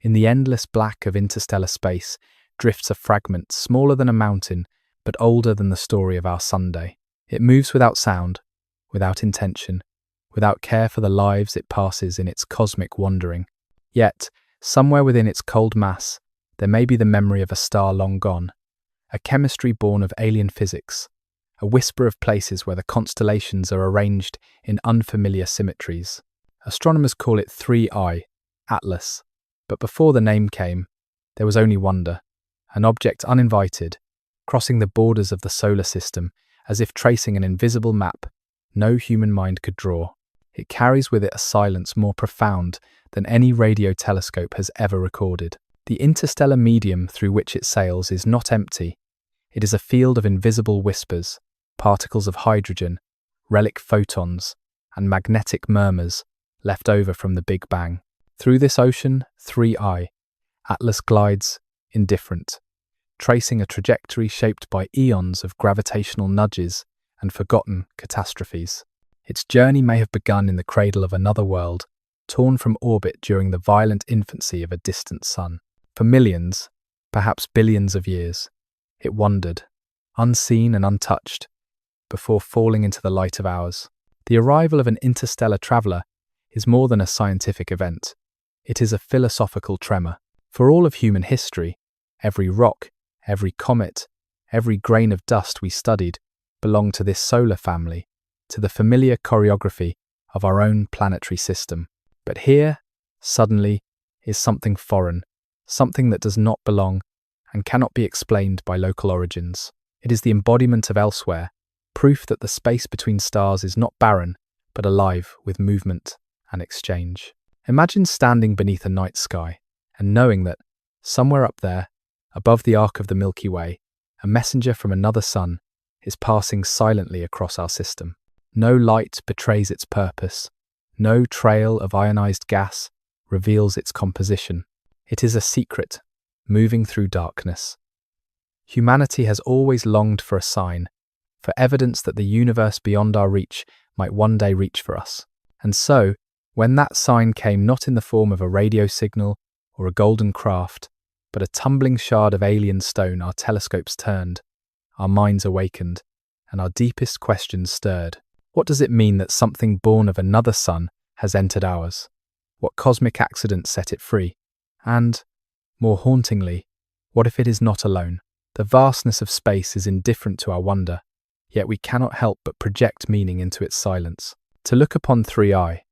In the endless black of interstellar space drifts a fragment smaller than a mountain, but older than the story of our Sunday. It moves without sound, without intention, without care for the lives it passes in its cosmic wandering. Yet, somewhere within its cold mass, there may be the memory of a star long gone, a chemistry born of alien physics, a whisper of places where the constellations are arranged in unfamiliar symmetries. Astronomers call it 3I, Atlas, but before the name came, there was only wonder, an object uninvited, crossing the borders of the solar system as if tracing an invisible map no human mind could draw. It carries with it a silence more profound than any radio telescope has ever recorded. The interstellar medium through which it sails is not empty. It is a field of invisible whispers, particles of hydrogen, relic photons, and magnetic murmurs left over from the Big Bang. Through this ocean, 3I, Atlas glides, indifferent, tracing a trajectory shaped by eons of gravitational nudges and forgotten catastrophes. Its journey may have begun in the cradle of another world, torn from orbit during the violent infancy of a distant sun. For millions, perhaps billions of years, it wandered, unseen and untouched, before falling into the light of ours. The arrival of an interstellar traveller is more than a scientific event. It is a philosophical tremor. For all of human history, every rock, every comet, every grain of dust we studied belonged to this solar family, to the familiar choreography of our own planetary system. But here, suddenly, is something foreign, something that does not belong and cannot be explained by local origins. It is the embodiment of elsewhere, proof that the space between stars is not barren, but alive with movement and exchange. Imagine standing beneath a night sky and knowing that, somewhere up there, above the arc of the Milky Way, a messenger from another sun is passing silently across our system. No light betrays its purpose. No trail of ionized gas reveals its composition. It is a secret, moving through darkness. Humanity has always longed for a sign, for evidence that the universe beyond our reach might one day reach for us. And so, when that sign came not in the form of a radio signal or a golden craft, but a tumbling shard of alien stone, our telescopes turned, our minds awakened, and our deepest questions stirred. What does it mean that something born of another sun has entered ours? What cosmic accident set it free? And, more hauntingly, what if it is not alone? The vastness of space is indifferent to our wonder, yet we cannot help but project meaning into its silence. To look upon 3I,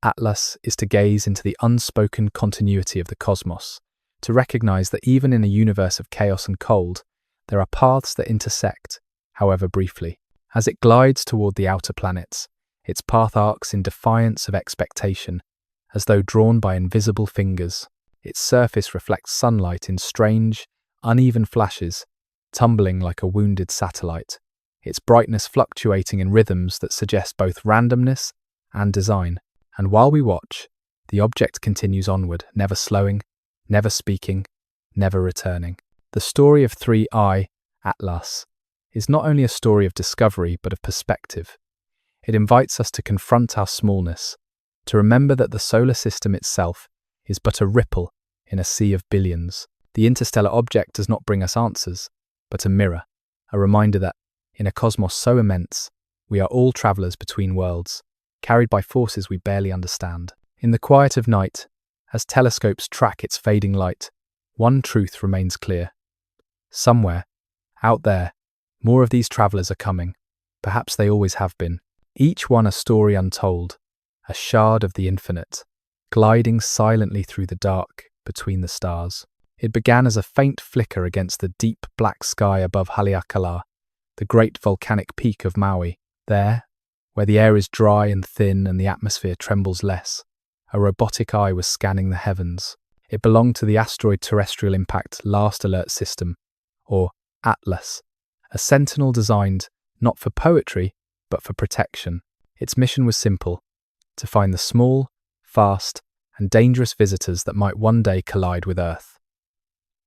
Atlas, is to gaze into the unspoken continuity of the cosmos, to recognize that even in a universe of chaos and cold, there are paths that intersect, however briefly. As it glides toward the outer planets, its path arcs in defiance of expectation, as though drawn by invisible fingers. Its surface reflects sunlight in strange, uneven flashes, tumbling like a wounded satellite, its brightness fluctuating in rhythms that suggest both randomness and design. And while we watch, the object continues onward, never slowing, never speaking, never returning. The story of 3I, Atlas, is not only a story of discovery but of perspective. It invites us to confront our smallness, to remember that the solar system itself is but a ripple in a sea of billions. The interstellar object does not bring us answers, but a mirror, a reminder that, in a cosmos so immense, we are all travelers between worlds, carried by forces we barely understand. In the quiet of night, as telescopes track its fading light, one truth remains clear. Somewhere, out there, more of these travelers are coming. Perhaps they always have been. Each one a story untold, a shard of the infinite, gliding silently through the dark between the stars. It began as a faint flicker against the deep black sky above Haleakala, the great volcanic peak of Maui. There, where the air is dry and thin and the atmosphere trembles less, a robotic eye was scanning the heavens. It belonged to the Asteroid Terrestrial Impact Last Alert System, or ATLAS, a sentinel designed not for poetry, but for protection. Its mission was simple: to find the small, fast, and dangerous visitors that might one day collide with Earth.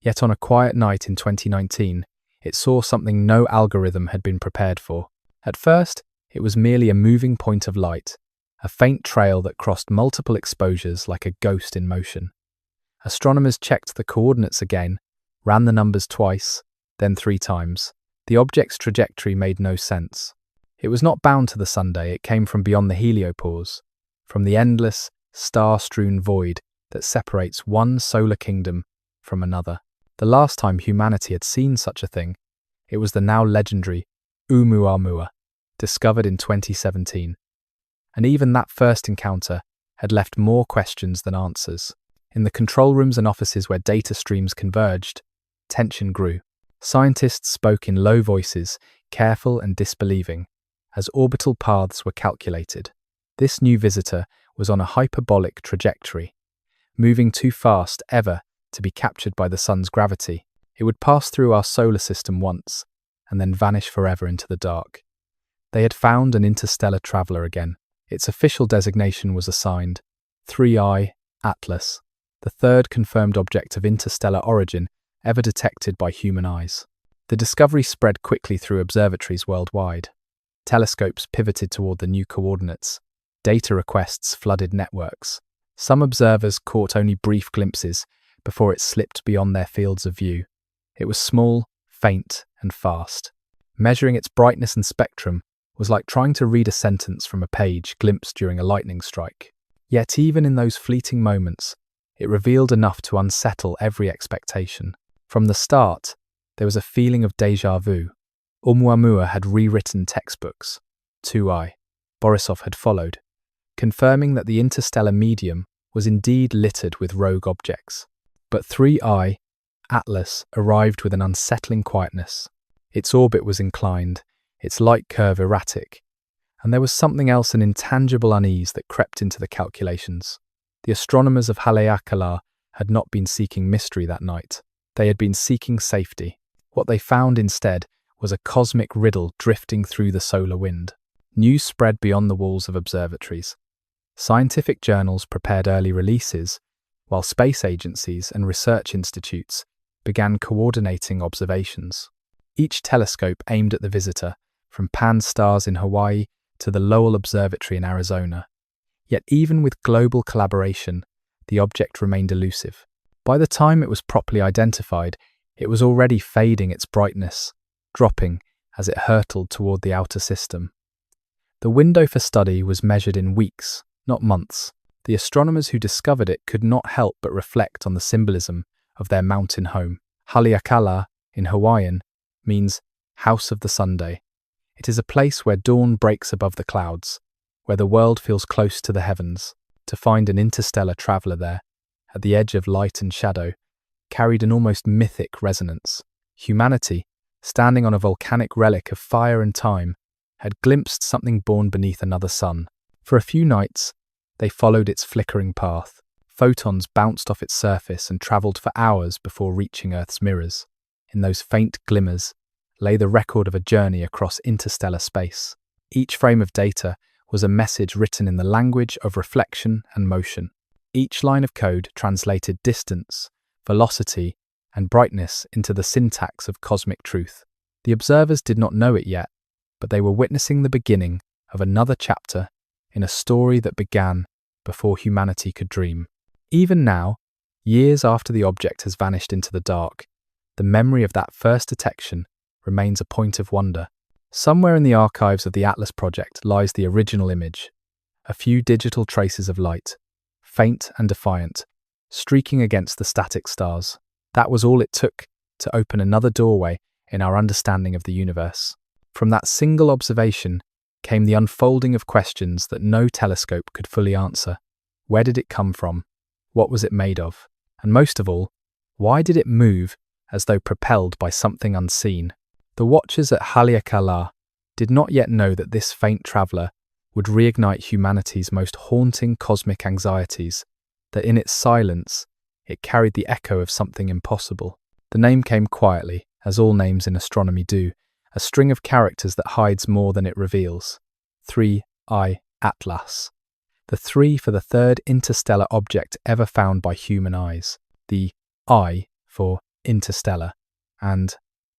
Yet on a quiet night in 2019, it saw something no algorithm had been prepared for. At first, it was merely a moving point of light, a faint trail that crossed multiple exposures like a ghost in motion. Astronomers checked the coordinates again, ran the numbers twice, then 3 times. The object's trajectory made no sense. It was not bound to the Sunday, it came from beyond the heliopause, from the endless, star-strewn void that separates one solar kingdom from another. The last time humanity had seen such a thing, it was the now legendary Oumuamua, discovered in 2017. And even that first encounter had left more questions than answers. In the control rooms and offices where data streams converged, tension grew. Scientists spoke in low voices, careful and disbelieving, as orbital paths were calculated. This new visitor was on a hyperbolic trajectory, moving too fast ever to be captured by the sun's gravity. It would pass through our solar system once, and then vanish forever into the dark. They had found an interstellar traveler again. Its official designation was assigned 3I Atlas, the third confirmed object of interstellar origin ever detected by human eyes. The discovery spread quickly through observatories worldwide. Telescopes pivoted toward the new coordinates. Data requests flooded networks. Some observers caught only brief glimpses before it slipped beyond their fields of view. It was small, faint, and fast. Measuring its brightness and spectrum was like trying to read a sentence from a page glimpsed during a lightning strike. Yet even in those fleeting moments, it revealed enough to unsettle every expectation. From the start, there was a feeling of déjà vu. Oumuamua had rewritten textbooks. 2I. Borisov had followed, confirming that the interstellar medium was indeed littered with rogue objects. But 3I, Atlas, arrived with an unsettling quietness. Its orbit was inclined, its light curve erratic, and there was something else, an intangible unease that crept into the calculations. The astronomers of Haleakala had not been seeking mystery that night. They had been seeking safety. What they found instead was a cosmic riddle drifting through the solar wind. News spread beyond the walls of observatories. Scientific journals prepared early releases, while space agencies and research institutes began coordinating observations. Each telescope aimed at the visitor, from Pan-STARRS in Hawaii to the Lowell Observatory in Arizona. Yet even with global collaboration, the object remained elusive. By the time it was properly identified, it was already fading its brightness, dropping as it hurtled toward the outer system. The window for study was measured in weeks, not months. The astronomers who discovered it could not help but reflect on the symbolism of their mountain home. Haleakala, in Hawaiian, means House of the Sunday. It is a place where dawn breaks above the clouds, where the world feels close to the heavens. To find an interstellar traveler there, at the edge of light and shadow, carried an almost mythic resonance. Humanity, standing on a volcanic relic of fire and time, had glimpsed something born beneath another sun. For a few nights, they followed its flickering path. Photons bounced off its surface and travelled for hours before reaching Earth's mirrors. In those faint glimmers lay the record of a journey across interstellar space. Each frame of data was a message written in the language of reflection and motion. Each line of code translated distance, velocity, and brightness into the syntax of cosmic truth. The observers did not know it yet, but they were witnessing the beginning of another chapter in a story that began before humanity could dream. Even now, years after the object has vanished into the dark, the memory of that first detection remains a point of wonder. Somewhere in the archives of the Atlas project lies the original image, a few digital traces of light, faint and defiant, streaking against the static stars. That was all it took to open another doorway in our understanding of the universe. From that single observation came the unfolding of questions that no telescope could fully answer. Where did it come from? What was it made of? And most of all, why did it move as though propelled by something unseen? The watchers at Haleakala did not yet know that this faint traveller would reignite humanity's most haunting cosmic anxieties, that in its silence it carried the echo of something impossible. The name came quietly, as all names in astronomy do, a string of characters that hides more than it reveals. 3I Atlas. The 3 for the third interstellar object ever found by human eyes. The I for interstellar. And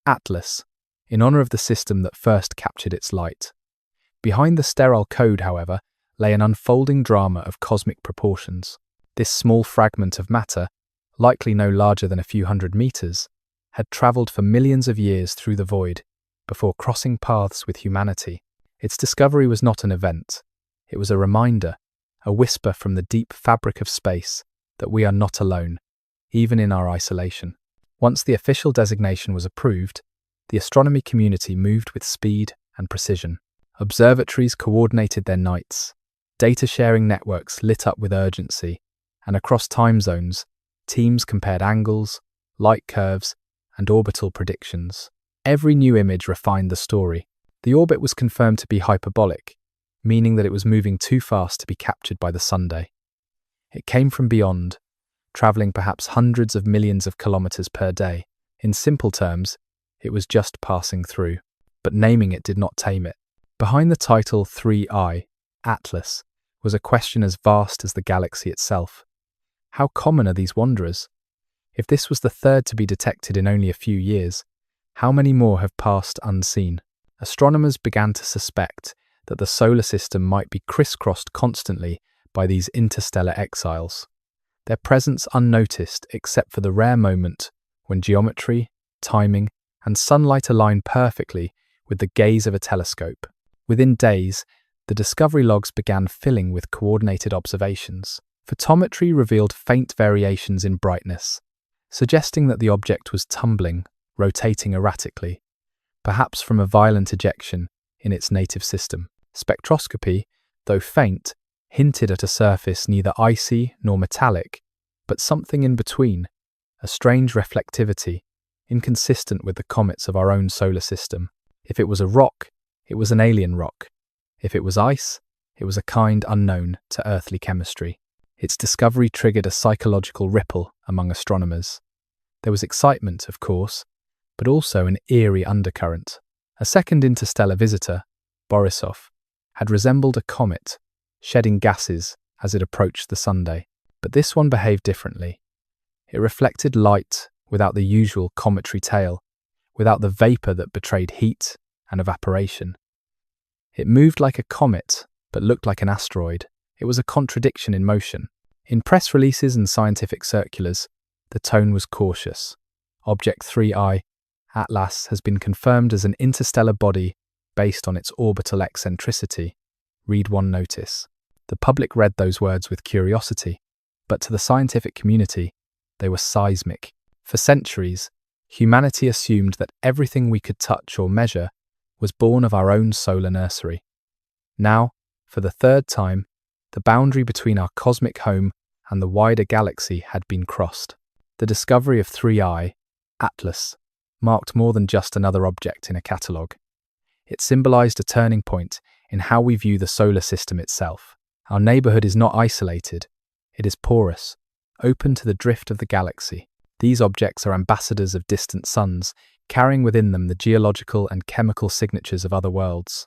Atlas, in honour of the system that first captured its light. Behind the sterile code, however, lay an unfolding drama of cosmic proportions. This small fragment of matter, likely no larger than a few hundred meters, had traveled for millions of years through the void before crossing paths with humanity. Its discovery was not an event. It was a reminder, a whisper from the deep fabric of space that we are not alone, even in our isolation. Once the official designation was approved, the astronomy community moved with speed and precision. Observatories coordinated their nights, data-sharing networks lit up with urgency, and across time zones, teams compared angles, light curves, and orbital predictions. Every new image refined the story. The orbit was confirmed to be hyperbolic, meaning that it was moving too fast to be captured by the Sunday. It came from beyond, traveling perhaps hundreds of millions of kilometers per day. In simple terms, it was just passing through. But naming it did not tame it. Behind the title 3I, Atlas, was a question as vast as the galaxy itself. How common are these wanderers? If this was the third to be detected in only a few years, how many more have passed unseen? Astronomers began to suspect that the solar system might be crisscrossed constantly by these interstellar exiles, their presence unnoticed except for the rare moment when geometry, timing, and sunlight align perfectly with the gaze of a telescope. Within days, the discovery logs began filling with coordinated observations. Photometry revealed faint variations in brightness, suggesting that the object was tumbling, rotating erratically, perhaps from a violent ejection in its native system. Spectroscopy, though faint, hinted at a surface neither icy nor metallic, but something in between, a strange reflectivity, inconsistent with the comets of our own solar system. If it was a rock, it was an alien rock. If it was ice, it was a kind unknown to earthly chemistry. Its discovery triggered a psychological ripple among astronomers. There was excitement, of course, but also an eerie undercurrent. A second interstellar visitor, Borisov, had resembled a comet, shedding gases as it approached the Sunday. But this one behaved differently. It reflected light without the usual cometary tail, without the vapor that betrayed heat and evaporation. It moved like a comet, but looked like an asteroid. It was a contradiction in motion. In press releases and scientific circulars, the tone was cautious. Object 3I, Atlas, has been confirmed as an interstellar body based on its orbital eccentricity. Read one notice. The public read those words with curiosity, but to the scientific community, they were seismic. For centuries, humanity assumed that everything we could touch or measure was born of our own solar nursery. Now, for the third time, the boundary between our cosmic home and the wider galaxy had been crossed. The discovery of 3I, Atlas, marked more than just another object in a catalogue. It symbolized a turning point in how we view the solar system itself. Our neighborhood is not isolated. It is porous, open to the drift of the galaxy. These objects are ambassadors of distant suns, carrying within them the geological and chemical signatures of other worlds.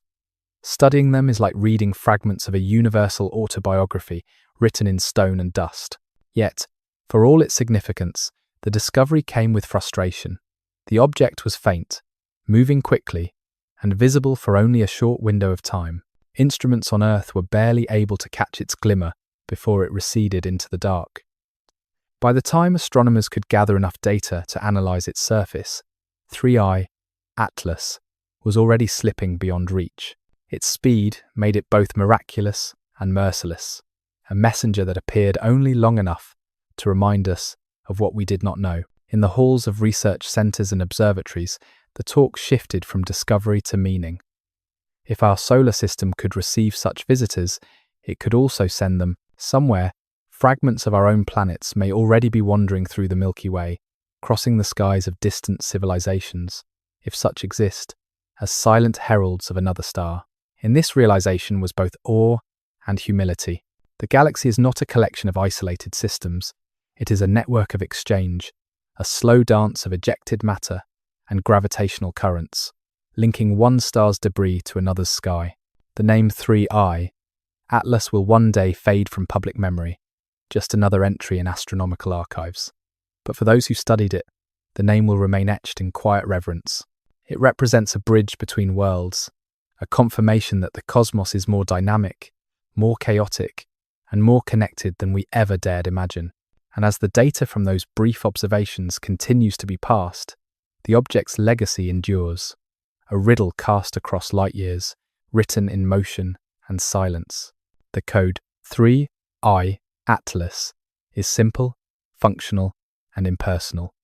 Studying them is like reading fragments of a universal autobiography written in stone and dust. Yet, for all its significance, the discovery came with frustration. The object was faint, moving quickly, and visible for only a short window of time. Instruments on Earth were barely able to catch its glimmer before it receded into the dark. By the time astronomers could gather enough data to analyze its surface, 3I, Atlas, was already slipping beyond reach. Its speed made it both miraculous and merciless, a messenger that appeared only long enough to remind us of what we did not know. In the halls of research centers and observatories, the talk shifted from discovery to meaning. If our solar system could receive such visitors, it could also send them somewhere. Fragments of our own planets may already be wandering through the Milky Way, crossing the skies of distant civilizations, if such exist, as silent heralds of another star. In this realization was both awe and humility. The galaxy is not a collection of isolated systems. It is a network of exchange, a slow dance of ejected matter and gravitational currents, linking one star's debris to another's sky. The name 3I, Atlas, will one day fade from public memory, just another entry in astronomical archives. But for those who studied it, the name will remain etched in quiet reverence. It represents a bridge between worlds, a confirmation that the cosmos is more dynamic, more chaotic, and more connected than we ever dared imagine. And as the data from those brief observations continues to be passed, the object's legacy endures, a riddle cast across light years, written in motion and silence. The code 3I Atlas is simple, functional, and impersonal.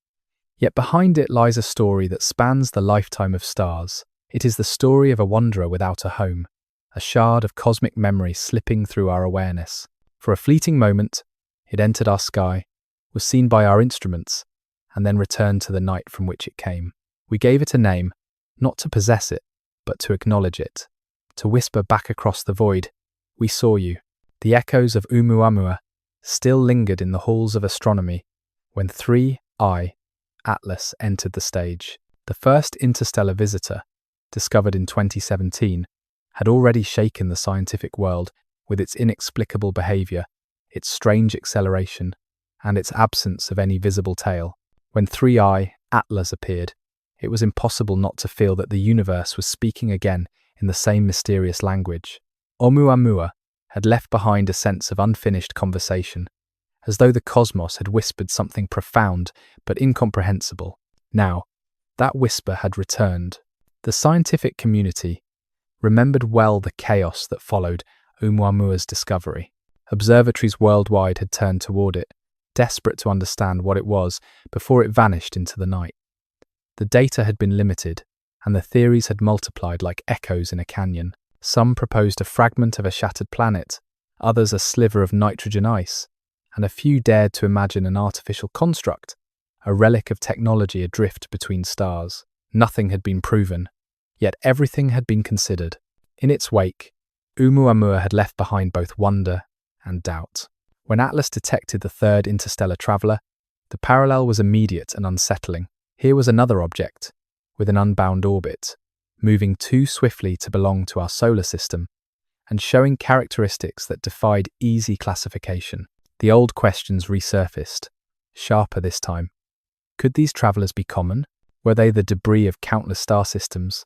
Yet behind it lies a story that spans the lifetime of stars. It is the story of a wanderer without a home, a shard of cosmic memory slipping through our awareness. For a fleeting moment, it entered our sky, was seen by our instruments, and then returned to the night from which it came. We gave it a name, not to possess it, but to acknowledge it, to whisper back across the void, "We saw you." The echoes of Oumuamua still lingered in the halls of astronomy when 3I Atlas entered the stage. The first interstellar visitor, discovered in 2017, had already shaken the scientific world with its inexplicable behavior, its strange acceleration, and its absence of any visible tail. When 3I Atlas appeared, it was impossible not to feel that the universe was speaking again in the same mysterious language. Oumuamua had left behind a sense of unfinished conversation, as though the cosmos had whispered something profound but incomprehensible. Now, that whisper had returned. The scientific community remembered well the chaos that followed Oumuamua's discovery. Observatories worldwide had turned toward it, desperate to understand what it was before it vanished into the night. The data had been limited, and the theories had multiplied like echoes in a canyon. Some proposed a fragment of a shattered planet, others a sliver of nitrogen ice, and a few dared to imagine an artificial construct, a relic of technology adrift between stars. Nothing had been proven, yet everything had been considered. In its wake, Oumuamua had left behind both wonder and doubt. When Atlas detected the third interstellar traveler, the parallel was immediate and unsettling. Here was another object, with an unbound orbit, moving too swiftly to belong to our solar system, and showing characteristics that defied easy classification. The old questions resurfaced, sharper this time. Could these travelers be common? Were they the debris of countless star systems,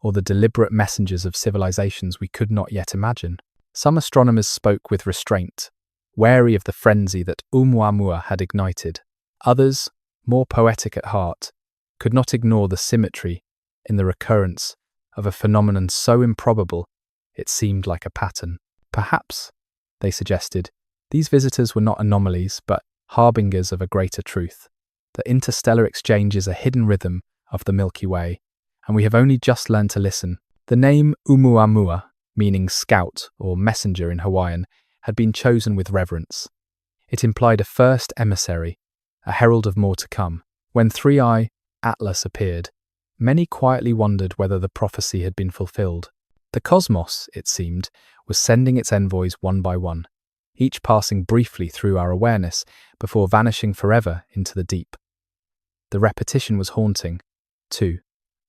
or the deliberate messengers of civilizations we could not yet imagine? Some astronomers spoke with restraint, wary of the frenzy that Oumuamua had ignited. Others, more poetic at heart, could not ignore the symmetry in the recurrence of a phenomenon so improbable it seemed like a pattern. Perhaps, they suggested, these visitors were not anomalies but harbingers of a greater truth. The interstellar exchange is a hidden rhythm of the Milky Way, and we have only just learned to listen. The name Oumuamua, meaning scout or messenger in Hawaiian, had been chosen with reverence. It implied a first emissary, a herald of more to come. When 3I Atlas appeared, many quietly wondered whether the prophecy had been fulfilled. The cosmos, it seemed, was sending its envoys one by one, each passing briefly through our awareness before vanishing forever into the deep. The repetition was haunting. 2,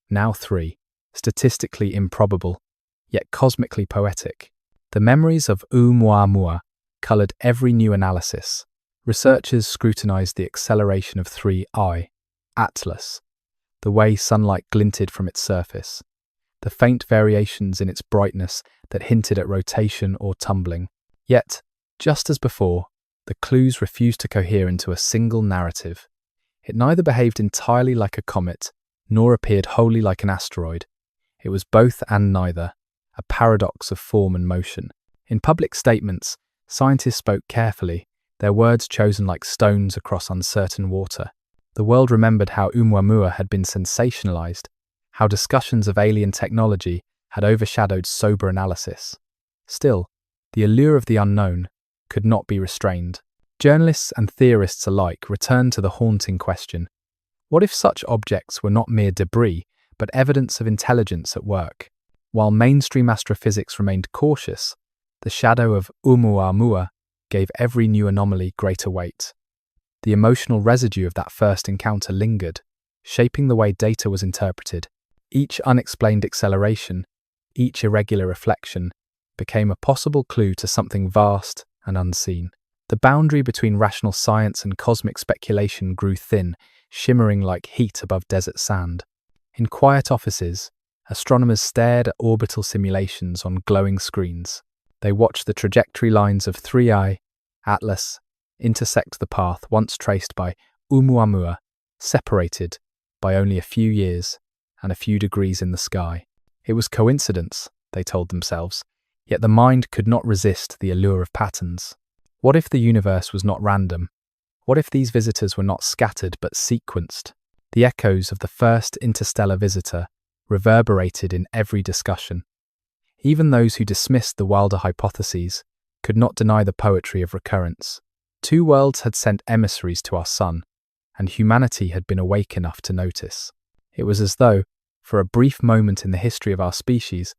now 3, statistically improbable, yet cosmically poetic. The memories of Oumuamua coloured every new analysis. Researchers scrutinised the acceleration of 3I Atlas, the way sunlight glinted from its surface, the faint variations in its brightness that hinted at rotation or tumbling. Yet, just as before, the clues refused to cohere into a single narrative. It neither behaved entirely like a comet, nor appeared wholly like an asteroid. It was both and neither, a paradox of form and motion. In public statements, scientists spoke carefully, their words chosen like stones across uncertain water. The world remembered how Oumuamua had been sensationalized, how discussions of alien technology had overshadowed sober analysis. Still, the allure of the unknown could not be restrained. Journalists and theorists alike returned to the haunting question: what if such objects were not mere debris, but evidence of intelligence at work? While mainstream astrophysics remained cautious, the shadow of Oumuamua gave every new anomaly greater weight. The emotional residue of that first encounter lingered, shaping the way data was interpreted. Each unexplained acceleration, each irregular reflection, became a possible clue to something vast and unseen. The boundary between rational science and cosmic speculation grew thin, shimmering like heat above desert sand. In quiet offices, astronomers stared at orbital simulations on glowing screens. They watched the trajectory lines of 3I Atlas intersect the path once traced by Oumuamua, separated by only a few years and a few degrees in the sky. It was coincidence, they told themselves, yet the mind could not resist the allure of patterns. What if the universe was not random? What if these visitors were not scattered but sequenced? The echoes of the first interstellar visitor reverberated in every discussion. Even those who dismissed the wilder hypotheses could not deny the poetry of recurrence. 2 worlds had sent emissaries to our sun, and humanity had been awake enough to notice. It was as though, for a brief moment in the history of our species,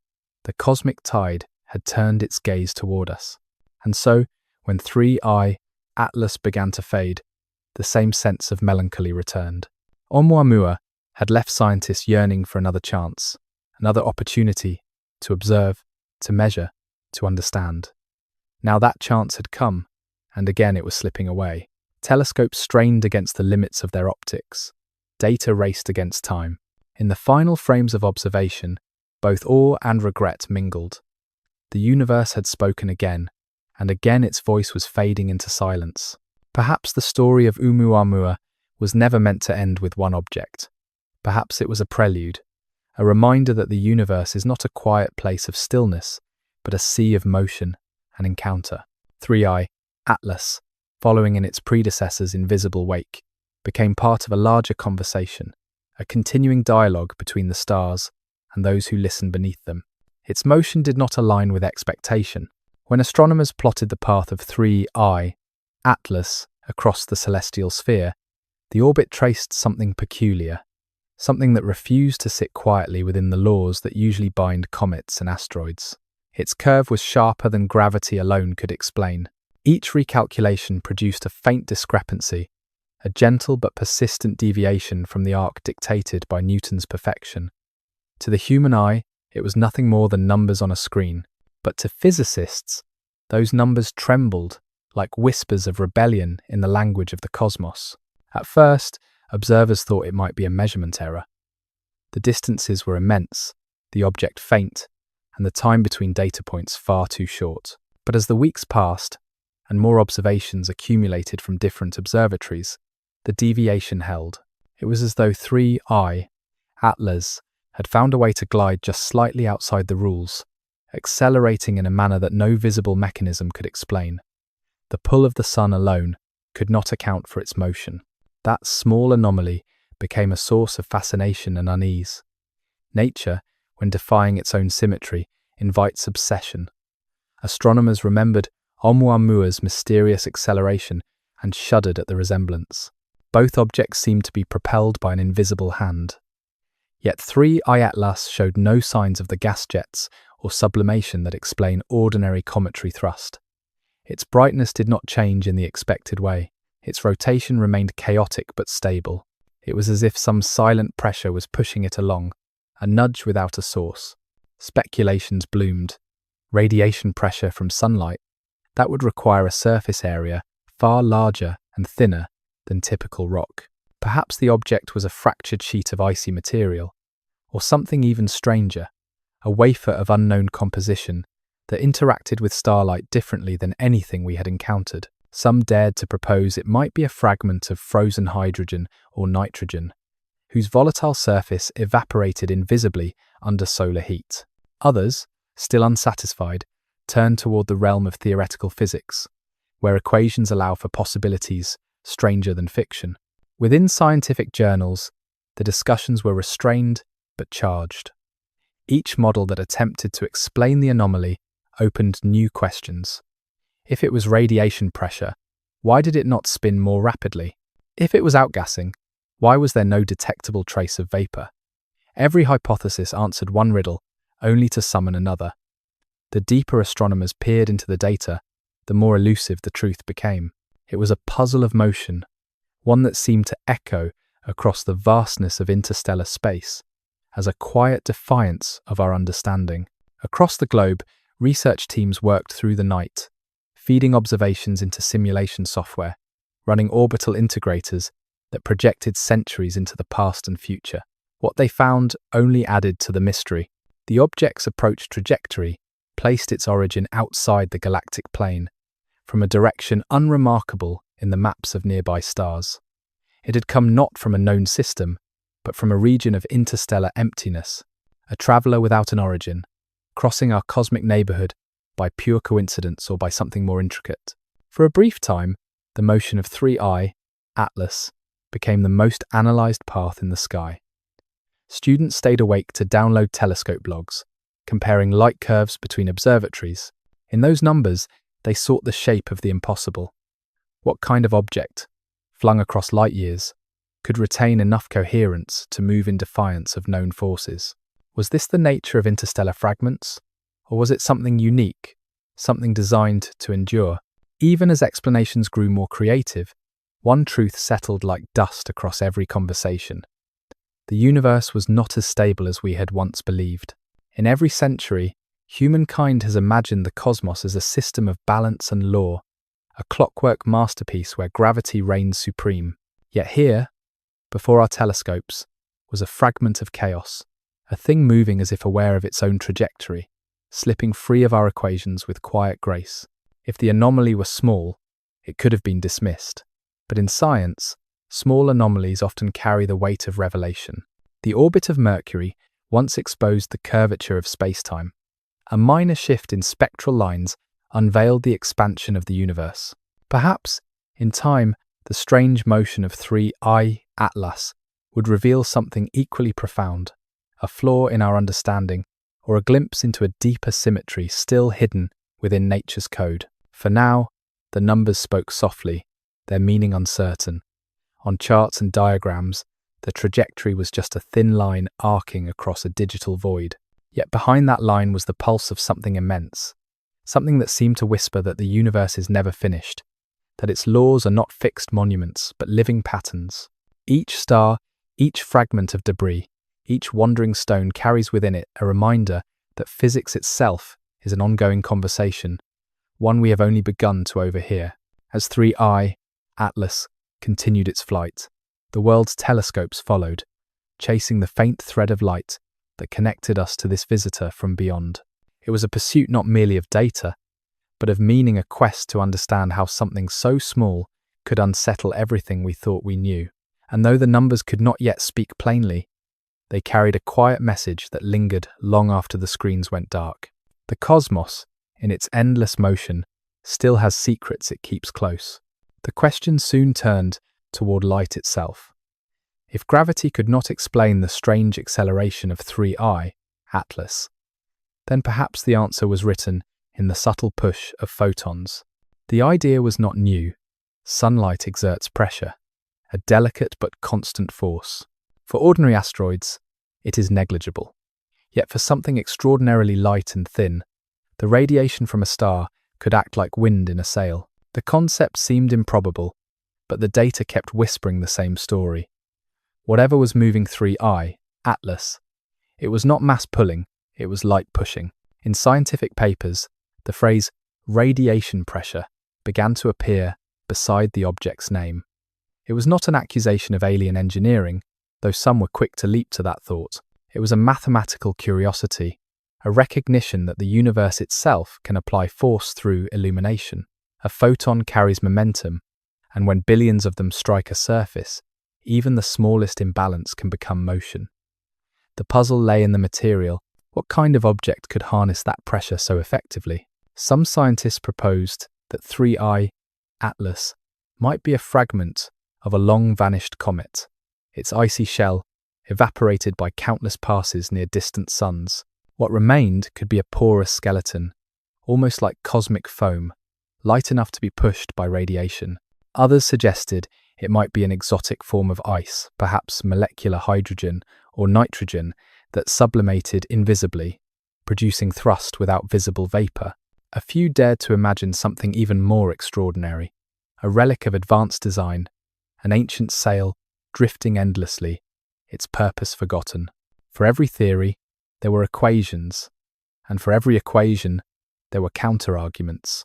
the cosmic tide had turned its gaze toward us. And so, when 3I Atlas began to fade, the same sense of melancholy returned. Oumuamua had left scientists yearning for another chance, another opportunity to observe, to measure, to understand. Now that chance had come, and again it was slipping away. Telescopes strained against the limits of their optics. Data raced against time. In the final frames of observation, both awe and regret mingled. The universe had spoken again, and again its voice was fading into silence. Perhaps the story of Oumuamua was never meant to end with one object. Perhaps it was a prelude, a reminder that the universe is not a quiet place of stillness, but a sea of motion and encounter. 3I Atlas, following in its predecessor's invisible wake, became part of a larger conversation, a continuing dialogue between the stars and those who listen beneath them. Its motion did not align with expectation. When astronomers plotted the path of 3I Atlas across the celestial sphere, the orbit traced something peculiar, something that refused to sit quietly within the laws that usually bind comets and asteroids. Its curve was sharper than gravity alone could explain. Each recalculation produced a faint discrepancy, a gentle but persistent deviation from the arc dictated by Newton's perfection. To the human eye, it was nothing more than numbers on a screen, but to physicists, those numbers trembled like whispers of rebellion in the language of the cosmos. At first, observers thought it might be a measurement error. The distances were immense, the object faint, and the time between data points far too short. But as the weeks passed, and more observations accumulated from different observatories, the deviation held. It was as though 3I Atlas had found a way to glide just slightly outside the rules, accelerating in a manner that no visible mechanism could explain. The pull of the sun alone could not account for its motion. That small anomaly became a source of fascination and unease. Nature, when defying its own symmetry, invites obsession. Astronomers remembered Oumuamua's mysterious acceleration and shuddered at the resemblance. Both objects seemed to be propelled by an invisible hand. Yet 3I Atlas showed no signs of the gas jets or sublimation that explain ordinary cometary thrust. Its brightness did not change in the expected way. Its rotation remained chaotic but stable. It was as if some silent pressure was pushing it along, a nudge without a source. Speculations bloomed. Radiation pressure from sunlight. That would require a surface area far larger and thinner than typical rock. Perhaps the object was a fractured sheet of icy material, or something even stranger, a wafer of unknown composition that interacted with starlight differently than anything we had encountered. Some dared to propose it might be a fragment of frozen hydrogen or nitrogen, whose volatile surface evaporated invisibly under solar heat. Others, still unsatisfied, turned toward the realm of theoretical physics, where equations allow for possibilities stranger than fiction. Within scientific journals, the discussions were restrained but charged. Each model that attempted to explain the anomaly opened new questions. If it was radiation pressure, why did it not spin more rapidly? If it was outgassing, why was there no detectable trace of vapor? Every hypothesis answered one riddle, only to summon another. The deeper astronomers peered into the data, the more elusive the truth became. It was a puzzle of motion, one that seemed to echo across the vastness of interstellar space, as a quiet defiance of our understanding. Across the globe, research teams worked through the night, feeding observations into simulation software, running orbital integrators that projected centuries into the past and future. What they found only added to the mystery. The object's approach trajectory placed its origin outside the galactic plane, from a direction unremarkable in the maps of nearby stars. It had come not from a known system, but from a region of interstellar emptiness, a traveler without an origin, crossing our cosmic neighborhood by pure coincidence or by something more intricate. For a brief time, the motion of 3I, Atlas, became the most analyzed path in the sky. Students stayed awake to download telescope logs, comparing light curves between observatories. In those numbers, they sought the shape of the impossible. What kind of object, flung across light years, could retain enough coherence to move in defiance of known forces? Was this the nature of interstellar fragments? Or was it something unique, something designed to endure? Even as explanations grew more creative, one truth settled like dust across every conversation. The universe was not as stable as we had once believed. In every century, humankind has imagined the cosmos as a system of balance and law, a clockwork masterpiece where gravity reigns supreme. Yet here, before our telescopes, was a fragment of chaos, a thing moving as if aware of its own trajectory, slipping free of our equations with quiet grace. If the anomaly were small, it could have been dismissed. But in science, small anomalies often carry the weight of revelation. The orbit of Mercury once exposed the curvature of spacetime. A minor shift in spectral lines unveiled the expansion of the universe. Perhaps, in time, the strange motion of 3I, Atlas, would reveal something equally profound, a flaw in our understanding, or a glimpse into a deeper symmetry still hidden within nature's code. For now, the numbers spoke softly, their meaning uncertain. On charts and diagrams, the trajectory was just a thin line arcing across a digital void. Yet behind that line was the pulse of something immense, something that seemed to whisper that the universe is never finished, that its laws are not fixed monuments, but living patterns. Each star, each fragment of debris, each wandering stone carries within it a reminder that physics itself is an ongoing conversation, one we have only begun to overhear. As 3I, Atlas, continued its flight, the world's telescopes followed, chasing the faint thread of light that connected us to this visitor from beyond. It was a pursuit not merely of data, but of meaning, a quest to understand how something so small could unsettle everything we thought we knew. And though the numbers could not yet speak plainly, they carried a quiet message that lingered long after the screens went dark. The cosmos, in its endless motion, still has secrets it keeps close. The question soon turned toward light itself. If gravity could not explain the strange acceleration of 3I, Atlas, then perhaps the answer was written in the subtle push of photons. The idea was not new. Sunlight exerts pressure, a delicate but constant force. For ordinary asteroids, it is negligible. Yet for something extraordinarily light and thin, the radiation from a star could act like wind in a sail. The concept seemed improbable, but the data kept whispering the same story. Whatever was moving 3I, Atlas, it was not mass pulling, it was light pushing. In scientific papers, the phrase radiation pressure began to appear beside the object's name. It was not an accusation of alien engineering, though some were quick to leap to that thought. It was a mathematical curiosity, a recognition that the universe itself can apply force through illumination. A photon carries momentum, and when billions of them strike a surface, even the smallest imbalance can become motion. The puzzle lay in the material. What kind of object could harness that pressure so effectively? Some scientists proposed that 3I, Atlas, might be a fragment of a long-vanished comet, its icy shell evaporated by countless passes near distant suns. What remained could be a porous skeleton, almost like cosmic foam, light enough to be pushed by radiation. Others suggested it might be an exotic form of ice, perhaps molecular hydrogen or nitrogen, that sublimated invisibly, producing thrust without visible vapor. A few dared to imagine something even more extraordinary, a relic of advanced design, an ancient sail drifting endlessly, its purpose forgotten. For every theory, there were equations, and for every equation, there were counter-arguments.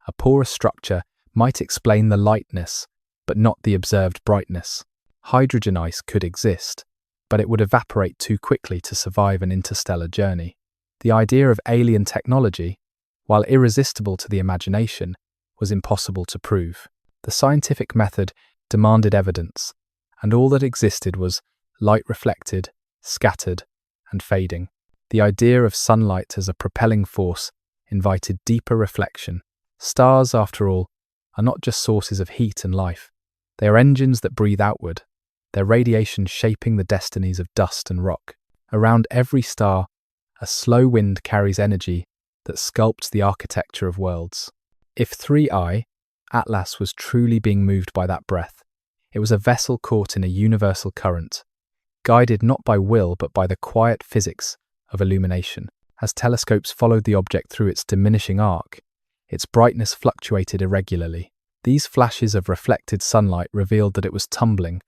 A porous structure might explain the lightness, but not the observed brightness. Hydrogen ice could exist, but it would evaporate too quickly to survive an interstellar journey. The idea of alien technology, while irresistible to the imagination, was impossible to prove. The scientific method demanded evidence, and all that existed was light reflected, scattered, and fading. The idea of sunlight as a propelling force invited deeper reflection. Stars, after all, are not just sources of heat and life. They are engines that breathe outward, their radiation shaping the destinies of dust and rock. Around every star, a slow wind carries energy that sculpts the architecture of worlds. If 3I, Atlas, was truly being moved by that breath, it was a vessel caught in a universal current, guided not by will but by the quiet physics of illumination. As telescopes followed the object through its diminishing arc, its brightness fluctuated irregularly. These flashes of reflected sunlight revealed that it was tumbling,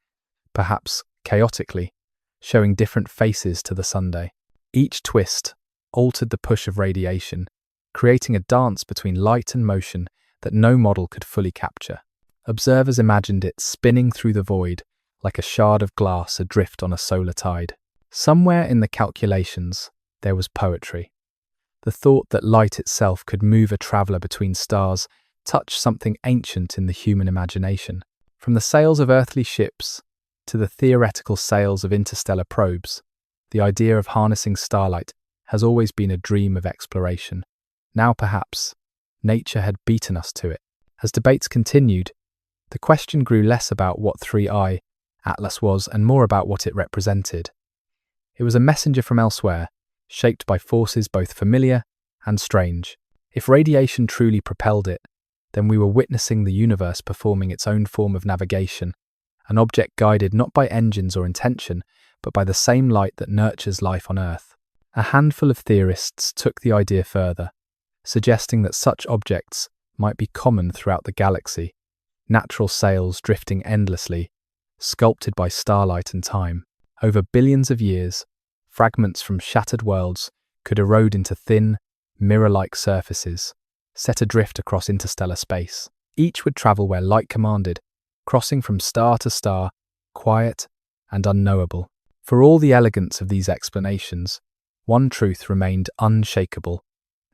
perhaps chaotically, showing different faces to the Sunday. Each twist altered the push of radiation, creating a dance between light and motion that no model could fully capture. Observers imagined it spinning through the void like a shard of glass adrift on a solar tide. Somewhere in the calculations, there was poetry. The thought that light itself could move a traveller between stars touched something ancient in the human imagination. From the sails of earthly ships to the theoretical sails of interstellar probes, the idea of harnessing starlight has always been a dream of exploration. Now perhaps, nature had beaten us to it. As debates continued, the question grew less about what 3I Atlas was and more about what it represented. It was a messenger from elsewhere, shaped by forces both familiar and strange. If radiation truly propelled it, then we were witnessing the universe performing its own form of navigation, an object guided not by engines or intention, but by the same light that nurtures life on Earth. A handful of theorists took the idea further, suggesting that such objects might be common throughout the galaxy, natural sails drifting endlessly, sculpted by starlight and time. Over billions of years, fragments from shattered worlds could erode into thin, mirror-like surfaces, set adrift across interstellar space. Each would travel where light commanded, crossing from star to star, quiet and unknowable. For all the elegance of these explanations, one truth remained unshakable.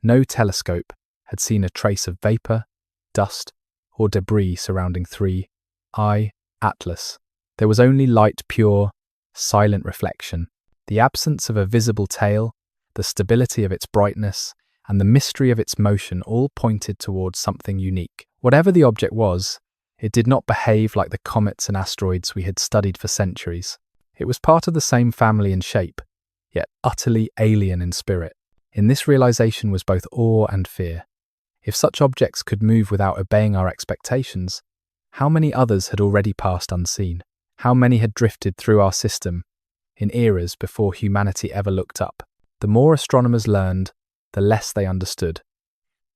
No telescope had seen a trace of vapor, dust, or debris surrounding 3I Atlas. There was only light, pure, silent reflection. The absence of a visible tail, the stability of its brightness, and the mystery of its motion all pointed towards something unique. Whatever the object was, it did not behave like the comets and asteroids we had studied for centuries. It was part of the same family in shape, yet utterly alien in spirit. In this realization was both awe and fear. If such objects could move without obeying our expectations, how many others had already passed unseen? How many had drifted through our system in eras before humanity ever looked up? The more astronomers learned, the less they understood.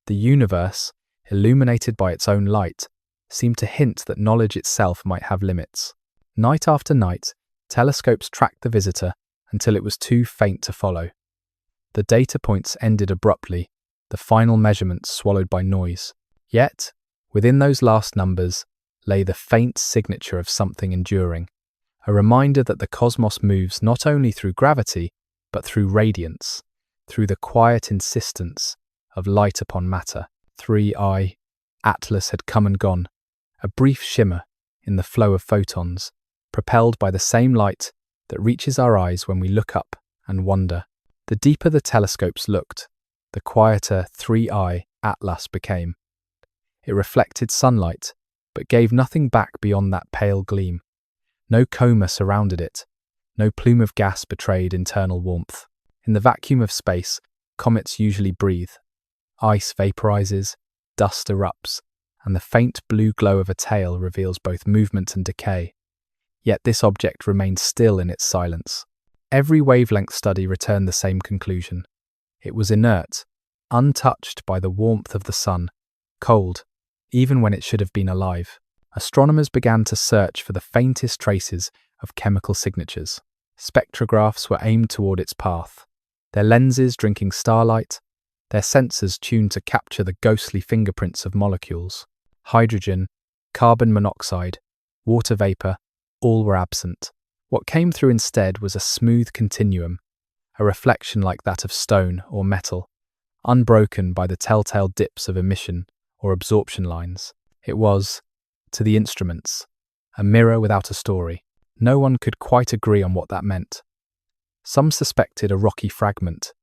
The universe, illuminated by its own light, seemed to hint that knowledge itself might have limits. Night after night, telescopes tracked the visitor until it was too faint to follow. The data points ended abruptly, the final measurements swallowed by noise. Yet, within those last numbers, lay the faint signature of something enduring, a reminder that the cosmos moves not only through gravity, but through radiance, through the quiet insistence of light upon matter. 3I Atlas had come and gone, a brief shimmer in the flow of photons, propelled by the same light that reaches our eyes when we look up and wonder. The deeper the telescopes looked, the quieter 3I Atlas became. It reflected sunlight, but gave nothing back beyond that pale gleam. No coma surrounded it, no plume of gas betrayed internal warmth. In the vacuum of space, comets usually breathe. Ice vaporizes, dust erupts, and the faint blue glow of a tail reveals both movement and decay. Yet this object remained still in its silence. Every wavelength study returned the same conclusion. It was inert, untouched by the warmth of the sun, cold, even when it should have been alive. Astronomers began to search for the faintest traces of chemical signatures. Spectrographs were aimed toward its path, their lenses drinking starlight, their sensors tuned to capture the ghostly fingerprints of molecules. Hydrogen, carbon monoxide, water vapor, all were absent. What came through instead was a smooth continuum, a reflection like that of stone or metal, unbroken by the telltale dips of emission or absorption lines. It was, to the instruments, a mirror without a story. No one could quite agree on what that meant. Some suspected a rocky fragment,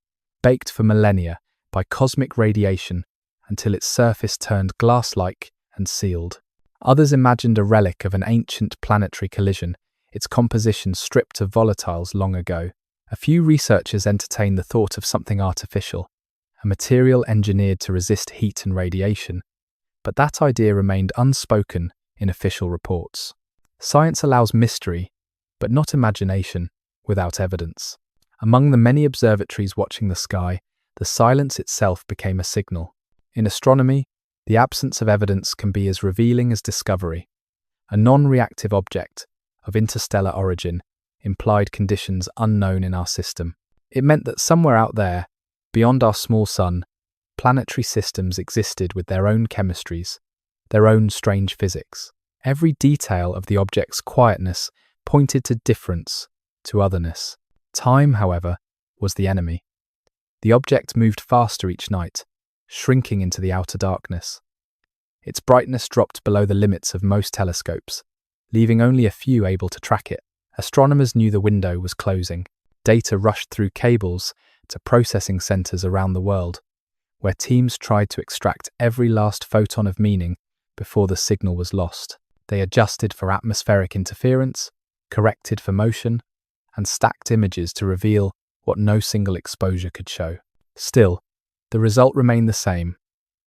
baked for millennia by cosmic radiation until its surface turned glass-like and sealed. Others imagined a relic of an ancient planetary collision, its composition stripped of volatiles long ago. A few researchers entertained the thought of something artificial, a material engineered to resist heat and radiation, but that idea remained unspoken in official reports. Science allows mystery, but not imagination, without evidence. Among the many observatories watching the sky, the silence itself became a signal. In astronomy, the absence of evidence can be as revealing as discovery. A non-reactive object of interstellar origin implied conditions unknown in our system. It meant that somewhere out there, beyond our small sun, planetary systems existed with their own chemistries, their own strange physics. Every detail of the object's quietness pointed to difference, to otherness. Time, however, was the enemy. The object moved faster each night, shrinking into the outer darkness. Its brightness dropped below the limits of most telescopes, leaving only a few able to track it. Astronomers knew the window was closing. Data rushed through cables to processing centers around the world, where teams tried to extract every last photon of meaning before the signal was lost. They adjusted for atmospheric interference, corrected for motion, and stacked images to reveal what no single exposure could show. Still, the result remained the same: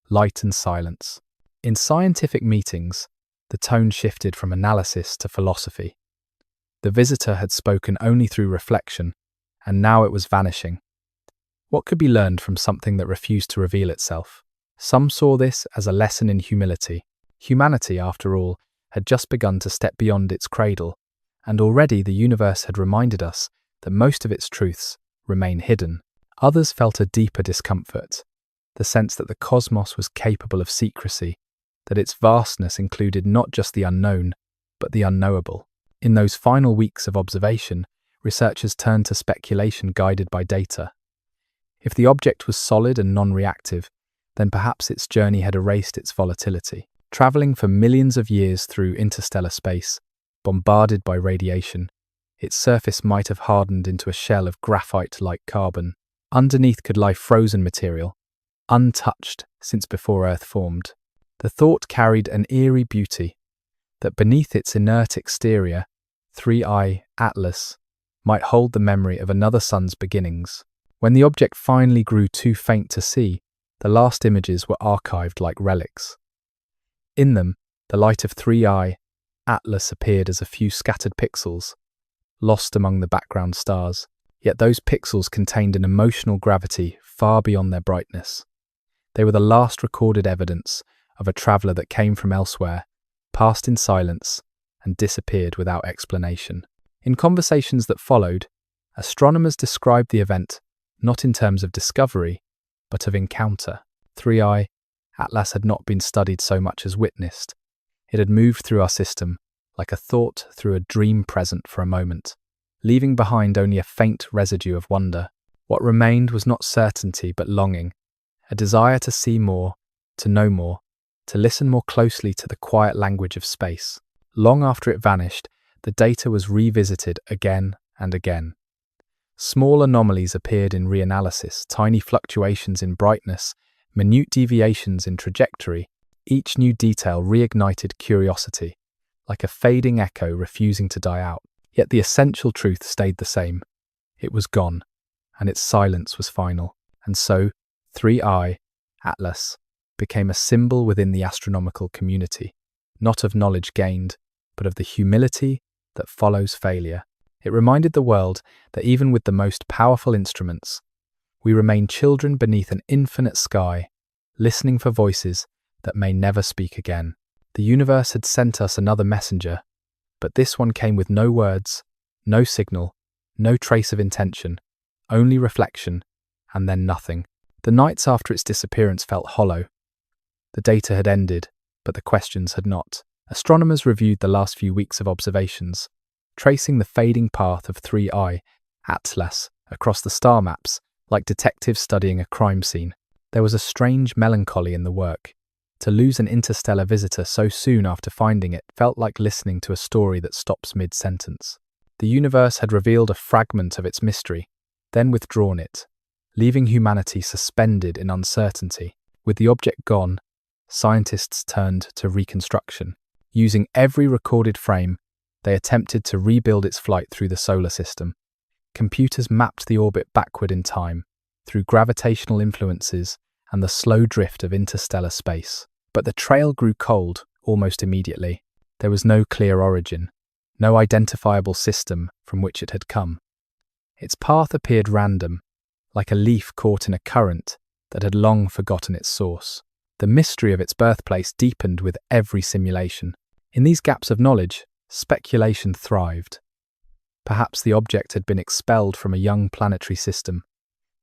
light and silence. In scientific meetings, the tone shifted from analysis to philosophy. The visitor had spoken only through reflection, and now it was vanishing. What could be learned from something that refused to reveal itself? Some saw this as a lesson in humility. Humanity, after all, had just begun to step beyond its cradle, and already the universe had reminded us that most of its truths remain hidden. Others felt a deeper discomfort, the sense that the cosmos was capable of secrecy, that its vastness included not just the unknown, but the unknowable. In those final weeks of observation, researchers turned to speculation guided by data. If the object was solid and non-reactive, then perhaps its journey had erased its volatility. Traveling for millions of years through interstellar space, bombarded by radiation, its surface might have hardened into a shell of graphite-like carbon. Underneath could lie frozen material, untouched since before Earth formed. The thought carried an eerie beauty, that beneath its inert exterior, 3I Atlas might hold the memory of another sun's beginnings. When the object finally grew too faint to see, the last images were archived like relics. In them, the light of 3I Atlas appeared as a few scattered pixels, lost among the background stars. Yet those pixels contained an emotional gravity far beyond their brightness. They were the last recorded evidence of a traveller that came from elsewhere, passed in silence, and disappeared without explanation. In conversations that followed, astronomers described the event not in terms of discovery, but of encounter. 3I Atlas had not been studied so much as witnessed. It had moved through our system like a thought through a dream present for a moment, leaving behind only a faint residue of wonder. What remained was not certainty but longing, a desire to see more, to know more, to listen more closely to the quiet language of space. Long after it vanished, the data was revisited again and again. Small anomalies appeared in reanalysis, tiny fluctuations in brightness, minute deviations in trajectory. Each new detail reignited curiosity, like a fading echo refusing to die out. Yet the essential truth stayed the same. It was gone, and its silence was final. And so, 3I Atlas became a symbol within the astronomical community, not of knowledge gained, but of the humility that follows failure. It reminded the world that even with the most powerful instruments, we remain children beneath an infinite sky, listening for voices that may never speak again. The universe had sent us another messenger, but this one came with no words, no signal, no trace of intention, only reflection, and then nothing. The nights after its disappearance felt hollow. The data had ended, but the questions had not. Astronomers reviewed the last few weeks of observations, tracing the fading path of 3I Atlas across the star maps like detectives studying a crime scene. There was a strange melancholy in the work. To lose an interstellar visitor so soon after finding it felt like listening to a story that stops mid-sentence. The universe had revealed a fragment of its mystery, then withdrawn it, leaving humanity suspended in uncertainty. With the object gone, scientists turned to reconstruction. Using every recorded frame, they attempted to rebuild its flight through the solar system. Computers mapped the orbit backward in time, through gravitational influences and the slow drift of interstellar space. But the trail grew cold almost immediately. There was no clear origin, no identifiable system from which it had come. Its path appeared random, like a leaf caught in a current that had long forgotten its source. The mystery of its birthplace deepened with every simulation. In these gaps of knowledge, speculation thrived. Perhaps the object had been expelled from a young planetary system,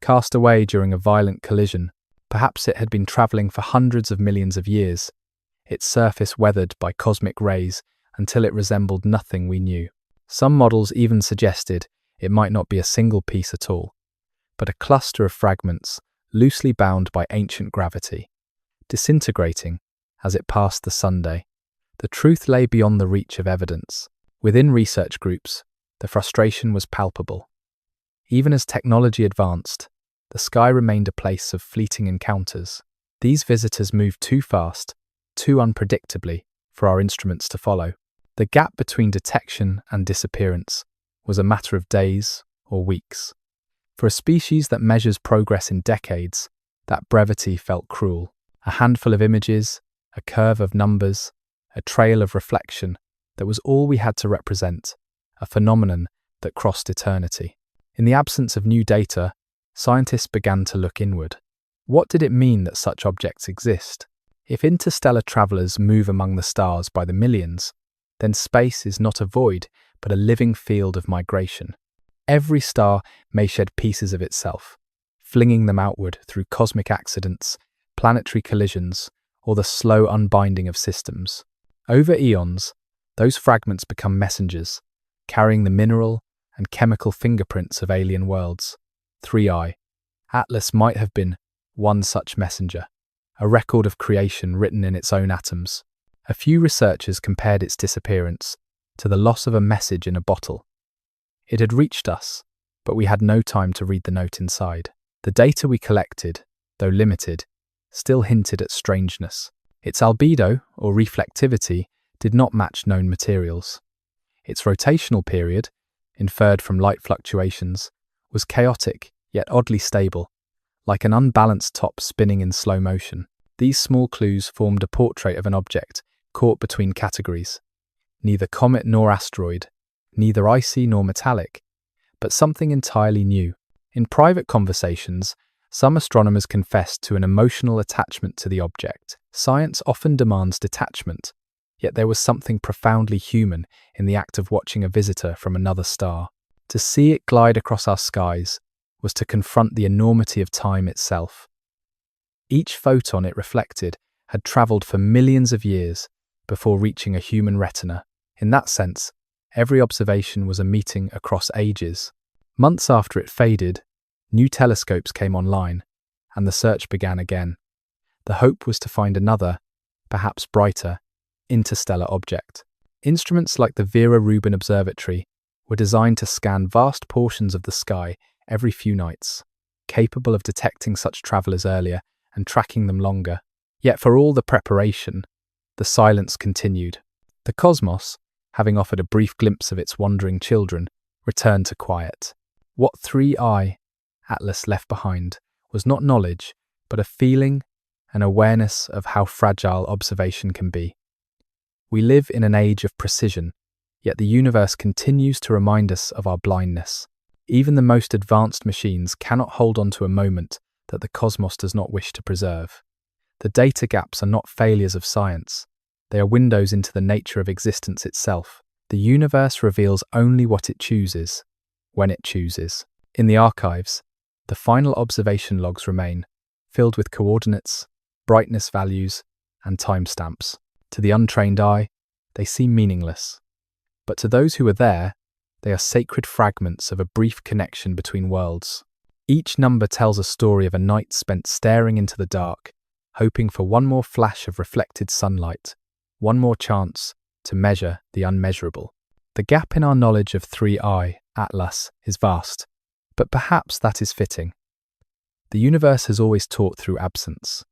cast away during a violent collision. Perhaps it had been travelling for hundreds of millions of years, its surface weathered by cosmic rays until it resembled nothing we knew. Some models even suggested it might not be a single piece at all, but a cluster of fragments loosely bound by ancient gravity, disintegrating as it passed the Sunday. The truth lay beyond the reach of evidence. Within research groups, the frustration was palpable. Even as technology advanced, the sky remained a place of fleeting encounters. These visitors moved too fast, too unpredictably, for our instruments to follow. The gap between detection and disappearance was a matter of days or weeks. For a species that measures progress in decades, that brevity felt cruel. A handful of images, a curve of numbers, a trail of reflection, that was all we had to represent, a phenomenon that crossed eternity. In the absence of new data, scientists began to look inward. What did it mean that such objects exist? If interstellar travelers move among the stars by the millions, then space is not a void, but a living field of migration. Every star may shed pieces of itself, flinging them outward through cosmic accidents, planetary collisions, or the slow unbinding of systems. Over eons, those fragments become messengers, carrying the mineral and chemical fingerprints of alien worlds. 3i. Atlas might have been one such messenger, a record of creation written in its own atoms. A few researchers compared its disappearance to the loss of a message in a bottle. It had reached us, but we had no time to read the note inside. The data we collected, though limited, still hinted at strangeness. Its albedo, or reflectivity, did not match known materials. Its rotational period, inferred from light fluctuations, was chaotic yet oddly stable, like an unbalanced top spinning in slow motion. These small clues formed a portrait of an object caught between categories. Neither comet nor asteroid, neither icy nor metallic, but something entirely new. In private conversations, some astronomers confessed to an emotional attachment to the object. Science often demands detachment, yet there was something profoundly human in the act of watching a visitor from another star. To see it glide across our skies was to confront the enormity of time itself. Each photon it reflected had travelled for millions of years before reaching a human retina. In that sense, every observation was a meeting across ages. Months after it faded, new telescopes came online, and the search began again. The hope was to find another, perhaps brighter, interstellar object. Instruments like the Vera Rubin Observatory were designed to scan vast portions of the sky every few nights, capable of detecting such travellers earlier and tracking them longer. Yet for all the preparation, the silence continued. The cosmos, having offered a brief glimpse of its wandering children, returned to quiet. What 3i Atlas left behind was not knowledge, but a feeling, an awareness of how fragile observation can be. We live in an age of precision, yet the universe continues to remind us of our blindness. Even the most advanced machines cannot hold on to a moment that the cosmos does not wish to preserve. The data gaps are not failures of science. They are windows into the nature of existence itself. The universe reveals only what it chooses, when it chooses. In the archives, the final observation logs remain, filled with coordinates, brightness values, and timestamps. To the untrained eye, they seem meaningless. But to those who were there, they are sacred fragments of a brief connection between worlds. Each number tells a story of a night spent staring into the dark, hoping for one more flash of reflected sunlight, one more chance to measure the unmeasurable. The gap in our knowledge of 3I, Atlas, is vast, but perhaps that is fitting. The universe has always taught through absence.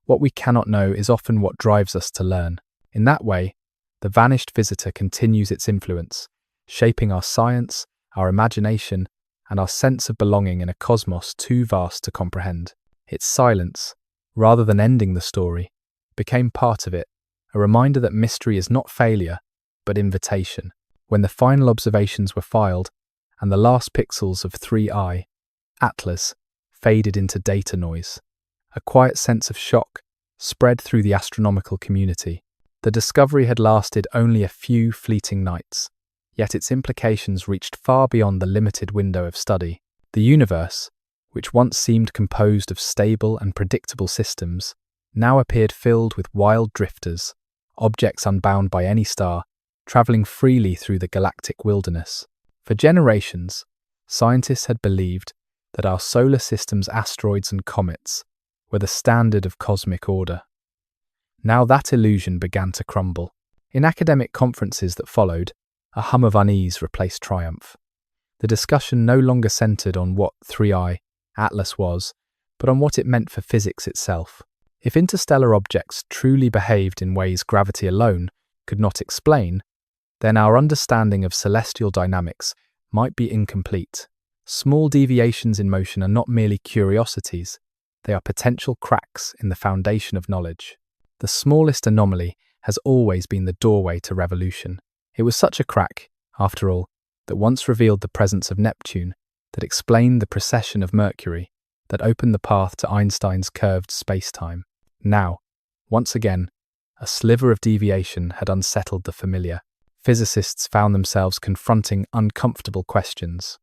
What we cannot know is often what drives us to learn. In that way, the vanished visitor continues its influence, shaping our science, our imagination, and our sense of belonging in a cosmos too vast to comprehend. Its silence, rather than ending the story, became part of it, a reminder that mystery is not failure, but invitation. When the final observations were filed, and the last pixels of 3I, Atlas, faded into data noise, a quiet sense of shock spread through the astronomical community. The discovery had lasted only a few fleeting nights, yet its implications reached far beyond the limited window of study. The universe, which once seemed composed of stable and predictable systems, now appeared filled with wild drifters, objects unbound by any star, traveling freely through the galactic wilderness. For generations, scientists had believed that our solar system's asteroids and comets were the standard of cosmic order. Now that illusion began to crumble. In academic conferences that followed, a hum of unease replaced triumph. The discussion no longer centered on what 3I, Atlas was, but on what it meant for physics itself. If interstellar objects truly behaved in ways gravity alone could not explain, then our understanding of celestial dynamics might be incomplete. Small deviations in motion are not merely curiosities, they are potential cracks in the foundation of knowledge. The smallest anomaly has always been the doorway to revolution. It was such a crack, after all, that once revealed the presence of Neptune, that explained the precession of Mercury, that opened the path to Einstein's curved space-time. Now, once again, a sliver of deviation had unsettled the familiar. Physicists found themselves confronting uncomfortable questions.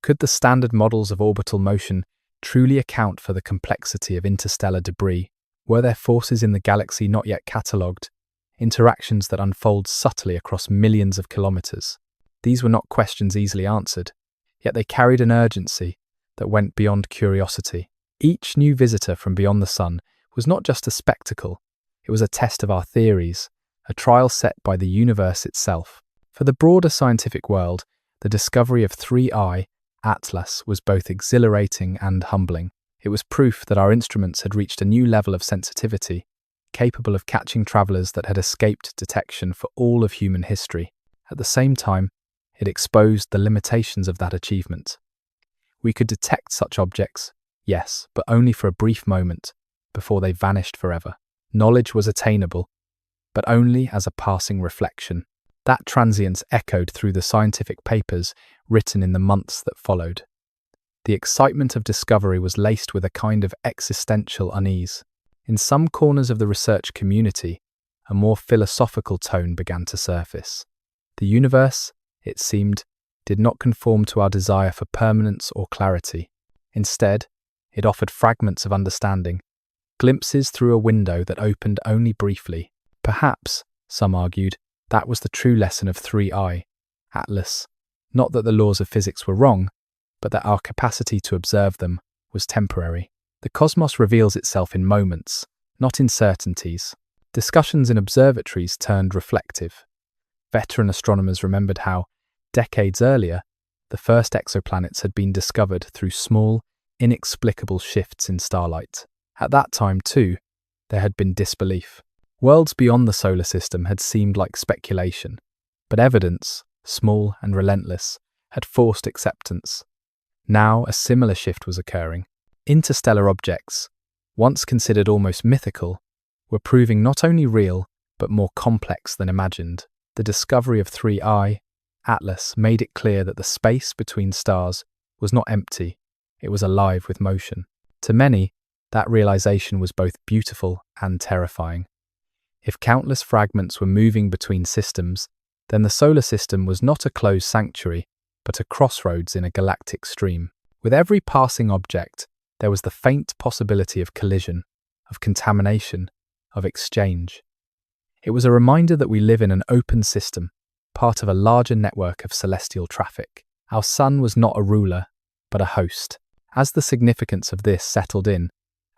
Could the standard models of orbital motion truly account for the complexity of interstellar debris? Were there forces in the galaxy not yet catalogued, interactions that unfold subtly across millions of kilometers? These were not questions easily answered, yet they carried an urgency that went beyond curiosity. Each new visitor from beyond the sun was not just a spectacle, it was a test of our theories, a trial set by the universe itself. For the broader scientific world, the discovery of 3I, Atlas, was both exhilarating and humbling. It was proof that our instruments had reached a new level of sensitivity, capable of catching travelers that had escaped detection for all of human history. At the same time, it exposed the limitations of that achievement. We could detect such objects, yes, but only for a brief moment, before they vanished forever. Knowledge was attainable, but only as a passing reflection. That transience echoed through the scientific papers written in the months that followed. The excitement of discovery was laced with a kind of existential unease. In some corners of the research community, a more philosophical tone began to surface. The universe, it seemed, did not conform to our desire for permanence or clarity. Instead, it offered fragments of understanding, glimpses through a window that opened only briefly. Perhaps, some argued, that was the true lesson of 3I, Atlas. Not that the laws of physics were wrong, but that our capacity to observe them was temporary. The cosmos reveals itself in moments, not in certainties. Discussions in observatories turned reflective. Veteran astronomers remembered how, decades earlier, the first exoplanets had been discovered through small, inexplicable shifts in starlight. At that time, too, there had been disbelief. Worlds beyond the solar system had seemed like speculation, but evidence, small and relentless, had forced acceptance. Now a similar shift was occurring. Interstellar objects, once considered almost mythical, were proving not only real, but more complex than imagined. The discovery of 3I, Atlas, made it clear that the space between stars was not empty, it was alive with motion. To many, that realization was both beautiful and terrifying. If countless fragments were moving between systems, then the solar system was not a closed sanctuary, but a crossroads in a galactic stream. With every passing object, there was the faint possibility of collision, of contamination, of exchange. It was a reminder that we live in an open system, part of a larger network of celestial traffic. Our sun was not a ruler, but a host. As the significance of this settled in,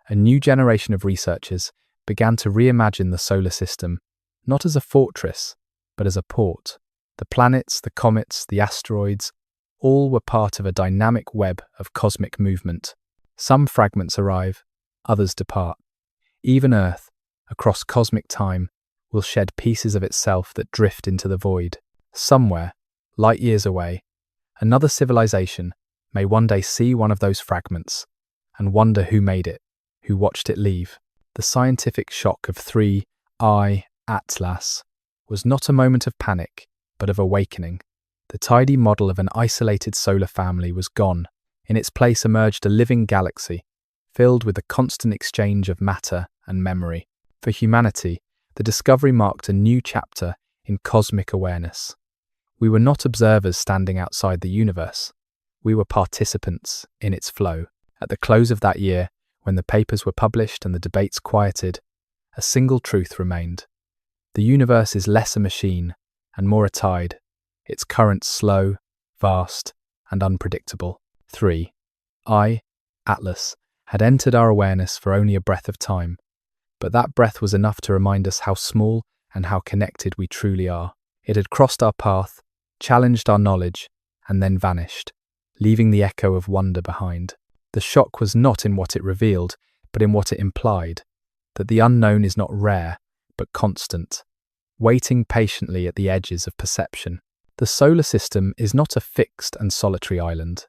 a new generation of researchers began to reimagine the solar system, not as a fortress, but as a port. The planets, the comets, the asteroids, all were part of a dynamic web of cosmic movement. Some fragments arrive, others depart. Even Earth, across cosmic time, will shed pieces of itself that drift into the void. Somewhere, light years away, another civilization may one day see one of those fragments and wonder who made it, who watched it leave. The scientific shock of 3I Atlas was not a moment of panic, but of awakening. The tidy model of an isolated solar family was gone. In its place emerged a living galaxy, filled with the constant exchange of matter and memory. For humanity, the discovery marked a new chapter in cosmic awareness. We were not observers standing outside the universe. We were participants in its flow. At the close of that year, when the papers were published and the debates quieted, a single truth remained. The universe is less a machine and more a tide, its currents slow, vast, and unpredictable. 3I Atlas had entered our awareness for only a breath of time, but that breath was enough to remind us how small and how connected we truly are. It had crossed our path, challenged our knowledge, and then vanished, leaving the echo of wonder behind. The shock was not in what it revealed, but in what it implied, that the unknown is not rare, but constant, waiting patiently at the edges of perception. The solar system is not a fixed and solitary island.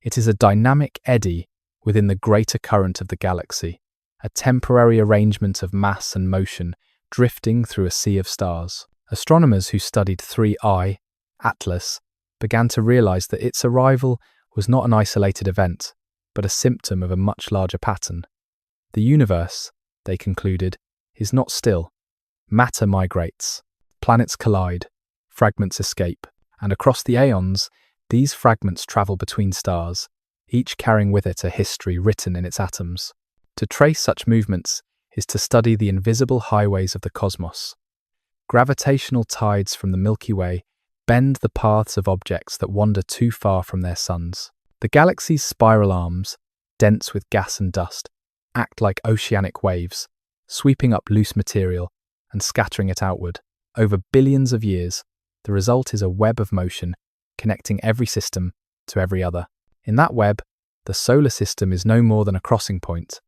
It is a dynamic eddy within the greater current of the galaxy, a temporary arrangement of mass and motion drifting through a sea of stars. Astronomers who studied 3I Atlas began to realize that its arrival was not an isolated event, but a symptom of a much larger pattern. The universe, they concluded, is not still. Matter migrates, planets collide, fragments escape, and across the aeons, these fragments travel between stars, each carrying with it a history written in its atoms. To trace such movements is to study the invisible highways of the cosmos. Gravitational tides from the Milky Way bend the paths of objects that wander too far from their suns. The galaxy's spiral arms, dense with gas and dust, act like oceanic waves, sweeping up loose material and scattering it outward. Over billions of years, the result is a web of motion connecting every system to every other. In that web, the solar system is no more than a crossing point,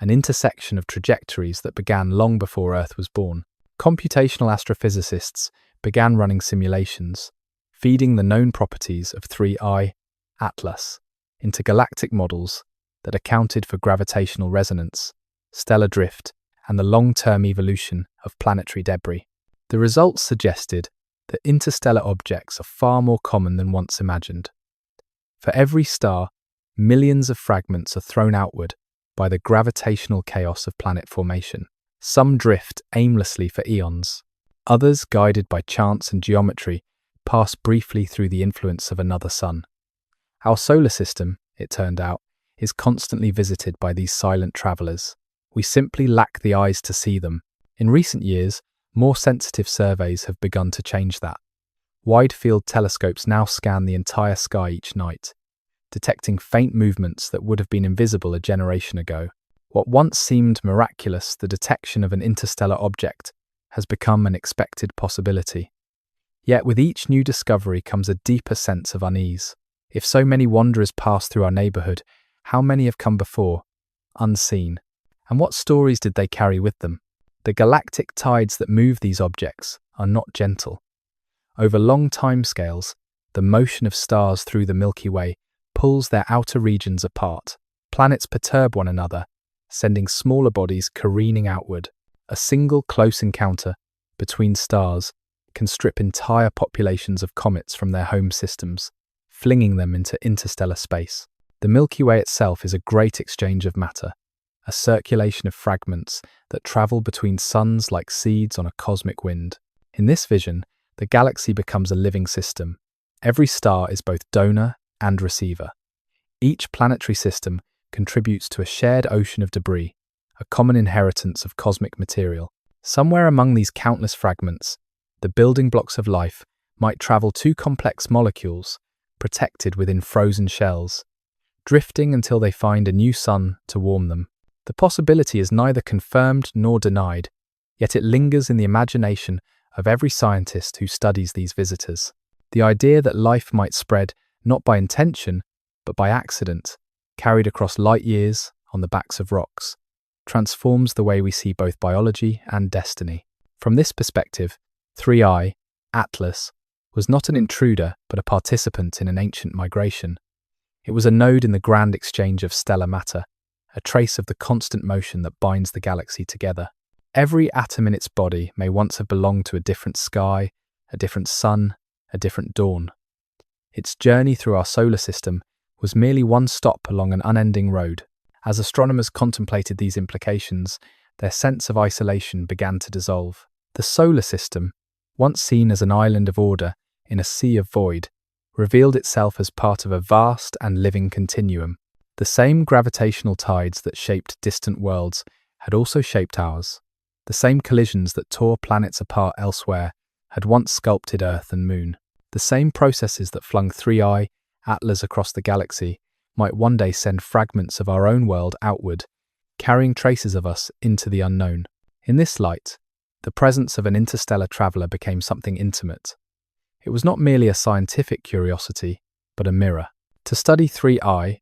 an intersection of trajectories that began long before Earth was born. Computational astrophysicists began running simulations, feeding the known properties of 3I Atlas into galactic models that accounted for gravitational resonance, stellar drift, and the long-term evolution of planetary debris. The results suggested that interstellar objects are far more common than once imagined. For every star, millions of fragments are thrown outward by the gravitational chaos of planet formation. Some drift aimlessly for eons. Others, guided by chance and geometry, pass briefly through the influence of another sun. Our solar system, it turned out, is constantly visited by these silent travelers. We simply lack the eyes to see them. In recent years, more sensitive surveys have begun to change that. Wide-field telescopes now scan the entire sky each night, detecting faint movements that would have been invisible a generation ago. What once seemed miraculous, the detection of an interstellar object, has become an expected possibility. Yet with each new discovery comes a deeper sense of unease. If so many wanderers pass through our neighborhood, how many have come before, unseen? And what stories did they carry with them? The galactic tides that move these objects are not gentle. Over long timescales, the motion of stars through the Milky Way pulls their outer regions apart. Planets perturb one another, sending smaller bodies careening outward. A single close encounter between stars can strip entire populations of comets from their home systems, flinging them into interstellar space. The Milky Way itself is a great exchange of matter, a circulation of fragments that travel between suns like seeds on a cosmic wind. In this vision, the galaxy becomes a living system. Every star is both donor and receiver. Each planetary system contributes to a shared ocean of debris, a common inheritance of cosmic material. Somewhere among these countless fragments, the building blocks of life might travel two complex molecules, protected within frozen shells, drifting until they find a new sun to warm them. The possibility is neither confirmed nor denied, yet it lingers in the imagination of every scientist who studies these visitors. The idea that life might spread not by intention, but by accident, carried across light years on the backs of rocks, transforms the way we see both biology and destiny. From this perspective, 3I, Atlas, was not an intruder but a participant in an ancient migration. It was a node in the grand exchange of stellar matter, a trace of the constant motion that binds the galaxy together. Every atom in its body may once have belonged to a different sky, a different sun, a different dawn. Its journey through our solar system was merely one stop along an unending road. As astronomers contemplated these implications, their sense of isolation began to dissolve. The solar system, once seen as an island of order in a sea of void, revealed itself as part of a vast and living continuum. The same gravitational tides that shaped distant worlds had also shaped ours. The same collisions that tore planets apart elsewhere had once sculpted Earth and Moon. The same processes that flung 3I, Atlas across the galaxy might one day send fragments of our own world outward, carrying traces of us into the unknown. In this light, the presence of an interstellar traveler became something intimate. It was not merely a scientific curiosity, but a mirror. To study 3I,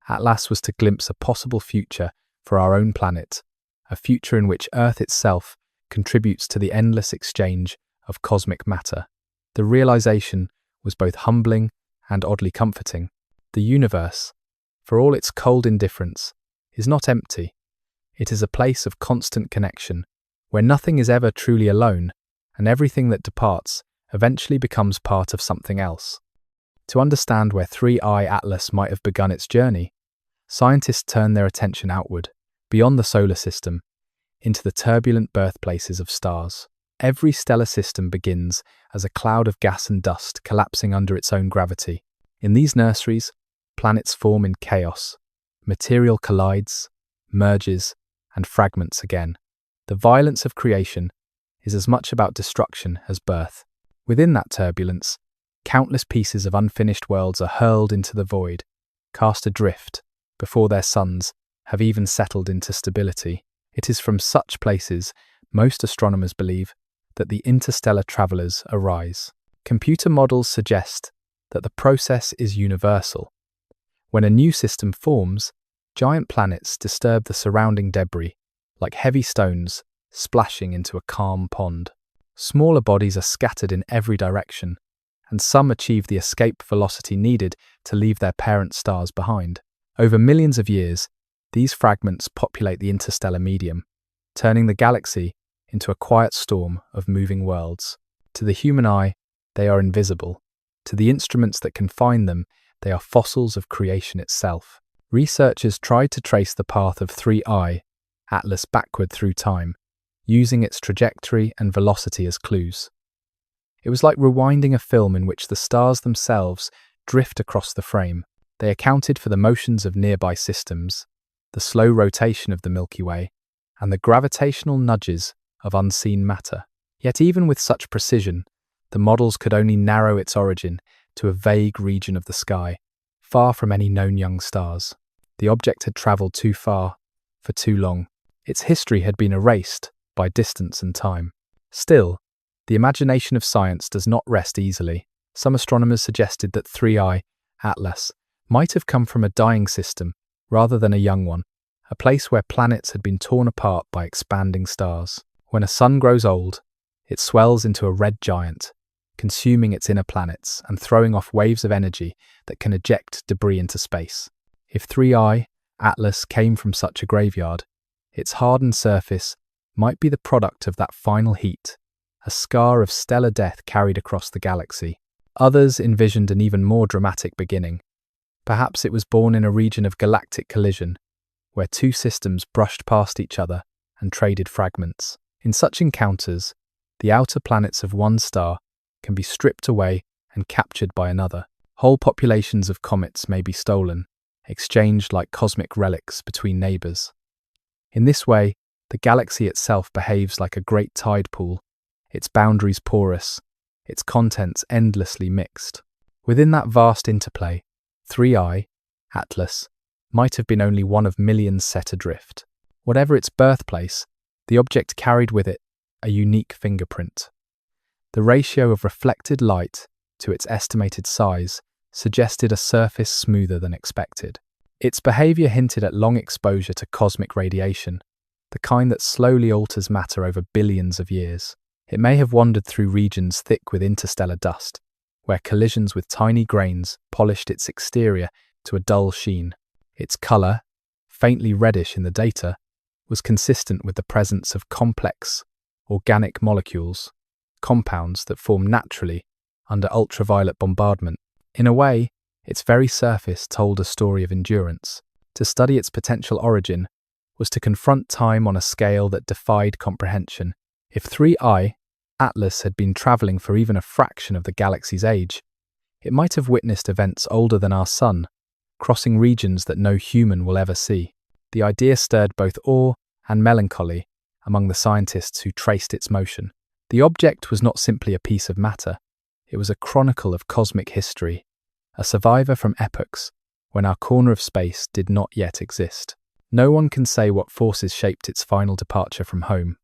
Atlas was to glimpse a possible future for our own planet, a future in which Earth itself contributes to the endless exchange of cosmic matter. The realization was both humbling and oddly comforting. The universe, for all its cold indifference, is not empty. It is a place of constant connection, where nothing is ever truly alone, and everything that departs eventually becomes part of something else. To understand where 3I Atlas might have begun its journey, scientists turn their attention outward, beyond the solar system, into the turbulent birthplaces of stars. Every stellar system begins as a cloud of gas and dust collapsing under its own gravity. In these nurseries, planets form in chaos. Material collides, merges, and fragments again. The violence of creation is as much about destruction as birth. Within that turbulence, countless pieces of unfinished worlds are hurled into the void, cast adrift, before their suns have even settled into stability. It is from such places, most astronomers believe, that the interstellar travelers arise. Computer models suggest that the process is universal. When a new system forms, giant planets disturb the surrounding debris, like heavy stones splashing into a calm pond. Smaller bodies are scattered in every direction, and some achieve the escape velocity needed to leave their parent stars behind. Over millions of years, these fragments populate the interstellar medium, turning the galaxy into a quiet storm of moving worlds. To the human eye, they are invisible. To the instruments that can find them, they are fossils of creation itself. Researchers tried to trace the path of 3I, Atlas, backward through time, using its trajectory and velocity as clues. It was like rewinding a film in which the stars themselves drift across the frame. They accounted for the motions of nearby systems, the slow rotation of the Milky Way, and the gravitational nudges of unseen matter. Yet even with such precision, the models could only narrow its origin to a vague region of the sky, far from any known young stars. The object had travelled too far, for too long. Its history had been erased by distance and time. Still, the imagination of science does not rest easily. Some astronomers suggested that 3I, Atlas, might have come from a dying system rather than a young one, a place where planets had been torn apart by expanding stars. When a sun grows old, it swells into a red giant, consuming its inner planets and throwing off waves of energy that can eject debris into space. If 3I, Atlas, came from such a graveyard, its hardened surface might be the product of that final heat, a scar of stellar death carried across the galaxy. Others envisioned an even more dramatic beginning. Perhaps it was born in a region of galactic collision, where two systems brushed past each other and traded fragments. In such encounters, the outer planets of one star can be stripped away and captured by another. Whole populations of comets may be stolen, exchanged like cosmic relics between neighbours. In this way, the galaxy itself behaves like a great tide pool, its boundaries porous, its contents endlessly mixed. Within that vast interplay, 3I, Atlas, might have been only one of millions set adrift. Whatever its birthplace, the object carried with it a unique fingerprint. The ratio of reflected light to its estimated size suggested a surface smoother than expected. Its behavior hinted at long exposure to cosmic radiation, the kind that slowly alters matter over billions of years. It may have wandered through regions thick with interstellar dust, where collisions with tiny grains polished its exterior to a dull sheen. Its color, faintly reddish in the data, was consistent with the presence of complex, organic molecules, compounds that form naturally under ultraviolet bombardment. In a way, its very surface told a story of endurance. To study its potential origin was to confront time on a scale that defied comprehension. If 3I, Atlas, had been traveling for even a fraction of the galaxy's age, it might have witnessed events older than our Sun, crossing regions that no human will ever see. The idea stirred both awe and melancholy among the scientists who traced its motion. The object was not simply a piece of matter, it was a chronicle of cosmic history, a survivor from epochs when our corner of space did not yet exist. No one can say what forces shaped its final departure from home.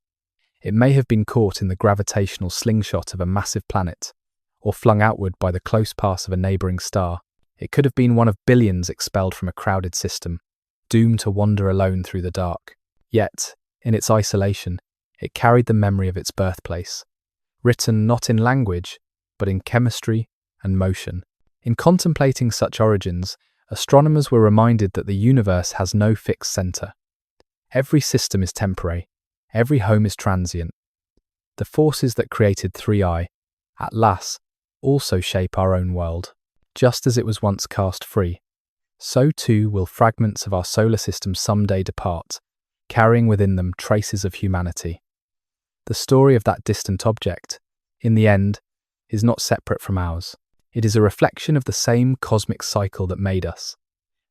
It may have been caught in the gravitational slingshot of a massive planet, or flung outward by the close pass of a neighboring star. It could have been one of billions expelled from a crowded system, doomed to wander alone through the dark. Yet, in its isolation, it carried the memory of its birthplace, written not in language, but in chemistry and motion. In contemplating such origins, astronomers were reminded that the universe has no fixed center. Every system is temporary, every home is transient. The forces that created 3I, Atlas, also shape our own world. Just as it was once cast free, so too will fragments of our solar system someday depart, carrying within them traces of humanity. The story of that distant object, in the end, is not separate from ours. It is a reflection of the same cosmic cycle that made us,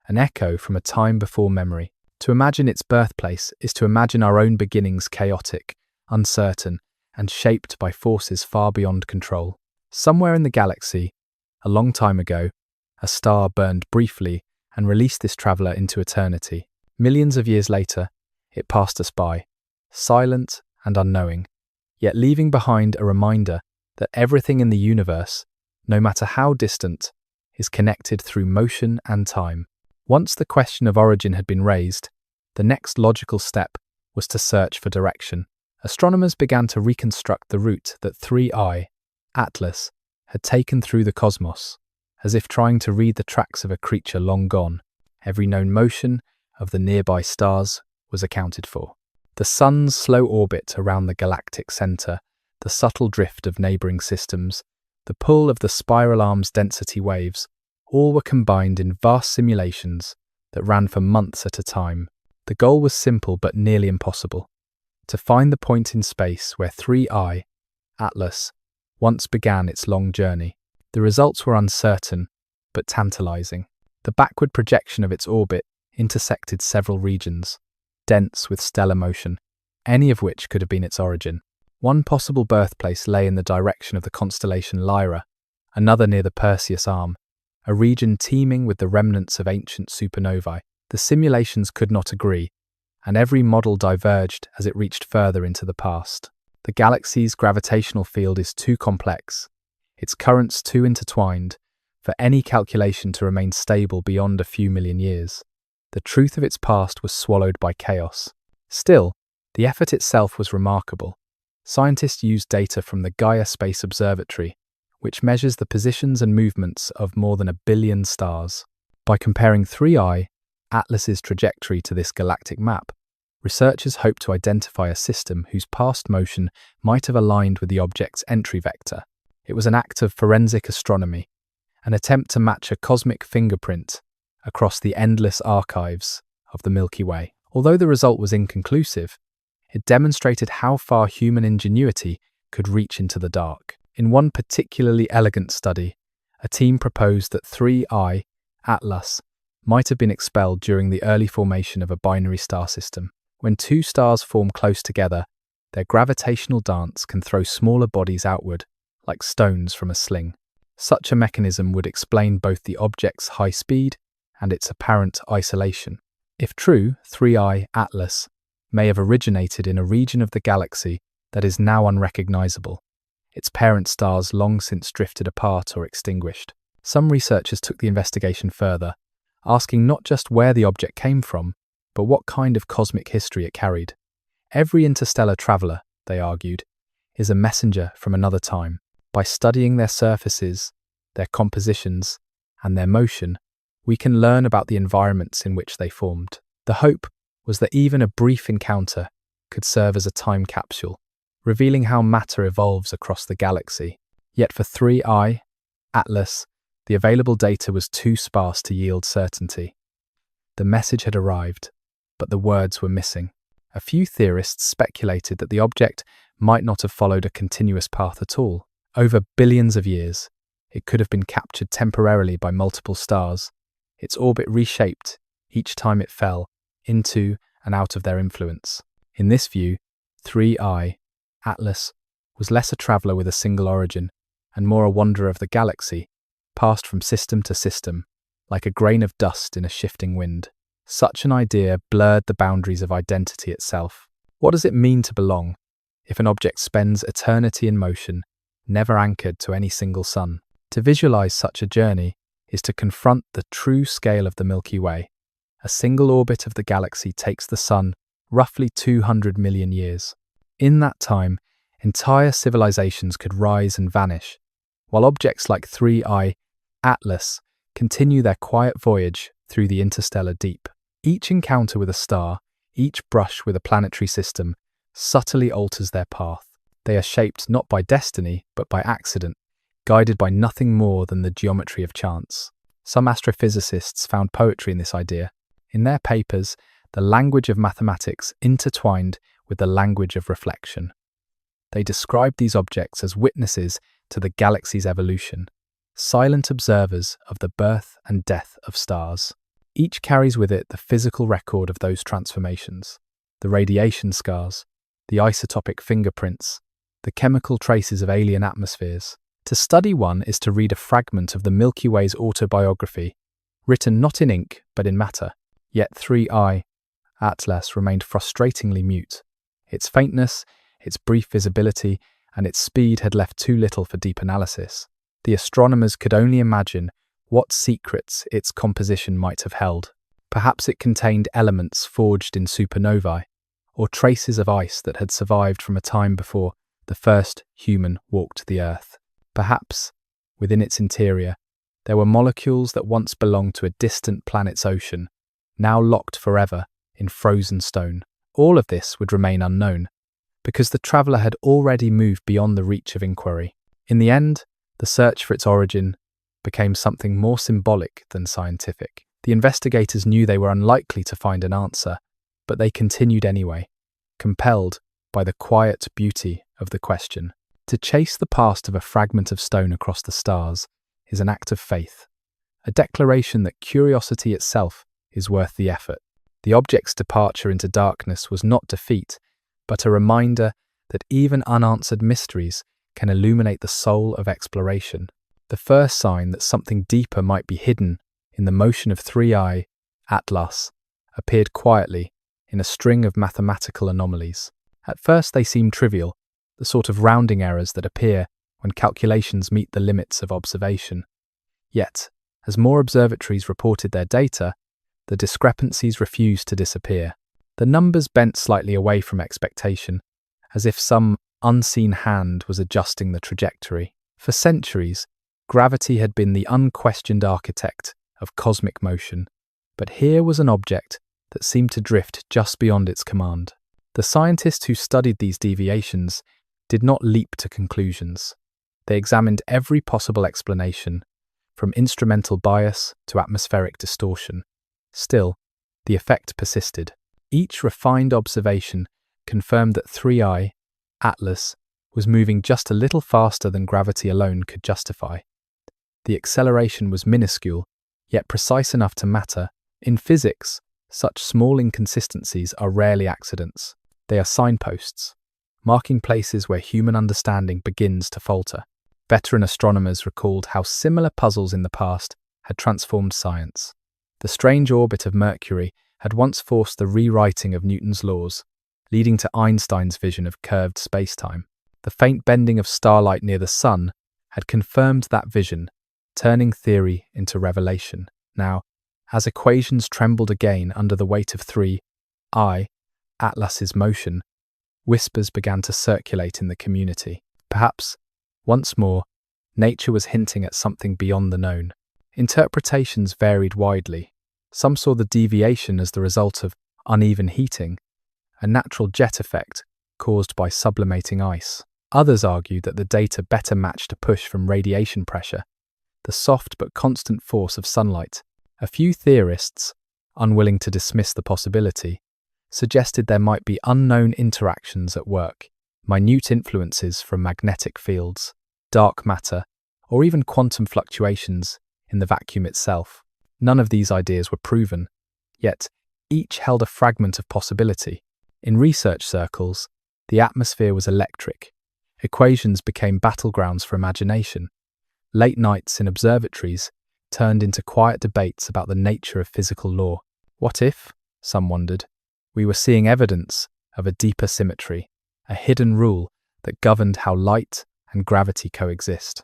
an echo from a time before memory. To imagine its birthplace is to imagine our own beginnings chaotic, uncertain, and shaped by forces far beyond control. Somewhere in the galaxy, a long time ago, a star burned briefly and released this traveller into eternity. Millions of years later, it passed us by, silent and unknowing, yet leaving behind a reminder that everything in the universe, no matter how distant, is connected through motion and time. Once the question of origin had been raised, the next logical step was to search for direction. Astronomers began to reconstruct the route that 3I, Atlas, had taken through the cosmos, as if trying to read the tracks of a creature long gone. Every known motion of the nearby stars was accounted for. The sun's slow orbit around the galactic center, the subtle drift of neighboring systems, the pull of the spiral arm's density waves, all were combined in vast simulations that ran for months at a time. The goal was simple but nearly impossible: to find the point in space where 3I, Atlas, once began its long journey. The results were uncertain, but tantalizing. The backward projection of its orbit intersected several regions, dense with stellar motion, any of which could have been its origin. One possible birthplace lay in the direction of the constellation Lyra, another near the Perseus Arm, a region teeming with the remnants of ancient supernovae. The simulations could not agree, and every model diverged as it reached further into the past. The galaxy's gravitational field is too complex, its currents too intertwined, for any calculation to remain stable beyond a few million years. The truth of its past was swallowed by chaos. Still, the effort itself was remarkable. Scientists used data from the Gaia Space Observatory, which measures the positions and movements of more than 1 billion stars. By comparing 3I, Atlas's trajectory to this galactic map, researchers hope to identify a system whose past motion might have aligned with the object's entry vector. It was an act of forensic astronomy, an attempt to match a cosmic fingerprint across the endless archives of the Milky Way. Although the result was inconclusive, it demonstrated how far human ingenuity could reach into the dark. In one particularly elegant study, a team proposed that 3I, Atlas, might have been expelled during the early formation of a binary star system. When two stars form close together, their gravitational dance can throw smaller bodies outward, like stones from a sling. Such a mechanism would explain both the object's high speed and its apparent isolation. If true, 3I, Atlas, may have originated in a region of the galaxy that is now unrecognizable, its parent stars long since drifted apart or extinguished. Some researchers took the investigation further, asking not just where the object came from, but what kind of cosmic history it carried. Every interstellar traveler, they argued, is a messenger from another time. By studying their surfaces, their compositions, and their motion, we can learn about the environments in which they formed. The hope was that even a brief encounter could serve as a time capsule, revealing how matter evolves across the galaxy. Yet for 3I, Atlas, the available data was too sparse to yield certainty. The message had arrived, but the words were missing. A few theorists speculated that the object might not have followed a continuous path at all. Over billions of years, it could have been captured temporarily by multiple stars, its orbit reshaped each time it fell into and out of their influence. In this view, 3I, Atlas, was less a traveller with a single origin and more a wanderer of the galaxy, passed from system to system, like a grain of dust in a shifting wind. Such an idea blurred the boundaries of identity itself. What does it mean to belong if an object spends eternity in motion, never anchored to any single sun? To visualize such a journey is to confront the true scale of the Milky Way. A single orbit of the galaxy takes the sun roughly 200 million years. In that time, entire civilizations could rise and vanish, while objects like 3I, Atlas, continue their quiet voyage through the interstellar deep. Each encounter with a star, each brush with a planetary system, subtly alters their path. They are shaped not by destiny, but by accident, guided by nothing more than the geometry of chance. Some astrophysicists found poetry in this idea. In their papers, the language of mathematics intertwined with the language of reflection. They described these objects as witnesses to the galaxy's evolution, silent observers of the birth and death of stars. Each carries with it the physical record of those transformations, the radiation scars, the isotopic fingerprints, the chemical traces of alien atmospheres. To study one is to read a fragment of the Milky Way's autobiography, written not in ink but in matter. Yet 3I, Atlas, remained frustratingly mute. Its faintness, its brief visibility, and its speed had left too little for deep analysis. The astronomers could only imagine what secrets its composition might have held. Perhaps it contained elements forged in supernovae, or traces of ice that had survived from a time before the first human walked the Earth. Perhaps, within its interior, there were molecules that once belonged to a distant planet's ocean, now locked forever in frozen stone. All of this would remain unknown, because the traveller had already moved beyond the reach of inquiry. In the end, the search for its origin became something more symbolic than scientific. The investigators knew they were unlikely to find an answer, but they continued anyway, compelled by the quiet beauty of the question. To chase the past of a fragment of stone across the stars is an act of faith, a declaration that curiosity itself is worth the effort. The object's departure into darkness was not defeat, but a reminder that even unanswered mysteries can illuminate the soul of exploration. The first sign that something deeper might be hidden in the motion of 3I, Atlas, appeared quietly in a string of mathematical anomalies. At first they seemed trivial, the sort of rounding errors that appear when calculations meet the limits of observation. Yet, as more observatories reported their data, the discrepancies refused to disappear. The numbers bent slightly away from expectation, as if some unseen hand was adjusting the trajectory. For centuries, gravity had been the unquestioned architect of cosmic motion, but here was an object that seemed to drift just beyond its command. The scientists who studied these deviations did not leap to conclusions. They examined every possible explanation, from instrumental bias to atmospheric distortion. Still, the effect persisted. Each refined observation confirmed that 3I, Atlas, was moving just a little faster than gravity alone could justify. The acceleration was minuscule, yet precise enough to matter. In physics, such small inconsistencies are rarely accidents. They are signposts, marking places where human understanding begins to falter. Veteran astronomers recalled how similar puzzles in the past had transformed science. The strange orbit of Mercury had once forced the rewriting of Newton's laws, leading to Einstein's vision of curved spacetime. The faint bending of starlight near the sun had confirmed that vision, turning theory into revelation. Now, as equations trembled again under the weight of 3I, Atlas's motion, whispers began to circulate in the community. Perhaps, once more, nature was hinting at something beyond the known. Interpretations varied widely. Some saw the deviation as the result of uneven heating, a natural jet effect caused by sublimating ice. Others argued that the data better matched a push from radiation pressure, the soft but constant force of sunlight. A few theorists, unwilling to dismiss the possibility, suggested there might be unknown interactions at work, minute influences from magnetic fields, dark matter, or even quantum fluctuations in the vacuum itself. None of these ideas were proven, yet each held a fragment of possibility. In research circles, the atmosphere was electric. Equations became battlegrounds for imagination. Late nights in observatories turned into quiet debates about the nature of physical law. What if, some wondered, we were seeing evidence of a deeper symmetry, a hidden rule that governed how light and gravity coexist?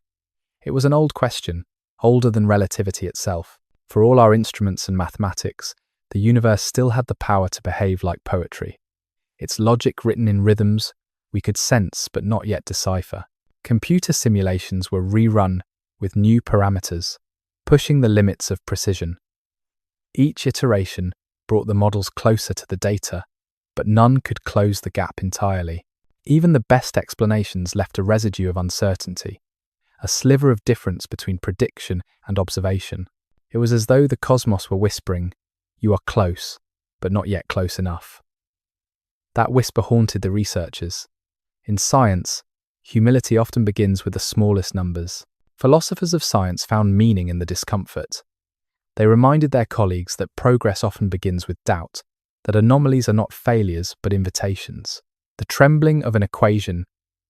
It was an old question, older than relativity itself. For all our instruments and mathematics, the universe still had the power to behave like poetry. Its logic written in rhythms we could sense but not yet decipher. Computer simulations were rerun with new parameters, pushing the limits of precision. Each iteration brought the models closer to the data, but none could close the gap entirely. Even the best explanations left a residue of uncertainty, a sliver of difference between prediction and observation. It was as though the cosmos were whispering, "You are close, but not yet close enough." That whisper haunted the researchers. In science, humility often begins with the smallest numbers. Philosophers of science found meaning in the discomfort. They reminded their colleagues that progress often begins with doubt, that anomalies are not failures but invitations. The trembling of an equation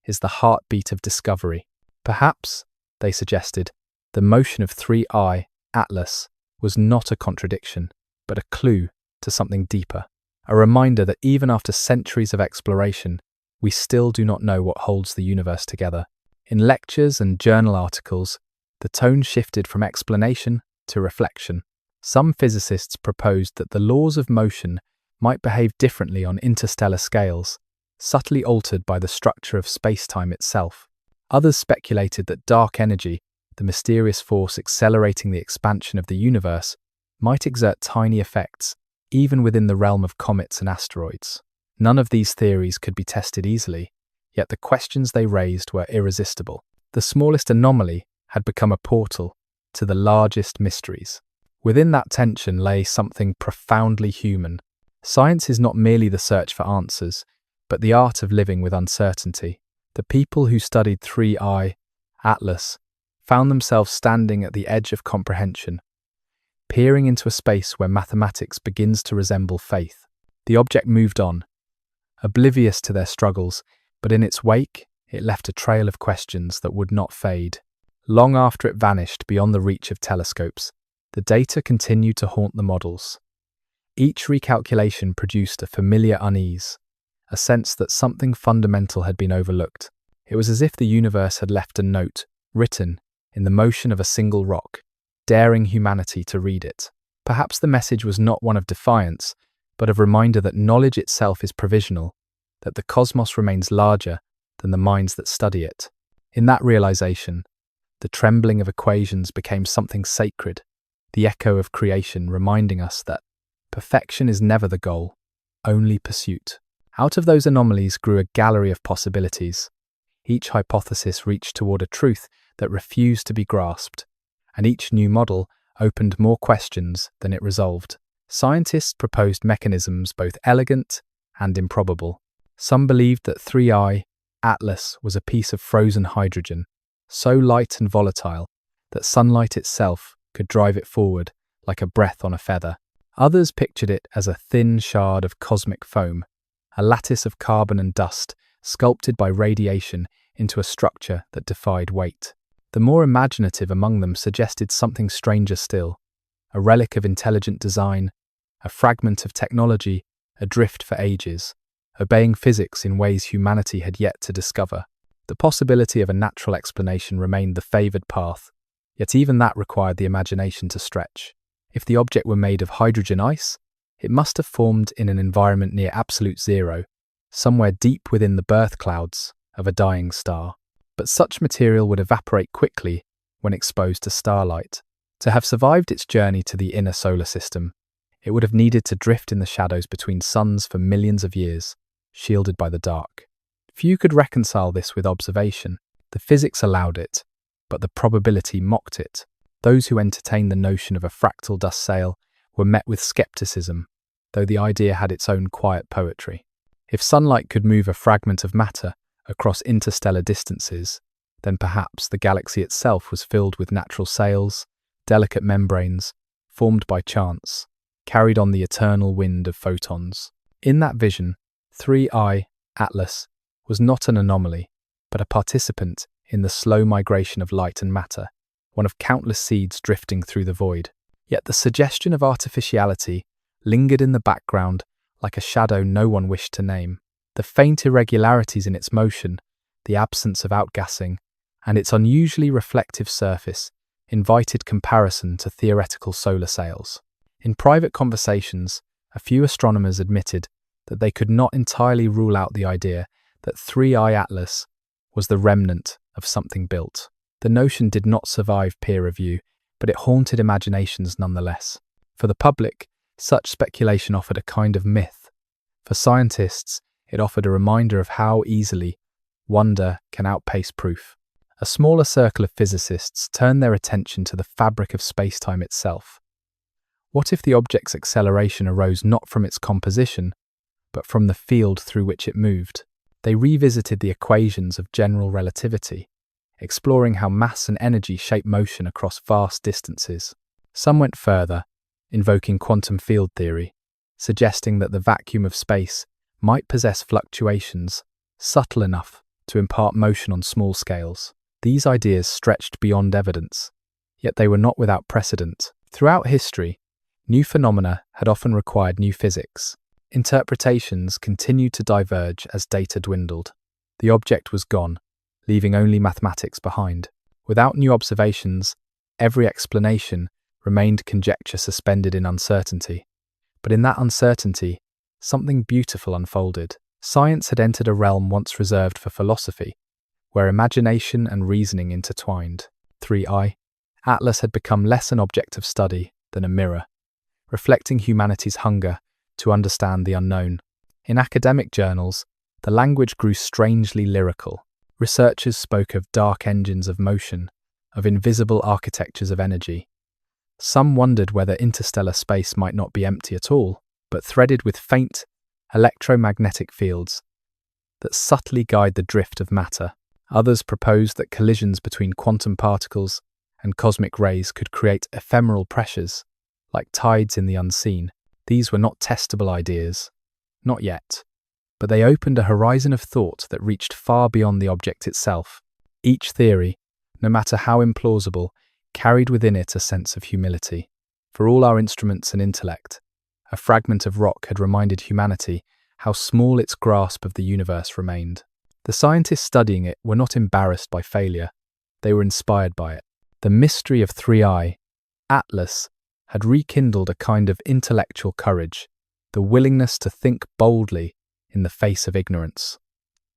is the heartbeat of discovery. Perhaps, they suggested, the motion of 3I, Atlas, was not a contradiction, but a clue to something deeper. A reminder that even after centuries of exploration, we still do not know what holds the universe together. In lectures and journal articles, the tone shifted from explanation to reflection. Some physicists proposed that the laws of motion might behave differently on interstellar scales, subtly altered by the structure of space-time itself. Others speculated that dark energy, the mysterious force accelerating the expansion of the universe, might exert tiny effects, even within the realm of comets and asteroids. None of these theories could be tested easily, yet the questions they raised were irresistible. The smallest anomaly had become a portal to the largest mysteries. Within that tension lay something profoundly human. Science is not merely the search for answers, but the art of living with uncertainty. The people who studied 3I, Atlas, found themselves standing at the edge of comprehension, peering into a space where mathematics begins to resemble faith. The object moved on, oblivious to their struggles, but in its wake, it left a trail of questions that would not fade. Long after it vanished beyond the reach of telescopes, the data continued to haunt the models. Each recalculation produced a familiar unease, a sense that something fundamental had been overlooked. It was as if the universe had left a note, written in the motion of a single rock, daring humanity to read it. Perhaps the message was not one of defiance, but of reminder that knowledge itself is provisional, that the cosmos remains larger than the minds that study it. In that realization, the trembling of equations became something sacred, the echo of creation reminding us that perfection is never the goal, only pursuit. Out of those anomalies grew a gallery of possibilities. Each hypothesis reached toward a truth that refused to be grasped, and each new model opened more questions than it resolved. Scientists proposed mechanisms both elegant and improbable. Some believed that 3I, Atlas, was a piece of frozen hydrogen, so light and volatile that sunlight itself could drive it forward like a breath on a feather. Others pictured it as a thin shard of cosmic foam, a lattice of carbon and dust sculpted by radiation into a structure that defied weight. The more imaginative among them suggested something stranger still, a relic of intelligent design, a fragment of technology adrift for ages, obeying physics in ways humanity had yet to discover. The possibility of a natural explanation remained the favored path, yet even that required the imagination to stretch. If the object were made of hydrogen ice, it must have formed in an environment near absolute zero, somewhere deep within the birth clouds of a dying star. But such material would evaporate quickly when exposed to starlight. To have survived its journey to the inner solar system, it would have needed to drift in the shadows between suns for millions of years, shielded by the dark. Few could reconcile this with observation. The physics allowed it, but the probability mocked it. Those who entertained the notion of a fractal dust sail were met with skepticism, though the idea had its own quiet poetry. If sunlight could move a fragment of matter across interstellar distances, then perhaps the galaxy itself was filled with natural sails, delicate membranes, formed by chance, carried on the eternal wind of photons. In that vision, 3I, Atlas, was not an anomaly, but a participant in the slow migration of light and matter, one of countless seeds drifting through the void. Yet the suggestion of artificiality lingered in the background like a shadow no one wished to name. The faint irregularities in its motion, the absence of outgassing, and its unusually reflective surface invited comparison to theoretical solar sails. In private conversations, a few astronomers admitted that they could not entirely rule out the idea that 3I Atlas was the remnant of something built. The notion did not survive peer review, but it haunted imaginations nonetheless. For the public, such speculation offered a kind of myth. For scientists, it offered a reminder of how easily wonder can outpace proof. A smaller circle of physicists turned their attention to the fabric of space-time itself. What if the object's acceleration arose not from its composition, but from the field through which it moved? They revisited the equations of general relativity, exploring how mass and energy shape motion across vast distances. Some went further, invoking quantum field theory, suggesting that the vacuum of space might possess fluctuations subtle enough to impart motion on small scales. These ideas stretched beyond evidence, yet they were not without precedent. Throughout history, new phenomena had often required new physics. Interpretations continued to diverge as data dwindled. The object was gone, leaving only mathematics behind. Without new observations, every explanation remained conjecture suspended in uncertainty. But in that uncertainty, something beautiful unfolded. Science had entered a realm once reserved for philosophy, where imagination and reasoning intertwined. 3I, Atlas had become less an object of study than a mirror, reflecting humanity's hunger to understand the unknown. In academic journals, the language grew strangely lyrical. Researchers spoke of dark engines of motion, of invisible architectures of energy. Some wondered whether interstellar space might not be empty at all, but threaded with faint electromagnetic fields that subtly guide the drift of matter. Others proposed that collisions between quantum particles and cosmic rays could create ephemeral pressures, like tides in the unseen. These were not testable ideas, not yet, but they opened a horizon of thought that reached far beyond the object itself. Each theory, no matter how implausible, carried within it a sense of humility. For all our instruments and intellect, a fragment of rock had reminded humanity how small its grasp of the universe remained. The scientists studying it were not embarrassed by failure, they were inspired by it. The mystery of 3I, Atlas, had rekindled a kind of intellectual courage, the willingness to think boldly in the face of ignorance.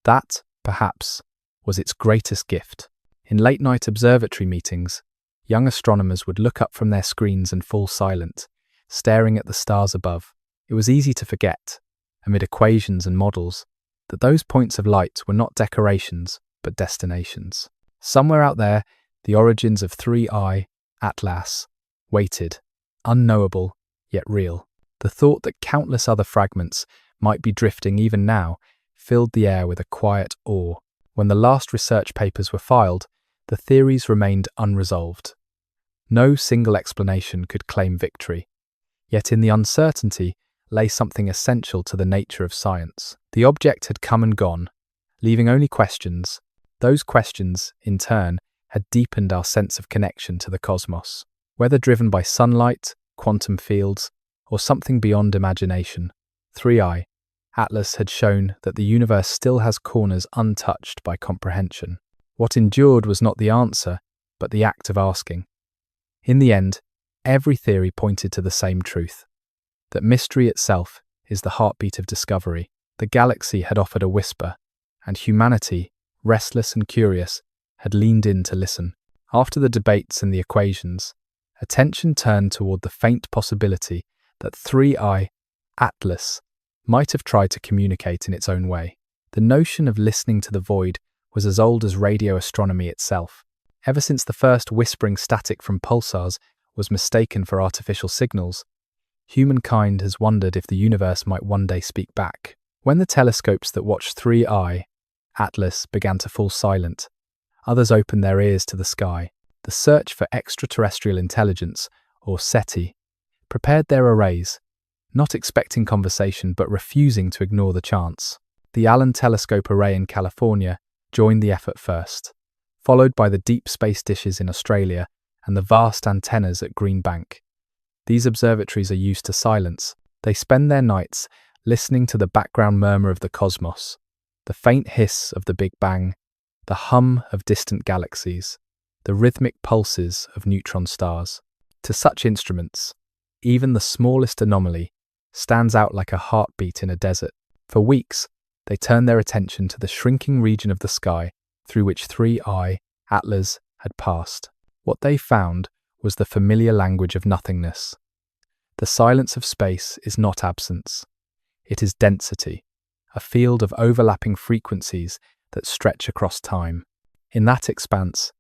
That, perhaps, was its greatest gift. In late-night observatory meetings, young astronomers would look up from their screens and fall silent, staring at the stars above. It was easy to forget, amid equations and models, that those points of light were not decorations, but destinations. Somewhere out there, the origins of 3I, Atlas, waited, unknowable, yet real. The thought that countless other fragments might be drifting even now filled the air with a quiet awe. When the last research papers were filed, the theories remained unresolved. No single explanation could claim victory. Yet in the uncertainty lay something essential to the nature of science. The object had come and gone, leaving only questions. Those questions, in turn, had deepened our sense of connection to the cosmos. Whether driven by sunlight, quantum fields, or something beyond imagination, 3I, Atlas had shown that the universe still has corners untouched by comprehension. What endured was not the answer, but the act of asking. In the end, every theory pointed to the same truth, that mystery itself is the heartbeat of discovery. The galaxy had offered a whisper, and humanity, restless and curious, had leaned in to listen. After the debates and the equations, attention turned toward the faint possibility that 3i, Atlas, might have tried to communicate in its own way. The notion of listening to the void was as old as radio astronomy itself. Ever since the first whispering static from pulsars was mistaken for artificial signals, humankind has wondered if the universe might one day speak back. When the telescopes that watched 3i, Atlas, began to fall silent, others opened their ears to the sky. The search for extraterrestrial intelligence, or SETI, prepared their arrays, not expecting conversation but refusing to ignore the chance. The Allen Telescope Array in California joined the effort first, followed by the deep space dishes in Australia and the vast antennas at Green Bank. These observatories are used to silence. They spend their nights listening to the background murmur of the cosmos, the faint hiss of the Big Bang, the hum of distant galaxies, the rhythmic pulses of neutron stars. To such instruments, even the smallest anomaly stands out like a heartbeat in a desert. For weeks, they turn their attention to the shrinking region of the sky through which 3i, Atlas, had passed. What they found was the familiar language of nothingness. The silence of space is not absence. It is density, a field of overlapping frequencies that stretch across time. In that expanse,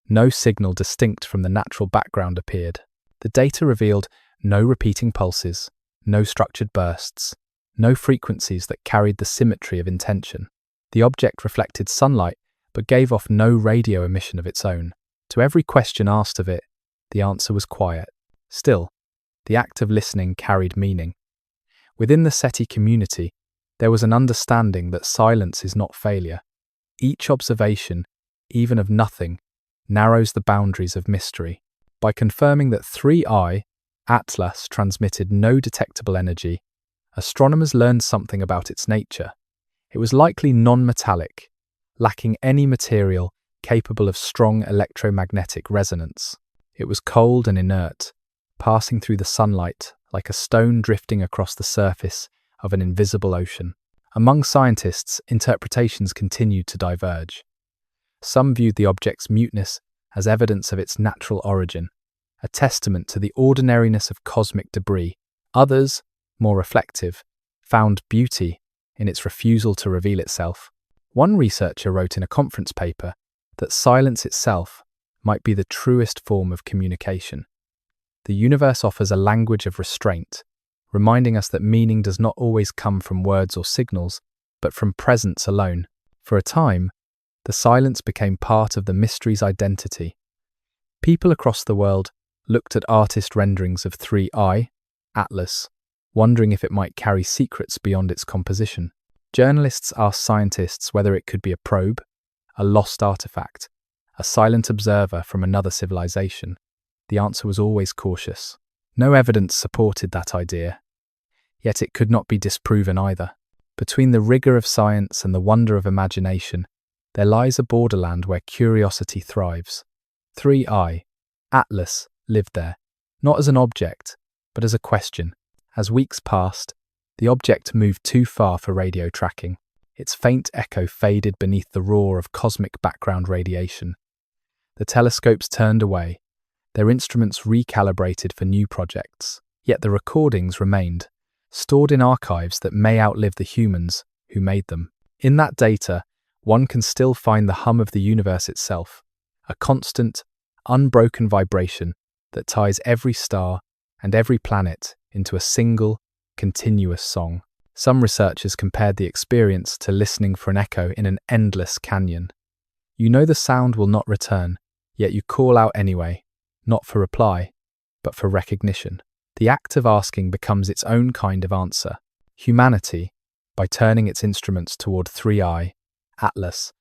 no signal distinct from the natural background appeared. The data revealed no repeating pulses, no structured bursts, no frequencies that carried the symmetry of intention. The object reflected sunlight but gave off no radio emission of its own. To every question asked of it, the answer was quiet. Still, the act of listening carried meaning. Within the SETI community, there was an understanding that silence is not failure. Each observation, even of nothing, narrows the boundaries of mystery. By confirming that 3i, Atlas, transmitted no detectable energy, astronomers learned something about its nature. It was likely non-metallic, lacking any material capable of strong electromagnetic resonance. It was cold and inert, passing through the sunlight like a stone drifting across the surface of an invisible ocean. Among scientists, interpretations continued to diverge. Some viewed the object's muteness as evidence of its natural origin, a testament to the ordinariness of cosmic debris. Others, more reflective, found beauty in its refusal to reveal itself. One researcher wrote in a conference paper that silence itself might be the truest form of communication. The universe offers a language of restraint, reminding us that meaning does not always come from words or signals, but from presence alone. For a time, the silence became part of the mystery's identity. People across the world looked at artist renderings of 3i, Atlas, wondering if it might carry secrets beyond its composition. Journalists asked scientists whether it could be a probe, a lost artifact, a silent observer from another civilization. The answer was always cautious. No evidence supported that idea, yet it could not be disproven either. Between the rigor of science and the wonder of imagination, there lies a borderland where curiosity thrives. 3i, Atlas, lived there, not as an object, but as a question. As weeks passed, the object moved too far for radio tracking. Its faint echo faded beneath the roar of cosmic background radiation. The telescopes turned away, their instruments recalibrated for new projects. Yet the recordings remained, stored in archives that may outlive the humans who made them. In that data, one can still find the hum of the universe itself, a constant, unbroken vibration that ties every star and every planet into a single, continuous song. Some researchers compared the experience to listening for an echo in an endless canyon. You know the sound will not return, yet you call out anyway, not for reply, but for recognition. The act of asking becomes its own kind of answer. Humanity, by turning its instruments toward 3i, Atlas,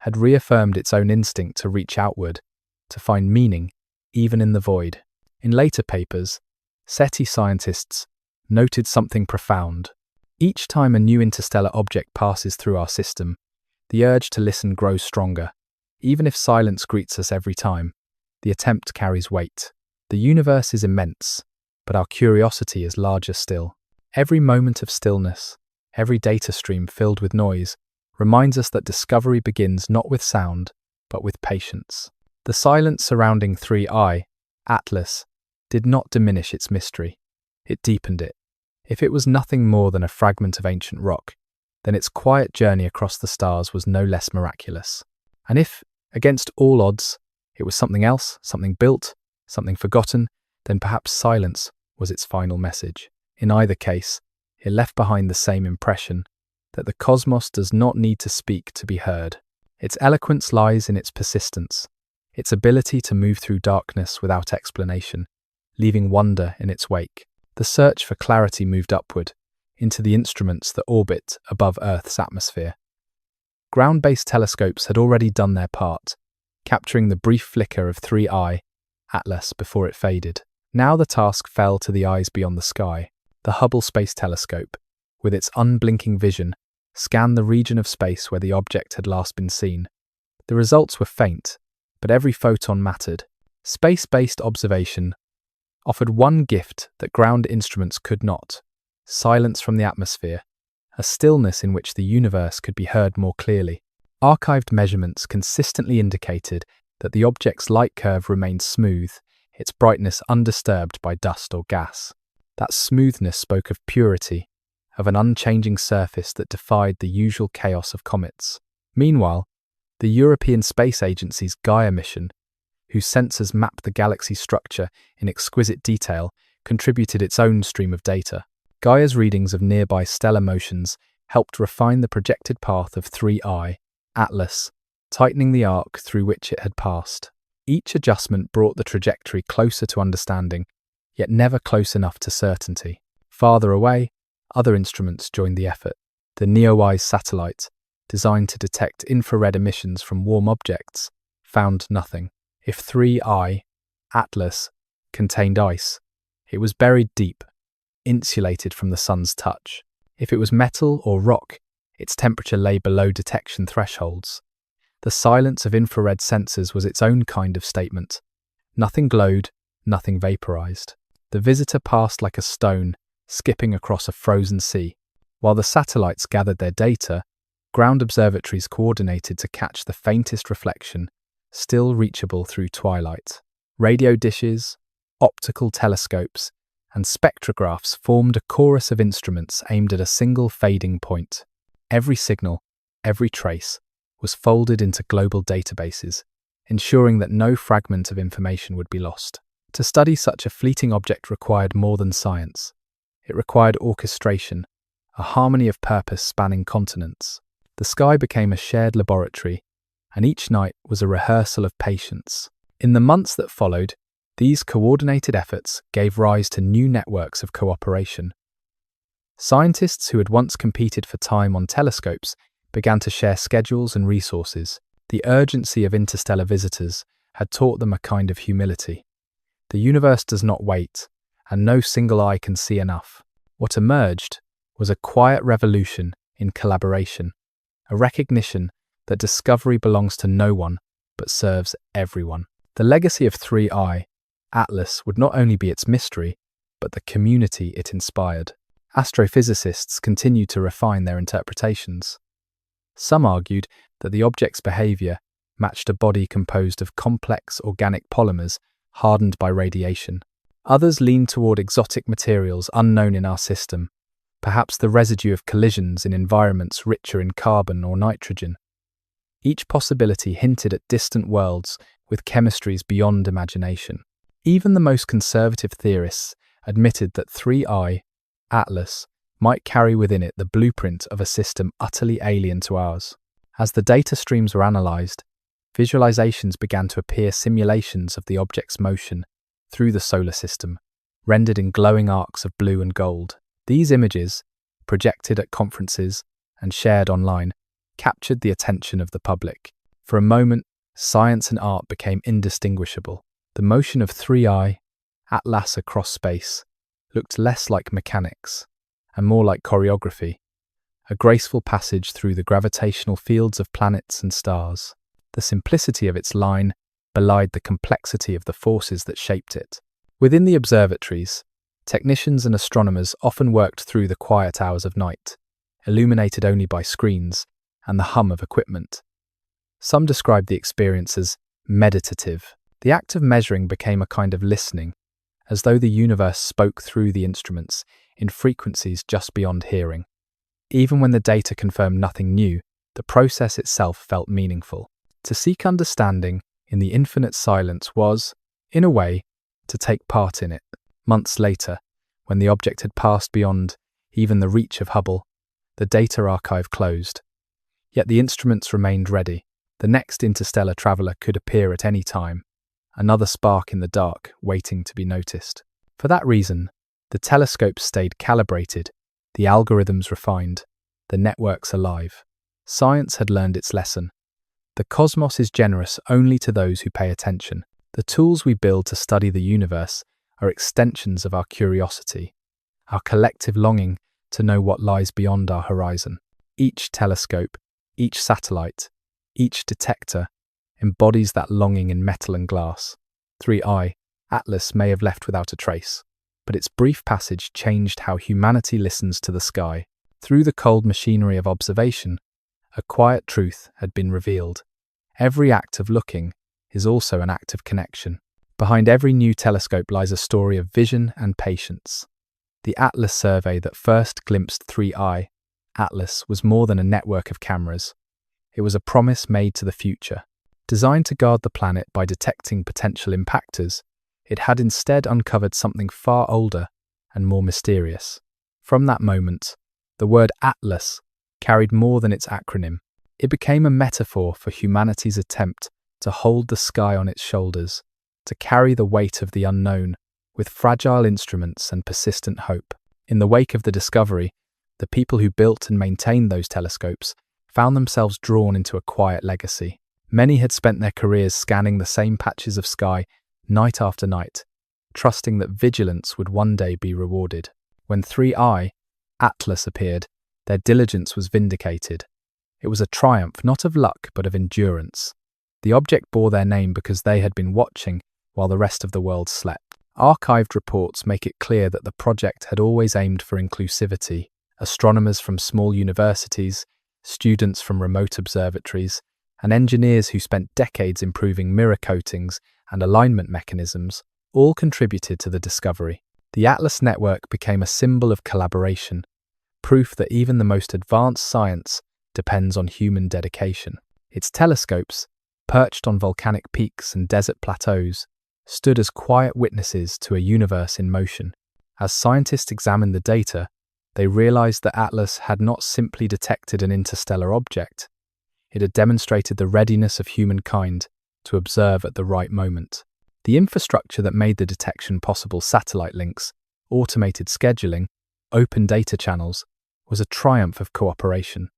had reaffirmed its own instinct to reach outward, to find meaning, even in the void. In later papers, SETI scientists noted something profound. Each time a new interstellar object passes through our system, the urge to listen grows stronger. Even if silence greets us every time, the attempt carries weight. The universe is immense, but our curiosity is larger still. Every moment of stillness, every data stream filled with noise, reminds us that discovery begins not with sound, but with patience. The silence surrounding 3I, Atlas, did not diminish its mystery. It deepened it. If it was nothing more than a fragment of ancient rock, then its quiet journey across the stars was no less miraculous. And if, against all odds, it was something else, something built, something forgotten, then perhaps silence was its final message. In either case, it left behind the same impression, that the cosmos does not need to speak to be heard. Its eloquence lies in its persistence, its ability to move through darkness without explanation, leaving wonder in its wake. The search for clarity moved upward, into the instruments that orbit above Earth's atmosphere. Ground-based telescopes had already done their part, capturing the brief flicker of 3I, Atlas, before it faded. Now the task fell to the eyes beyond the sky. The Hubble Space Telescope, with its unblinking vision, scanned the region of space where the object had last been seen. The results were faint, but every photon mattered. Space-based observation offered one gift that ground instruments could not: silence from the atmosphere, a stillness in which the universe could be heard more clearly. Archived measurements consistently indicated that the object's light curve remained smooth, its brightness undisturbed by dust or gas. That smoothness spoke of purity, of an unchanging surface that defied the usual chaos of comets. Meanwhile, the European Space Agency's Gaia mission, whose sensors mapped the galaxy's structure in exquisite detail, contributed its own stream of data. Gaia's readings of nearby stellar motions helped refine the projected path of 3I, Atlas, tightening the arc through which it had passed. Each adjustment brought the trajectory closer to understanding, yet never close enough to certainty. Farther away, other instruments joined the effort. The NEOWISE satellite, designed to detect infrared emissions from warm objects, found nothing. If 3I, Atlas, contained ice, it was buried deep, insulated from the sun's touch. If it was metal or rock, its temperature lay below detection thresholds. The silence of infrared sensors was its own kind of statement. Nothing glowed, nothing vaporized. The visitor passed like a stone, skipping across a frozen sea. While the satellites gathered their data, ground observatories coordinated to catch the faintest reflection, still reachable through twilight. Radio dishes, optical telescopes, and spectrographs formed a chorus of instruments aimed at a single fading point. Every signal, every trace, was folded into global databases, ensuring that no fragment of information would be lost. To study such a fleeting object required more than science. It required orchestration, a harmony of purpose spanning continents. The sky became a shared laboratory, and each night was a rehearsal of patience. In the months that followed, these coordinated efforts gave rise to new networks of cooperation. Scientists who had once competed for time on telescopes began to share schedules and resources. The urgency of interstellar visitors had taught them a kind of humility. The universe does not wait, and no single eye can see enough. What emerged was a quiet revolution in collaboration, a recognition that discovery belongs to no one, but serves everyone. The legacy of 3I, Atlas, would not only be its mystery, but the community it inspired. Astrophysicists continued to refine their interpretations. Some argued that the object's behavior matched a body composed of complex organic polymers hardened by radiation. Others leaned toward exotic materials unknown in our system, perhaps the residue of collisions in environments richer in carbon or nitrogen. Each possibility hinted at distant worlds with chemistries beyond imagination. Even the most conservative theorists admitted that 3I, Atlas, might carry within it the blueprint of a system utterly alien to ours. As the data streams were analyzed, visualizations began to appear, simulations of the object's motion through the solar system, rendered in glowing arcs of blue and gold. These images, projected at conferences and shared online, captured the attention of the public. For a moment, science and art became indistinguishable. The motion of 3I, Atlas across space, looked less like mechanics, and more like choreography, a graceful passage through the gravitational fields of planets and stars. The simplicity of its line belied the complexity of the forces that shaped it. Within the observatories, technicians and astronomers often worked through the quiet hours of night, illuminated only by screens and the hum of equipment. Some described the experience as meditative. The act of measuring became a kind of listening, as though the universe spoke through the instruments in frequencies just beyond hearing. Even when the data confirmed nothing new, the process itself felt meaningful. To seek understanding in the infinite silence was, in a way, to take part in it. Months later, when the object had passed beyond even the reach of Hubble, the data archive closed. Yet the instruments remained ready. The next interstellar traveler could appear at any time, another spark in the dark waiting to be noticed. For that reason, the telescopes stayed calibrated, the algorithms refined, the networks alive. Science had learned its lesson. The cosmos is generous only to those who pay attention. The tools we build to study the universe are extensions of our curiosity, our collective longing to know what lies beyond our horizon. Each telescope, each satellite, each detector embodies that longing in metal and glass. 3i, Atlas may have left without a trace, but its brief passage changed how humanity listens to the sky. Through the cold machinery of observation, a quiet truth had been revealed. Every act of looking is also an act of connection. Behind every new telescope lies a story of vision and patience. The Atlas survey that first glimpsed 3i, Atlas, was more than a network of cameras. It was a promise made to the future. Designed to guard the planet by detecting potential impactors, it had instead uncovered something far older and more mysterious. From that moment, the word Atlas carried more than its acronym. It became a metaphor for humanity's attempt to hold the sky on its shoulders, to carry the weight of the unknown with fragile instruments and persistent hope. In the wake of the discovery, the people who built and maintained those telescopes found themselves drawn into a quiet legacy. Many had spent their careers scanning the same patches of sky night after night, trusting that vigilance would one day be rewarded. When 3i, Atlas, appeared, their diligence was vindicated. It was a triumph not of luck but of endurance. The object bore their name because they had been watching while the rest of the world slept. Archived reports make it clear that the project had always aimed for inclusivity. Astronomers from small universities, students from remote observatories, and engineers who spent decades improving mirror coatings and alignment mechanisms all contributed to the discovery. The Atlas network became a symbol of collaboration, proof that even the most advanced science depends on human dedication. Its telescopes, perched on volcanic peaks and desert plateaus, stood as quiet witnesses to a universe in motion. As scientists examined the data, they realized that Atlas had not simply detected an interstellar object. It had demonstrated the readiness of humankind to observe at the right moment. The infrastructure that made the detection possible, satellite links, automated scheduling, open data channels, was a triumph of cooperation.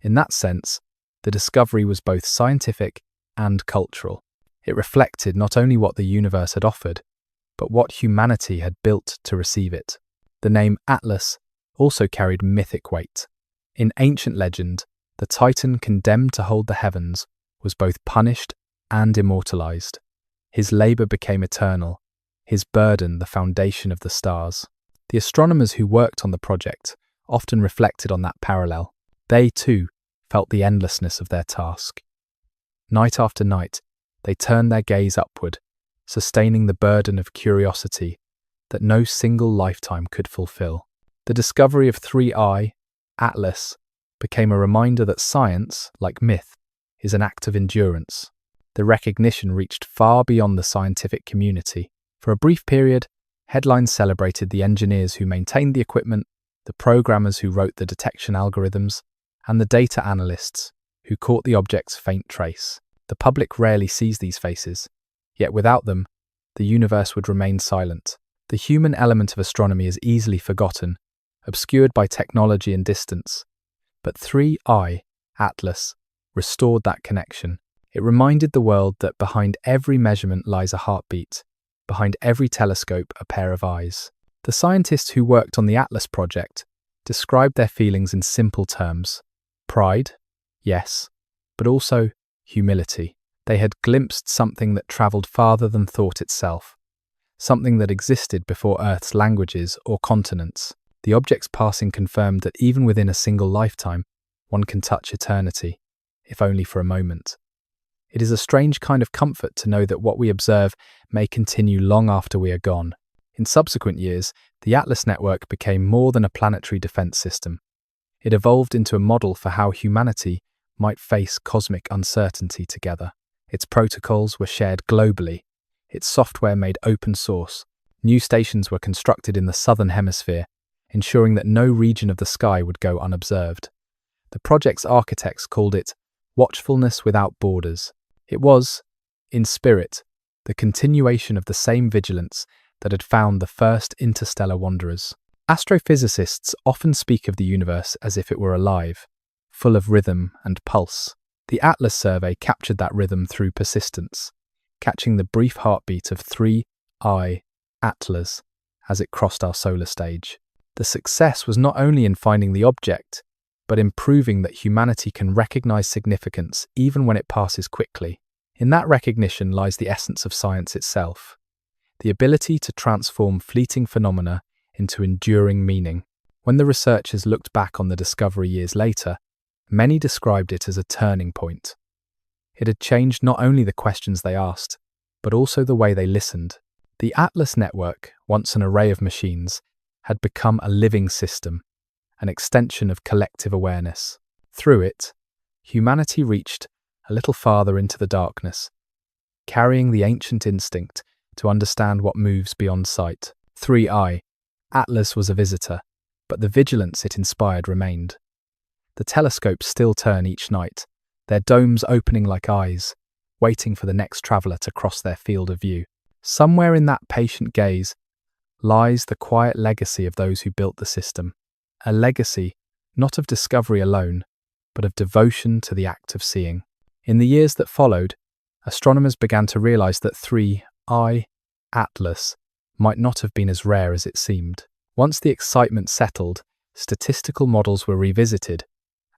In that sense, the discovery was both scientific and cultural. It reflected not only what the universe had offered, but what humanity had built to receive it. The name Atlas also carried mythic weight. In ancient legend, the Titan condemned to hold the heavens was both punished and immortalized. His labor became eternal, his burden the foundation of the stars. The astronomers who worked on the project often reflected on that parallel. They, too, felt the endlessness of their task. Night after night, they turned their gaze upward, sustaining the burden of curiosity that no single lifetime could fulfill. The discovery of 3i, Atlas, became a reminder that science, like myth, is an act of endurance. The recognition reached far beyond the scientific community. For a brief period, headlines celebrated the engineers who maintained the equipment, the programmers who wrote the detection algorithms, and the data analysts who caught the object's faint trace. The public rarely sees these faces, yet without them, the universe would remain silent. The human element of astronomy is easily forgotten, obscured by technology and distance. But 3i, Atlas, restored that connection. It reminded the world that behind every measurement lies a heartbeat, behind every telescope a pair of eyes. The scientists who worked on the Atlas project described their feelings in simple terms. Pride, yes, but also humility. They had glimpsed something that travelled farther than thought itself, something that existed before Earth's languages or continents. The objects passing confirmed that even within a single lifetime, one can touch eternity, if only for a moment. It is a strange kind of comfort to know that what we observe may continue long after we are gone. In subsequent years, the Atlas network became more than a planetary defense system. It evolved into a model for how humanity might face cosmic uncertainty together. Its protocols were shared globally, its software made open source. New stations were constructed in the southern hemisphere, ensuring that no region of the sky would go unobserved. The project's architects called it watchfulness without borders. It was, in spirit, the continuation of the same vigilance that had found the first interstellar wanderers. Astrophysicists often speak of the universe as if it were alive, full of rhythm and pulse. The Atlas survey captured that rhythm through persistence, catching the brief heartbeat of 3I Atlas as it crossed our solar stage. The success was not only in finding the object, but in proving that humanity can recognize significance even when it passes quickly. In that recognition lies the essence of science itself, the ability to transform fleeting phenomena into enduring meaning. When the researchers looked back on the discovery years later, many described it as a turning point. It had changed not only the questions they asked, but also the way they listened. The Atlas network, once an array of machines, had become a living system, an extension of collective awareness. Through it, humanity reached a little farther into the darkness, carrying the ancient instinct to understand what moves beyond sight. 3I Atlas was a visitor, but the vigilance it inspired remained. The telescopes still turn each night, their domes opening like eyes, waiting for the next traveller to cross their field of view. Somewhere in that patient gaze lies the quiet legacy of those who built the system, a legacy not of discovery alone, but of devotion to the act of seeing. In the years that followed, astronomers began to realize that 3I Atlas might not have been as rare as it seemed. Once the excitement settled, statistical models were revisited,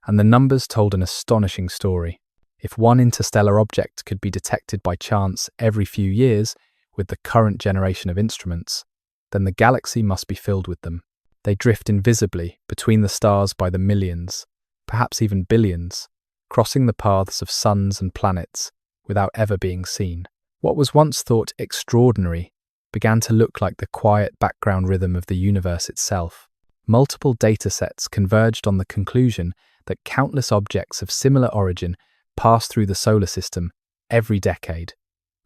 and the numbers told an astonishing story. If one interstellar object could be detected by chance every few years with the current generation of instruments, then the galaxy must be filled with them. They drift invisibly between the stars by the millions, perhaps even billions, crossing the paths of suns and planets without ever being seen. What was once thought extraordinary began to look like the quiet background rhythm of the universe itself. Multiple datasets converged on the conclusion that countless objects of similar origin pass through the solar system every decade.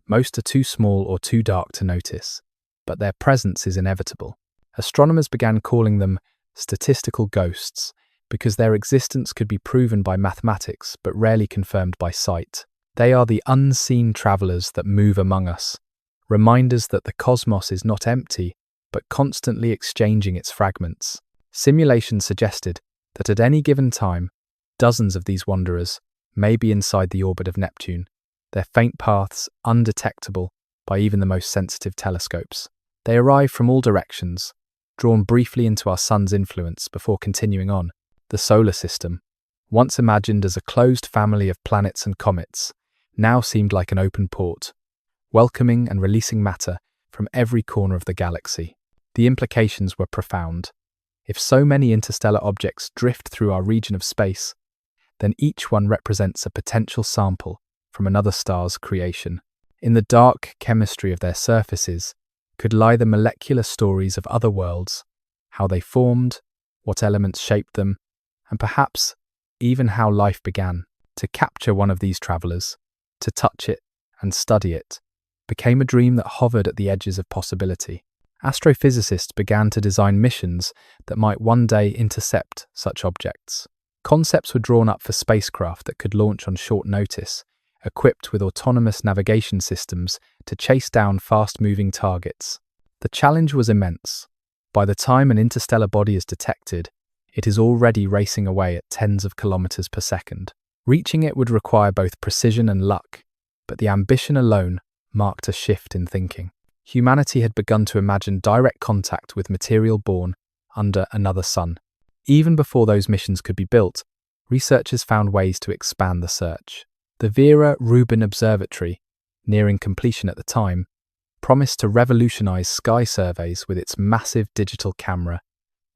Most are too small or too dark to notice, but their presence is inevitable. Astronomers began calling them statistical ghosts because their existence could be proven by mathematics but rarely confirmed by sight. They are the unseen travelers that move among us, reminders that the cosmos is not empty but constantly exchanging its fragments. Simulations suggested that at any given time, dozens of these wanderers may be inside the orbit of Neptune, their faint paths undetectable by even the most sensitive telescopes. They arrive from all directions, drawn briefly into our sun's influence before continuing on. The solar system, once imagined as a closed family of planets and comets, now seemed like an open port, welcoming and releasing matter from every corner of the galaxy. The implications were profound. If so many interstellar objects drift through our region of space, then each one represents a potential sample from another star's creation. In the dark chemistry of their surfaces could lie the molecular stories of other worlds, how they formed, what elements shaped them, and perhaps even how life began. To capture one of these travelers, to touch it and study it, became a dream that hovered at the edges of possibility. Astrophysicists began to design missions that might one day intercept such objects. Concepts were drawn up for spacecraft that could launch on short notice, equipped with autonomous navigation systems to chase down fast-moving targets. The challenge was immense. By the time an interstellar body is detected, it is already racing away at tens of kilometers per second. Reaching it would require both precision and luck, but the ambition alone marked a shift in thinking. Humanity had begun to imagine direct contact with material born under another sun. Even before those missions could be built, researchers found ways to expand the search. The Vera Rubin Observatory, nearing completion at the time, promised to revolutionize sky surveys with its massive digital camera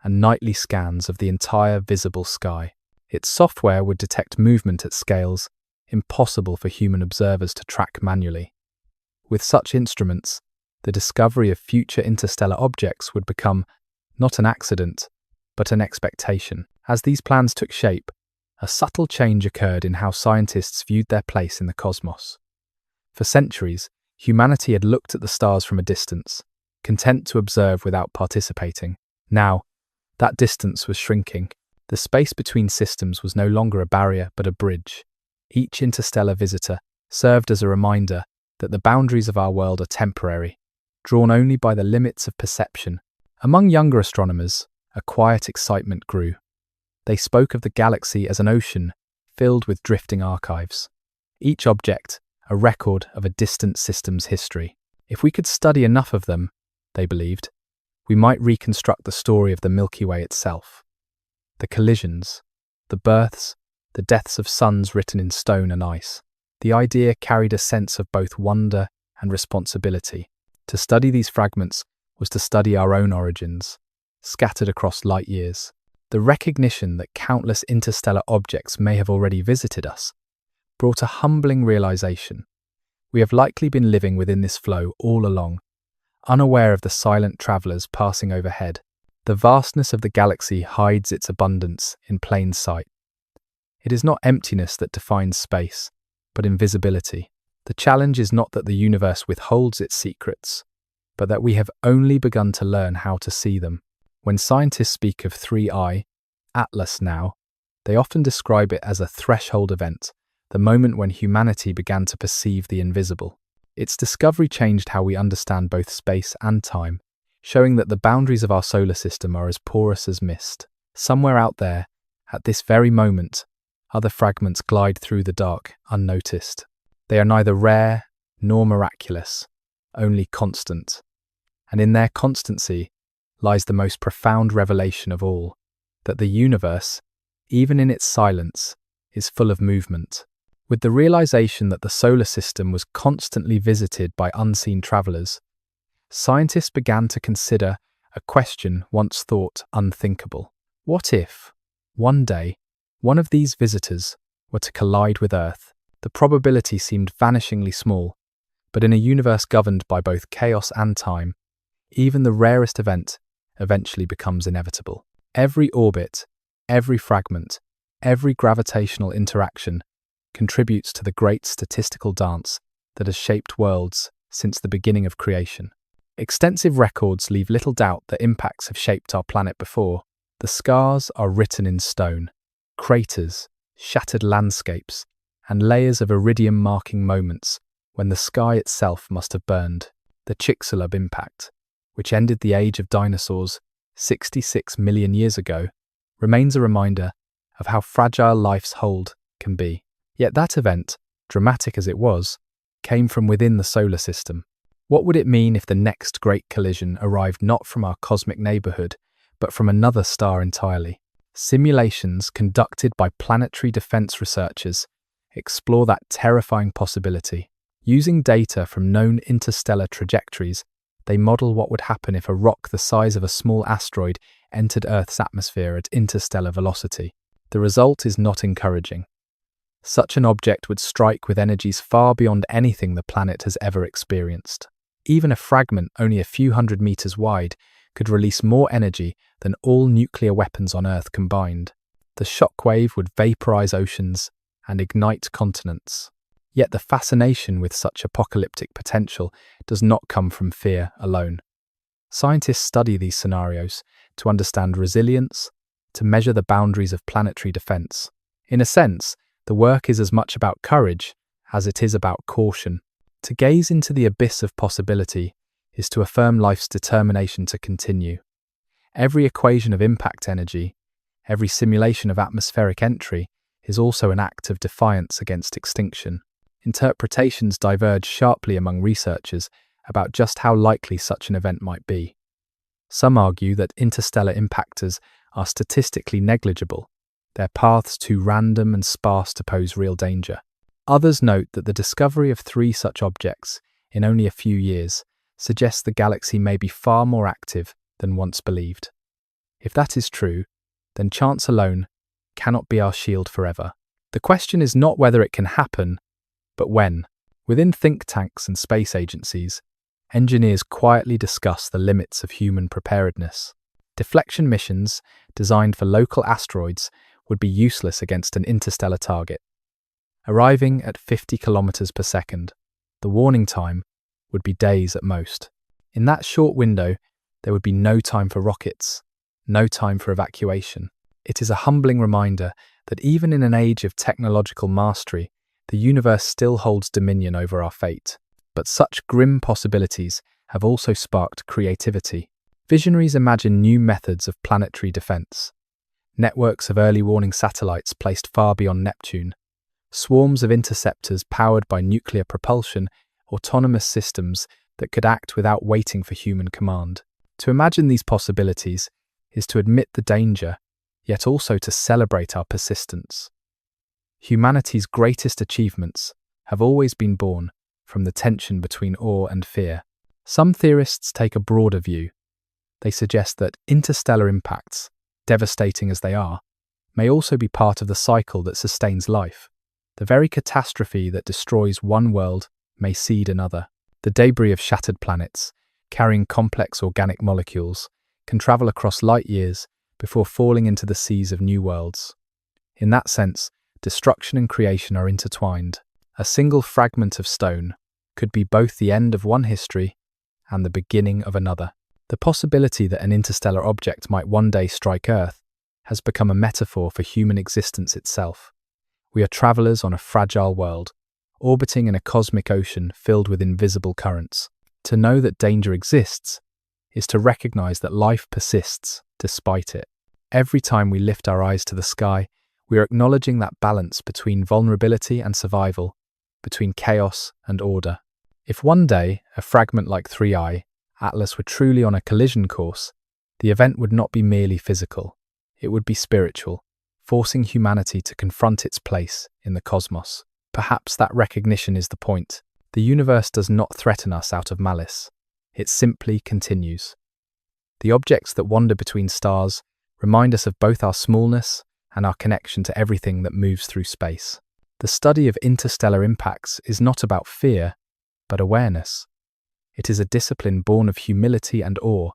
and nightly scans of the entire visible sky. Its software would detect movement at scales impossible for human observers to track manually. With such instruments, the discovery of future interstellar objects would become not an accident, but an expectation. As these plans took shape, a subtle change occurred in how scientists viewed their place in the cosmos. For centuries, humanity had looked at the stars from a distance, content to observe without participating. Now, that distance was shrinking. The space between systems was no longer a barrier, but a bridge. Each interstellar visitor served as a reminder that the boundaries of our world are temporary, drawn only by the limits of perception. Among younger astronomers, a quiet excitement grew. They spoke of the galaxy as an ocean filled with drifting archives. Each object, a record of a distant system's history. If we could study enough of them, they believed, we might reconstruct the story of the Milky Way itself. The collisions, the births, the deaths of suns written in stone and ice. The idea carried a sense of both wonder and responsibility. To study these fragments was to study our own origins, scattered across light years. The recognition that countless interstellar objects may have already visited us brought a humbling realization. We have likely been living within this flow all along, unaware of the silent travelers passing overhead. The vastness of the galaxy hides its abundance in plain sight. It is not emptiness that defines space, but invisibility. The challenge is not that the universe withholds its secrets, but that we have only begun to learn how to see them. When scientists speak of 3I, Atlas now, they often describe it as a threshold event, the moment when humanity began to perceive the invisible. Its discovery changed how we understand both space and time, showing that the boundaries of our solar system are as porous as mist. Somewhere out there, at this very moment, other fragments glide through the dark, unnoticed. They are neither rare nor miraculous, only constant. And in their constancy lies the most profound revelation of all, that the universe, even in its silence, is full of movement. With the realization that the solar system was constantly visited by unseen travelers, scientists began to consider a question once thought unthinkable. What if, one day, one of these visitors were to collide with Earth? The probability seemed vanishingly small, but in a universe governed by both chaos and time, even the rarest event eventually becomes inevitable. Every orbit, every fragment, every gravitational interaction contributes to the great statistical dance that has shaped worlds since the beginning of creation. Extensive records leave little doubt that impacts have shaped our planet before. The scars are written in stone. Craters, shattered landscapes, and layers of iridium marking moments when the sky itself must have burned. The Chicxulub impact, which ended the age of dinosaurs 66 million years ago, remains a reminder of how fragile life's hold can be. Yet that event, dramatic as it was, came from within the solar system. What would it mean if the next great collision arrived not from our cosmic neighborhood, but from another star entirely? Simulations conducted by planetary defense researchers explore that terrifying possibility. Using data from known interstellar trajectories, they model what would happen if a rock the size of a small asteroid entered Earth's atmosphere at interstellar velocity. The result is not encouraging. Such an object would strike with energies far beyond anything the planet has ever experienced. Even a fragment only a few hundred meters wide could release more energy than all nuclear weapons on Earth combined. The shockwave would vaporize oceans and ignite continents. Yet the fascination with such apocalyptic potential does not come from fear alone. Scientists study these scenarios to understand resilience, to measure the boundaries of planetary defense. In a sense, the work is as much about courage as it is about caution. To gaze into the abyss of possibility is to affirm life's determination to continue. Every equation of impact energy, every simulation of atmospheric entry is also an act of defiance against extinction. Interpretations diverge sharply among researchers about just how likely such an event might be. Some argue that interstellar impactors are statistically negligible, their paths too random and sparse to pose real danger. Others note that the discovery of 3 such objects in only a few years suggests the galaxy may be far more active than once believed. If that is true, then chance alone cannot be our shield forever. The question is not whether it can happen, but when. Within think tanks and space agencies, engineers quietly discuss the limits of human preparedness. Deflection missions designed for local asteroids would be useless against an interstellar target. Arriving at 50 kilometers per second, the warning time would be days at most. In that short window, there would be no time for rockets, no time for evacuation. It is a humbling reminder that even in an age of technological mastery, the universe still holds dominion over our fate. But such grim possibilities have also sparked creativity. Visionaries imagine new methods of planetary defense. Networks of early warning satellites placed far beyond Neptune, swarms of interceptors powered by nuclear propulsion, autonomous systems that could act without waiting for human command. To imagine these possibilities is to admit the danger, yet also to celebrate our persistence. Humanity's greatest achievements have always been born from the tension between awe and fear. Some theorists take a broader view. They suggest that interstellar impacts, devastating as they are, may also be part of the cycle that sustains life. The very catastrophe that destroys one world may seed another. The debris of shattered planets, carrying complex organic molecules, can travel across light years before falling into the seas of new worlds. In that sense, destruction and creation are intertwined. A single fragment of stone could be both the end of one history and the beginning of another. The possibility that an interstellar object might one day strike Earth has become a metaphor for human existence itself. We are travelers on a fragile world, orbiting in a cosmic ocean filled with invisible currents. To know that danger exists is to recognize that life persists despite it. Every time we lift our eyes to the sky, we are acknowledging that balance between vulnerability and survival, between chaos and order. If one day a fragment like 3I, Atlas, were truly on a collision course, the event would not be merely physical. It would be spiritual, forcing humanity to confront its place in the cosmos. Perhaps that recognition is the point. The universe does not threaten us out of malice. It simply continues. The objects that wander between stars remind us of both our smallness and our connection to everything that moves through space. The study of interstellar impacts is not about fear, but awareness. It is a discipline born of humility and awe,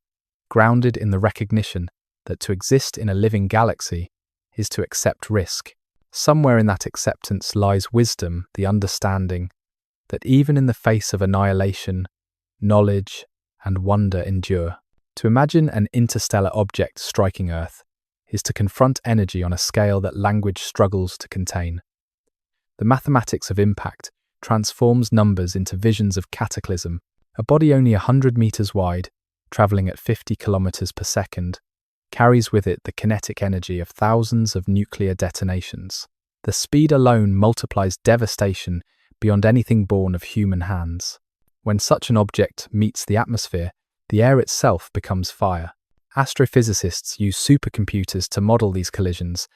grounded in the recognition that to exist in a living galaxy is to accept risk. Somewhere in that acceptance lies wisdom, the understanding that even in the face of annihilation, knowledge and wonder endure. To imagine an interstellar object striking Earth is to confront energy on a scale that language struggles to contain. The mathematics of impact transforms numbers into visions of cataclysm. A body only 100 meters wide, traveling at 50 kilometers per second, carries with it the kinetic energy of thousands of nuclear detonations. The speed alone multiplies devastation beyond anything born of human hands. When such an object meets the atmosphere, the air itself becomes fire. Astrophysicists use supercomputers to model these collisions,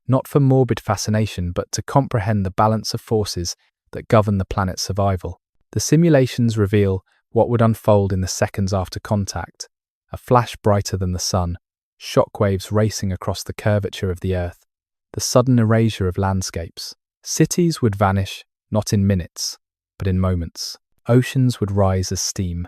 not for morbid fascination but to comprehend the balance of forces that govern the planet's survival. The simulations reveal what would unfold in the seconds after contact: a flash brighter than the sun, shockwaves racing across the curvature of the Earth, the sudden erasure of landscapes. Cities would vanish, not in minutes, but in moments. Oceans would rise as steam,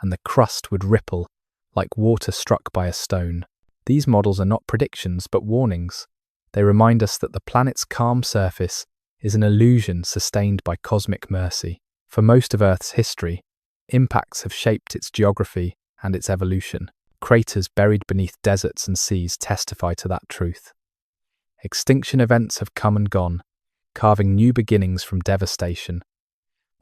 and the crust would ripple like water struck by a stone. These models are not predictions, but warnings. They remind us that the planet's calm surface is an illusion sustained by cosmic mercy. For most of Earth's history, impacts have shaped its geography and its evolution. Craters buried beneath deserts and seas testify to that truth. Extinction events have come and gone, carving new beginnings from devastation.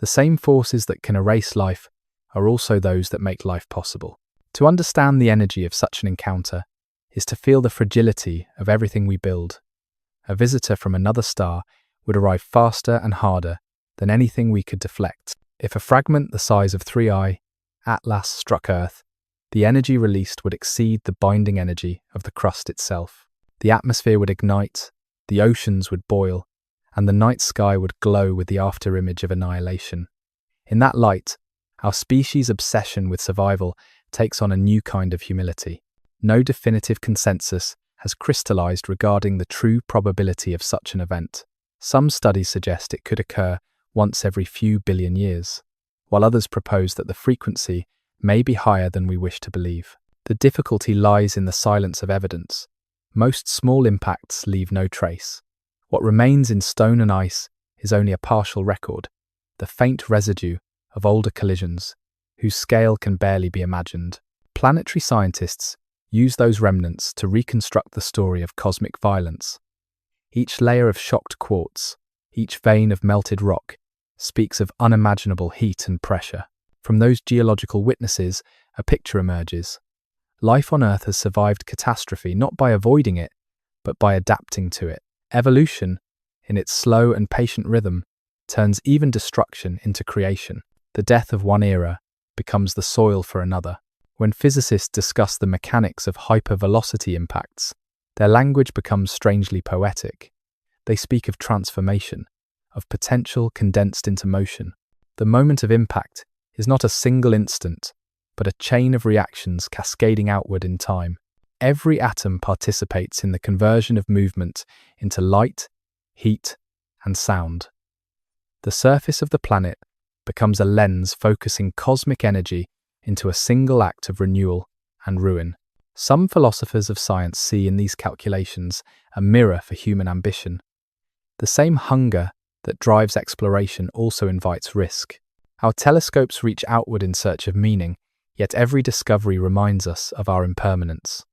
The same forces that can erase life are also those that make life possible. To understand the energy of such an encounter is to feel the fragility of everything we build. A visitor from another star would arrive faster and harder than anything we could deflect. If a fragment the size of 3I, Atlas, struck Earth, The energy released would exceed the binding energy of the crust itself. The atmosphere would ignite, the oceans would boil, and the night sky would glow with the afterimage of annihilation. In that light, our species' obsession with survival takes on a new kind of humility. No definitive consensus has crystallized regarding the true probability of such an event. Some studies suggest it could occur once every few billion years, while others propose that the frequency may be higher than we wish to believe. The difficulty lies in the silence of evidence. Most small impacts leave no trace. What remains in stone and ice is only a partial record, the faint residue of older collisions, whose scale can barely be imagined. Planetary scientists use those remnants to reconstruct the story of cosmic violence. Each layer of shocked quartz, each vein of melted rock, speaks of unimaginable heat and pressure. From those geological witnesses, a picture emerges. Life on Earth has survived catastrophe not by avoiding it, but by adapting to it. Evolution, in its slow and patient rhythm, turns even destruction into creation. The death of one era becomes the soil for another. When physicists discuss the mechanics of hypervelocity impacts, their language becomes strangely poetic. They speak of transformation, of potential condensed into motion. The moment of impact is not a single instant, but a chain of reactions cascading outward in time. Every atom participates in the conversion of movement into light, heat, and sound. The surface of the planet becomes a lens focusing cosmic energy into a single act of renewal and ruin. Some philosophers of science see in these calculations a mirror for human ambition. The same hunger that drives exploration also invites risk. Our telescopes reach outward in search of meaning, yet every discovery reminds us of our impermanence.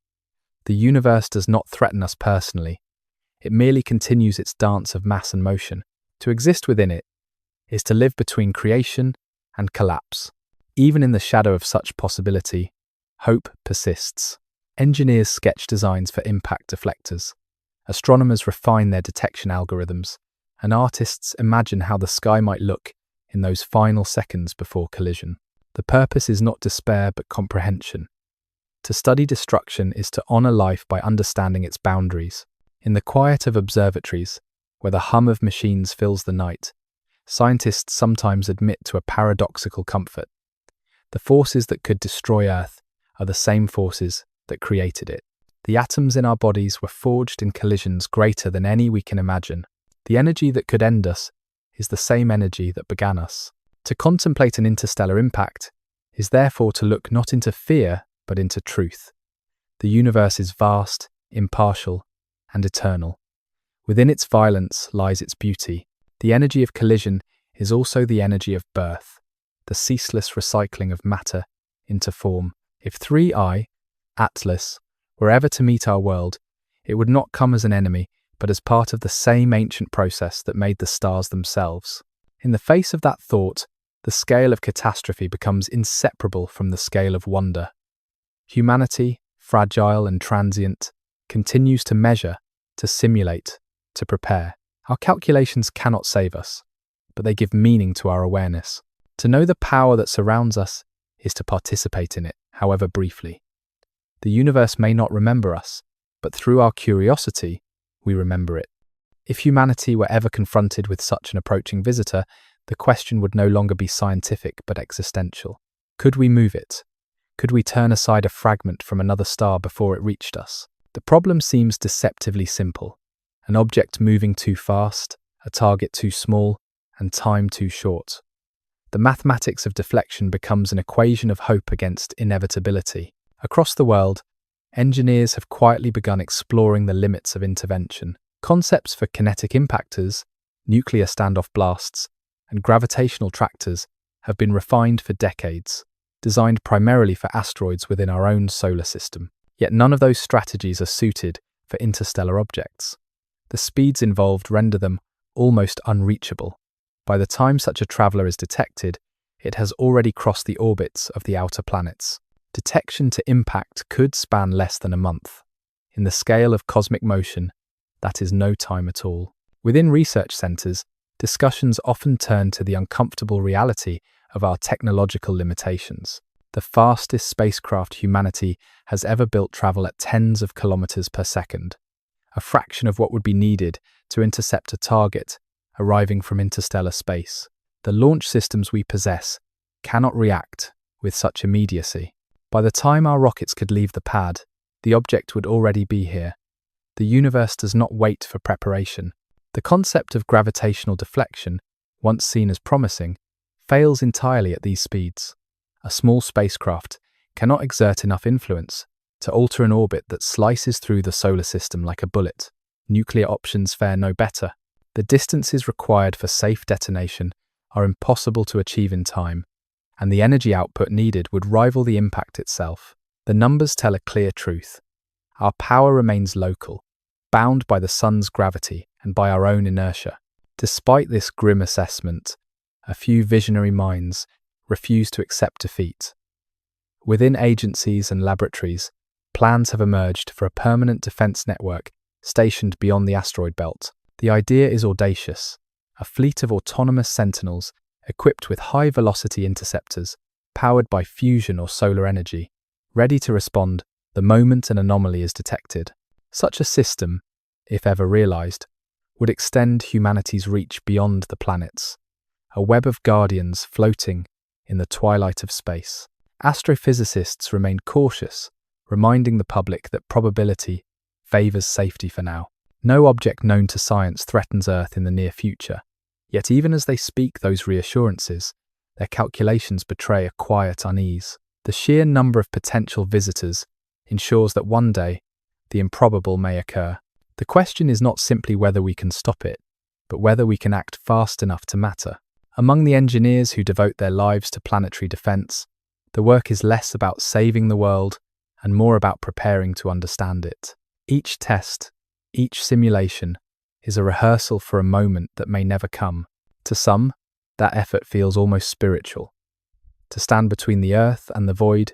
The universe does not threaten us personally. It merely continues its dance of mass and motion. To exist within it is to live between creation and collapse. Even in the shadow of such possibility, hope persists. Engineers sketch designs for impact deflectors. Astronomers refine their detection algorithms, and artists imagine how the sky might look in those final seconds before collision. The purpose is not despair but comprehension. To study destruction is to honor life by understanding its boundaries. In the quiet of observatories, where the hum of machines fills the night, scientists sometimes admit to a paradoxical comfort. The forces that could destroy Earth are the same forces that created it. The atoms in our bodies were forged in collisions greater than any we can imagine. The energy that could end us is the same energy that began us. To contemplate an interstellar impact is therefore to look not into fear, but into truth. The universe is vast, impartial, and eternal. Within its violence lies its beauty. The energy of collision is also the energy of birth, the ceaseless recycling of matter into form. If 3i, Atlas, were ever to meet our world, it would not come as an enemy, but as part of the same ancient process that made the stars themselves. In the face of that thought, the scale of catastrophe becomes inseparable from the scale of wonder. Humanity, fragile and transient, continues to measure, to simulate, to prepare. Our calculations cannot save us, but they give meaning to our awareness. To know the power that surrounds us is to participate in it, however briefly. The universe may not remember us, but through our curiosity, we remember it. If humanity were ever confronted with such an approaching visitor, the question would no longer be scientific but existential. Could we move it? Could we turn aside a fragment from another star before it reached us? The problem seems deceptively simple. An object moving too fast, a target too small, and time too short. The mathematics of deflection becomes an equation of hope against inevitability. Across the world, engineers have quietly begun exploring the limits of intervention. Concepts for kinetic impactors, nuclear standoff blasts, and gravitational tractors have been refined for decades, designed primarily for asteroids within our own solar system. Yet none of those strategies are suited for interstellar objects. The speeds involved render them almost unreachable. By the time such a traveler is detected, it has already crossed the orbits of the outer planets. Detection to impact could span less than a month. In the scale of cosmic motion, that is no time at all. Within research centers, discussions often turn to the uncomfortable reality of our technological limitations. The fastest spacecraft humanity has ever built travel at tens of kilometers per second, a fraction of what would be needed to intercept a target arriving from interstellar space. The launch systems we possess cannot react with such immediacy. By the time our rockets could leave the pad, the object would already be here. The universe does not wait for preparation. The concept of gravitational deflection, once seen as promising, fails entirely at these speeds. A small spacecraft cannot exert enough influence to alter an orbit that slices through the solar system like a bullet. Nuclear options fare no better. The distances required for safe detonation are impossible to achieve in time, and the energy output needed would rival the impact itself. The numbers tell a clear truth. Our power remains local, bound by the sun's gravity and by our own inertia. Despite this grim assessment, a few visionary minds refuse to accept defeat. Within agencies and laboratories, plans have emerged for a permanent defense network stationed beyond the asteroid belt. The idea is audacious: a fleet of autonomous sentinels equipped with high-velocity interceptors, powered by fusion or solar energy, ready to respond the moment an anomaly is detected. Such a system, if ever realized, would extend humanity's reach beyond the planets, a web of guardians floating in the twilight of space. Astrophysicists remain cautious, reminding the public that probability favors safety for now. No object known to science threatens Earth in the near future, yet even as they speak those reassurances, their calculations betray a quiet unease. The sheer number of potential visitors ensures that one day the improbable may occur. The question is not simply whether we can stop it, but whether we can act fast enough to matter. Among the engineers who devote their lives to planetary defense, the work is less about saving the world and more about preparing to understand it. Each test, each simulation, is a rehearsal for a moment that may never come. To some, that effort feels almost spiritual. To stand between the Earth and the void,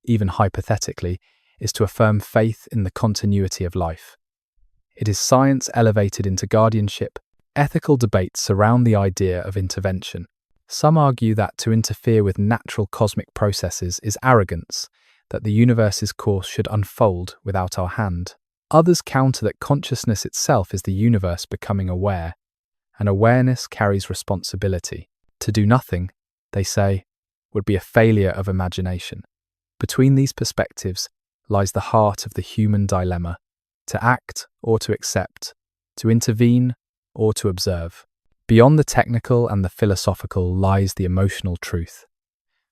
even hypothetically, is to affirm faith in the continuity of life. It is science elevated into guardianship. Ethical debates surround the idea of intervention. Some argue that to interfere with natural cosmic processes is arrogance, that the universe's course should unfold without our hand. Others counter that consciousness itself is the universe becoming aware, and awareness carries responsibility. To do nothing, they say, would be a failure of imagination. Between these perspectives lies the heart of the human dilemma: to act or to accept, to intervene or to observe. Beyond the technical and the philosophical lies the emotional truth.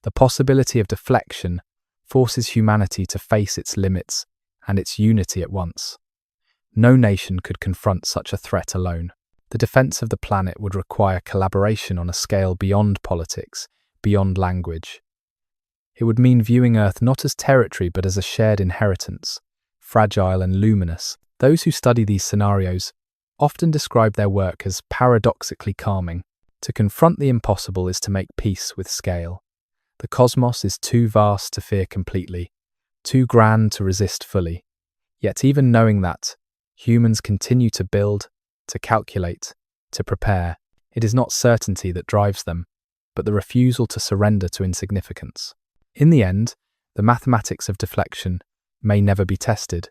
The possibility of deflection forces humanity to face its limits and its unity at once. No nation could confront such a threat alone. The defense of the planet would require collaboration on a scale beyond politics, beyond language. It would mean viewing Earth not as territory but as a shared inheritance, fragile and luminous. Those who study these scenarios often describe their work as paradoxically calming. To confront the impossible is to make peace with scale. The cosmos is too vast to fear completely, too grand to resist fully. Yet even knowing that, humans continue to build, to calculate, to prepare. It is not certainty that drives them, but the refusal to surrender to insignificance. In the end, the mathematics of deflection may never be tested.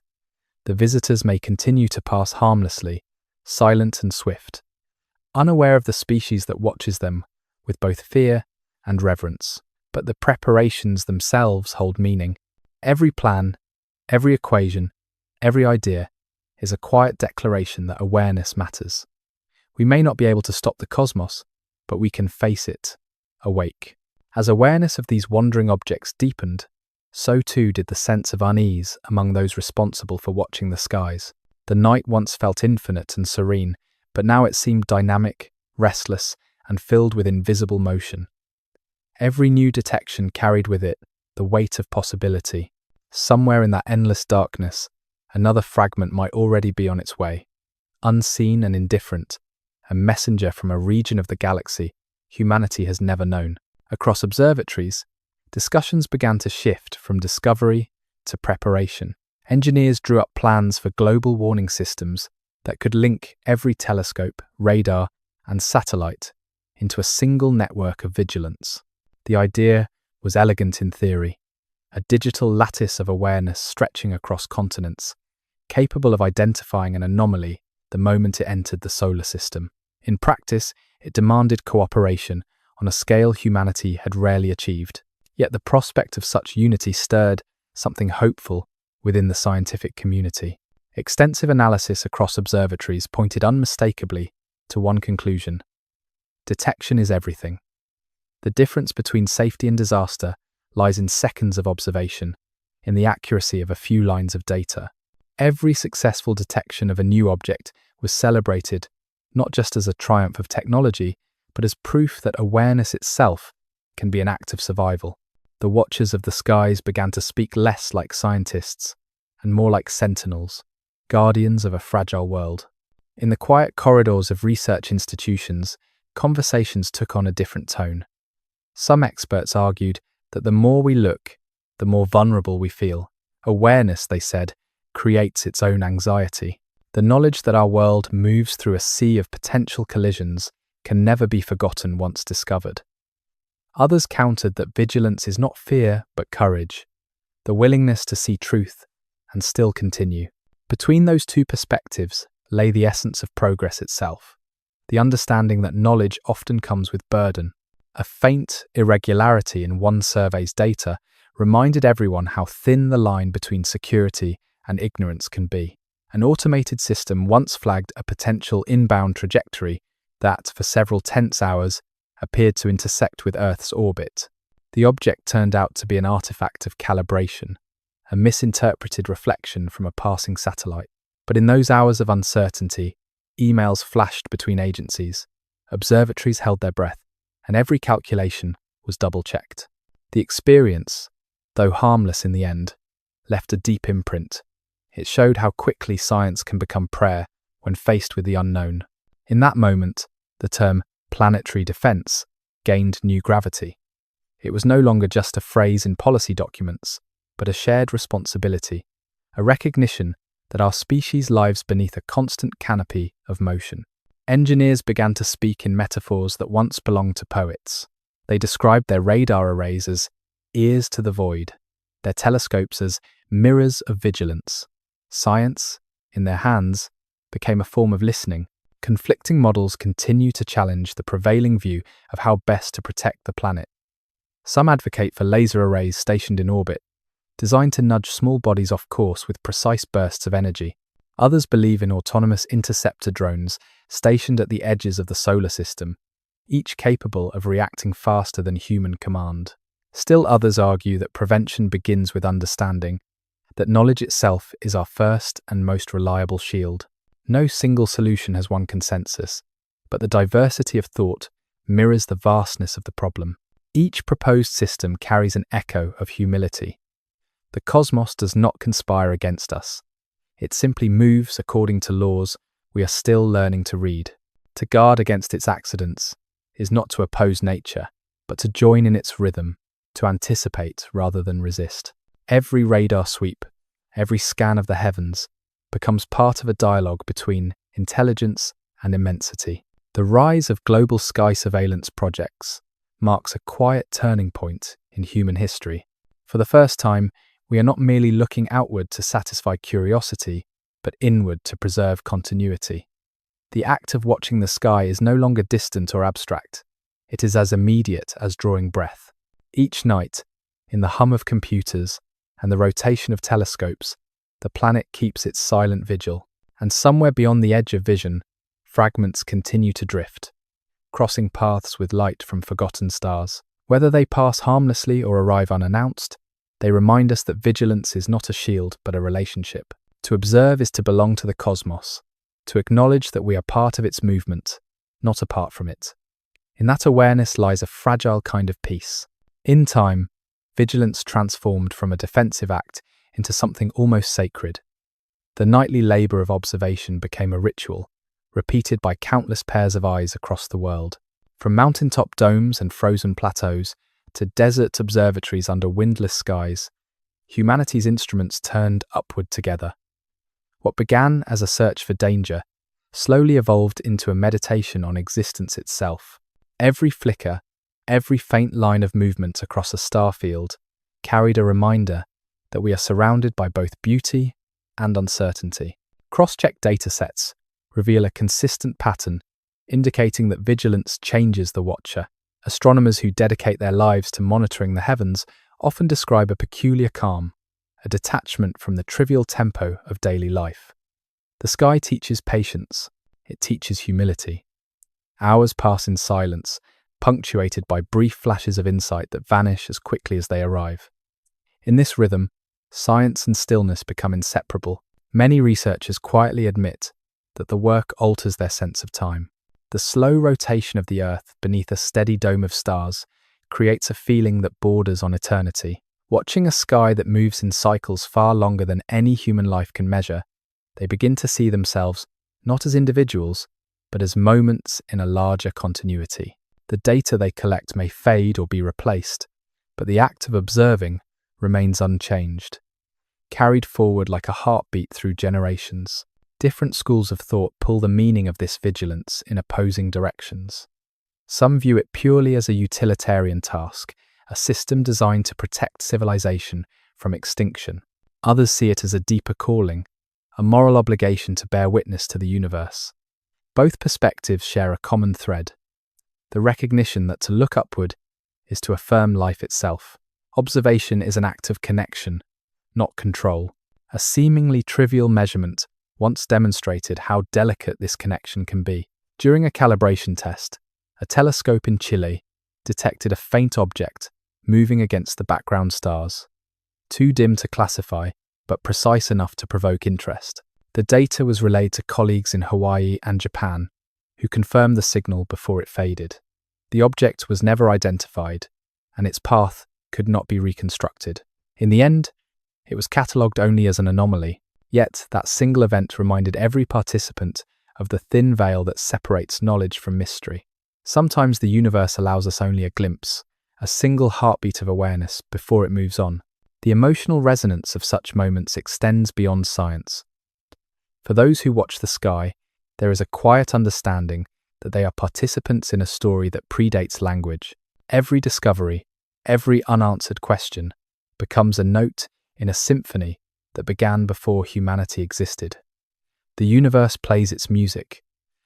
The visitors may continue to pass harmlessly, silent and swift, unaware of the species that watches them with both fear and reverence. But the preparations themselves hold meaning. Every plan, every equation, every idea is a quiet declaration that awareness matters. We may not be able to stop the cosmos, but we can face it, awake. As awareness of these wandering objects deepened, so too did the sense of unease among those responsible for watching the skies. The night once felt infinite and serene, but now it seemed dynamic, restless, and filled with invisible motion. Every new detection carried with it the weight of possibility. Somewhere in that endless darkness, another fragment might already be on its way. Unseen and indifferent, a messenger from a region of the galaxy humanity has never known. Across observatories, discussions began to shift from discovery to preparation. Engineers drew up plans for global warning systems that could link every telescope, radar, and satellite into a single network of vigilance. The idea was elegant in theory, a digital lattice of awareness stretching across continents, capable of identifying an anomaly the moment it entered the solar system. In practice, it demanded cooperation on a scale humanity had rarely achieved. Yet the prospect of such unity stirred something hopeful within the scientific community. Extensive analysis across observatories pointed unmistakably to one conclusion: detection is everything. The difference between safety and disaster lies in seconds of observation, in the accuracy of a few lines of data. Every successful detection of a new object was celebrated not just as a triumph of technology, but as proof that awareness itself can be an act of survival. The watchers of the skies began to speak less like scientists and more like sentinels, guardians of a fragile world. In the quiet corridors of research institutions, conversations took on a different tone. Some experts argued that the more we look, the more vulnerable we feel. Awareness, they said, creates its own anxiety. The knowledge that our world moves through a sea of potential collisions can never be forgotten once discovered. Others countered that vigilance is not fear but courage, the willingness to see truth and still continue. Between those two perspectives lay the essence of progress itself, the understanding that knowledge often comes with burden. A faint irregularity in one survey's data reminded everyone how thin the line between security and ignorance can be. An automated system once flagged a potential inbound trajectory that, for several tense hours, appeared to intersect with Earth's orbit. The object turned out to be an artifact of calibration, a misinterpreted reflection from a passing satellite. But in those hours of uncertainty, emails flashed between agencies, observatories held their breath, and every calculation was double-checked. The experience, though harmless in the end, left a deep imprint. It showed how quickly science can become prayer when faced with the unknown. In that moment, the term planetary defense gained new gravity. It was no longer just a phrase in policy documents, but a shared responsibility, a recognition that our species lives beneath a constant canopy of motion. Engineers began to speak in metaphors that once belonged to poets. They described their radar arrays as ears to the void, their telescopes as mirrors of vigilance. Science, in their hands, became a form of listening. Conflicting models continue to challenge the prevailing view of how best to protect the planet. Some advocate for laser arrays stationed in orbit, designed to nudge small bodies off course with precise bursts of energy. Others believe in autonomous interceptor drones stationed at the edges of the solar system, each capable of reacting faster than human command. Still others argue that prevention begins with understanding, that knowledge itself is our first and most reliable shield. No single solution has won consensus, but the diversity of thought mirrors the vastness of the problem. Each proposed system carries an echo of humility. The cosmos does not conspire against us. It simply moves according to laws we are still learning to read. To guard against its accidents is not to oppose nature, but to join in its rhythm, to anticipate rather than resist. Every radar sweep, every scan of the heavens, becomes part of a dialogue between intelligence and immensity. The rise of global sky surveillance projects marks a quiet turning point in human history. For the first time, we are not merely looking outward to satisfy curiosity, but inward to preserve continuity. The act of watching the sky is no longer distant or abstract. It is as immediate as drawing breath. Each night, in the hum of computers and the rotation of telescopes, the planet keeps its silent vigil, and somewhere beyond the edge of vision, fragments continue to drift, crossing paths with light from forgotten stars. Whether they pass harmlessly or arrive unannounced, they remind us that vigilance is not a shield but a relationship. To observe is to belong to the cosmos, to acknowledge that we are part of its movement, not apart from it. In that awareness lies a fragile kind of peace. In time, vigilance transformed from a defensive act into something almost sacred. The nightly labour of observation became a ritual, repeated by countless pairs of eyes across the world. From mountaintop domes and frozen plateaus to desert observatories under windless skies, humanity's instruments turned upward together. What began as a search for danger slowly evolved into a meditation on existence itself. Every flicker, Every faint line of movement across a star field carried a reminder that we are surrounded by both beauty and uncertainty. Cross-check datasets reveal a consistent pattern, indicating that vigilance changes the watcher. Astronomers who dedicate their lives to monitoring the heavens often describe a peculiar calm, a detachment from the trivial tempo of daily life. The sky teaches patience, it teaches humility. Hours pass in silence, punctuated by brief flashes of insight that vanish as quickly as they arrive. In this rhythm, science and stillness become inseparable. Many researchers quietly admit that the work alters their sense of time. The slow rotation of the Earth beneath a steady dome of stars creates a feeling that borders on eternity. Watching a sky that moves in cycles far longer than any human life can measure, they begin to see themselves not as individuals, but as moments in a larger continuity. The data they collect may fade or be replaced, but the act of observing remains unchanged, carried forward like a heartbeat through generations. Different schools of thought pull the meaning of this vigilance in opposing directions. Some view it purely as a utilitarian task, a system designed to protect civilization from extinction. Others see it as a deeper calling, a moral obligation to bear witness to the universe. Both perspectives share a common thread: the recognition that to look upward is to affirm life itself. Observation is an act of connection, not control. A seemingly trivial measurement once demonstrated how delicate this connection can be. During a calibration test, a telescope in Chile detected a faint object moving against the background stars, too dim to classify, but precise enough to provoke interest. The data was relayed to colleagues in Hawaii and Japan, who confirmed the signal before it faded. The object was never identified, and its path could not be reconstructed. In the end, it was catalogued only as an anomaly. Yet, that single event reminded every participant of the thin veil that separates knowledge from mystery. Sometimes the universe allows us only a glimpse, a single heartbeat of awareness before it moves on. The emotional resonance of such moments extends beyond science. For those who watch the sky, there is a quiet understanding that they are participants in a story that predates language. Every discovery, every unanswered question, becomes a note in a symphony that began before humanity existed. The universe plays its music,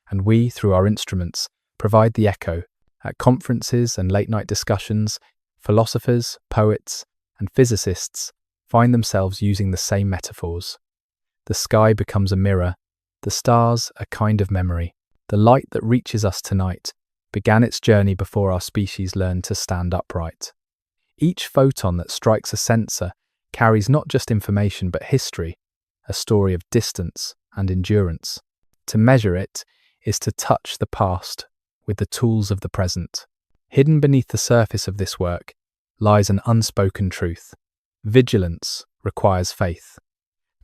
and we, through our instruments, provide the echo. At conferences and late-night discussions, philosophers, poets, and physicists find themselves using the same metaphors. The sky becomes a mirror, the stars a kind of memory. The light that reaches us tonight began its journey before our species learned to stand upright. Each photon that strikes a sensor carries not just information but history, a story of distance and endurance. To measure it is to touch the past with the tools of the present. Hidden beneath the surface of this work lies an unspoken truth. Vigilance requires faith.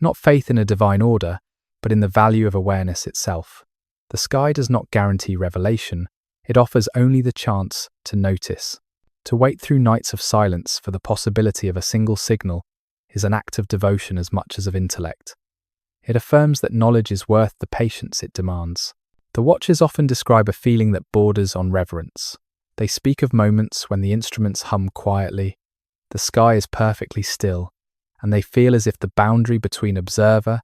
Not faith in a divine order, but in the value of awareness itself. The sky does not guarantee revelation, it offers only the chance to notice. To wait through nights of silence for the possibility of a single signal is an act of devotion as much as of intellect. It affirms that knowledge is worth the patience it demands. The watchers often describe a feeling that borders on reverence. They speak of moments when the instruments hum quietly, the sky is perfectly still, and they feel as if the boundary between observer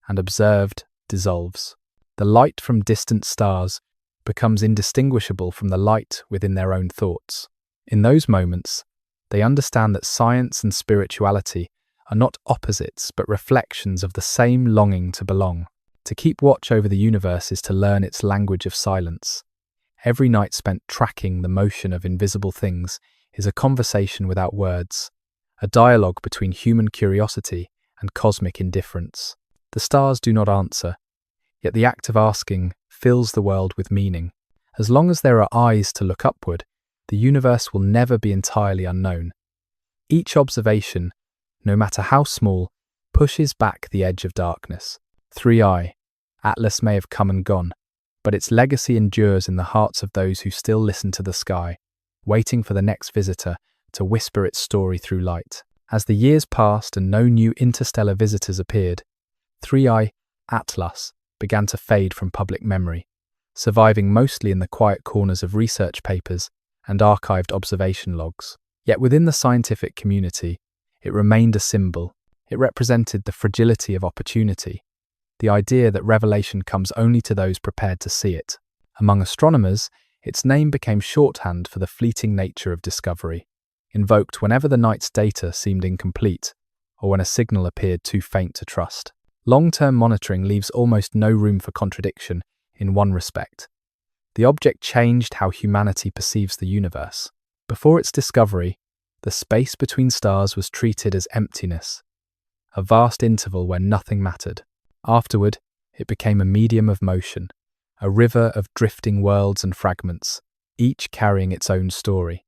and observed dissolves. The light from distant stars becomes indistinguishable from the light within their own thoughts. In those moments, they understand that science and spirituality are not opposites but reflections of the same longing to belong. To keep watch over the universe is to learn its language of silence. Every night spent tracking the motion of invisible things is a conversation without words, a dialogue between human curiosity and cosmic indifference. The stars do not answer, yet the act of asking fills the world with meaning. As long as there are eyes to look upward, the universe will never be entirely unknown. Each observation, no matter how small, pushes back the edge of darkness. 3i, Atlas may have come and gone, but its legacy endures in the hearts of those who still listen to the sky, waiting for the next visitor to whisper its story through light. As the years passed and no new interstellar visitors appeared, 3i, Atlas began to fade from public memory, surviving mostly in the quiet corners of research papers and archived observation logs. Yet within the scientific community, it remained a symbol. It represented the fragility of opportunity, the idea that revelation comes only to those prepared to see it. Among astronomers, its name became shorthand for the fleeting nature of discovery, invoked whenever the night's data seemed incomplete or when a signal appeared too faint to trust. Long-term monitoring leaves almost no room for contradiction in one respect. The object changed how humanity perceives the universe. Before its discovery, the space between stars was treated as emptiness, a vast interval where nothing mattered. Afterward, it became a medium of motion, a river of drifting worlds and fragments, each carrying its own story.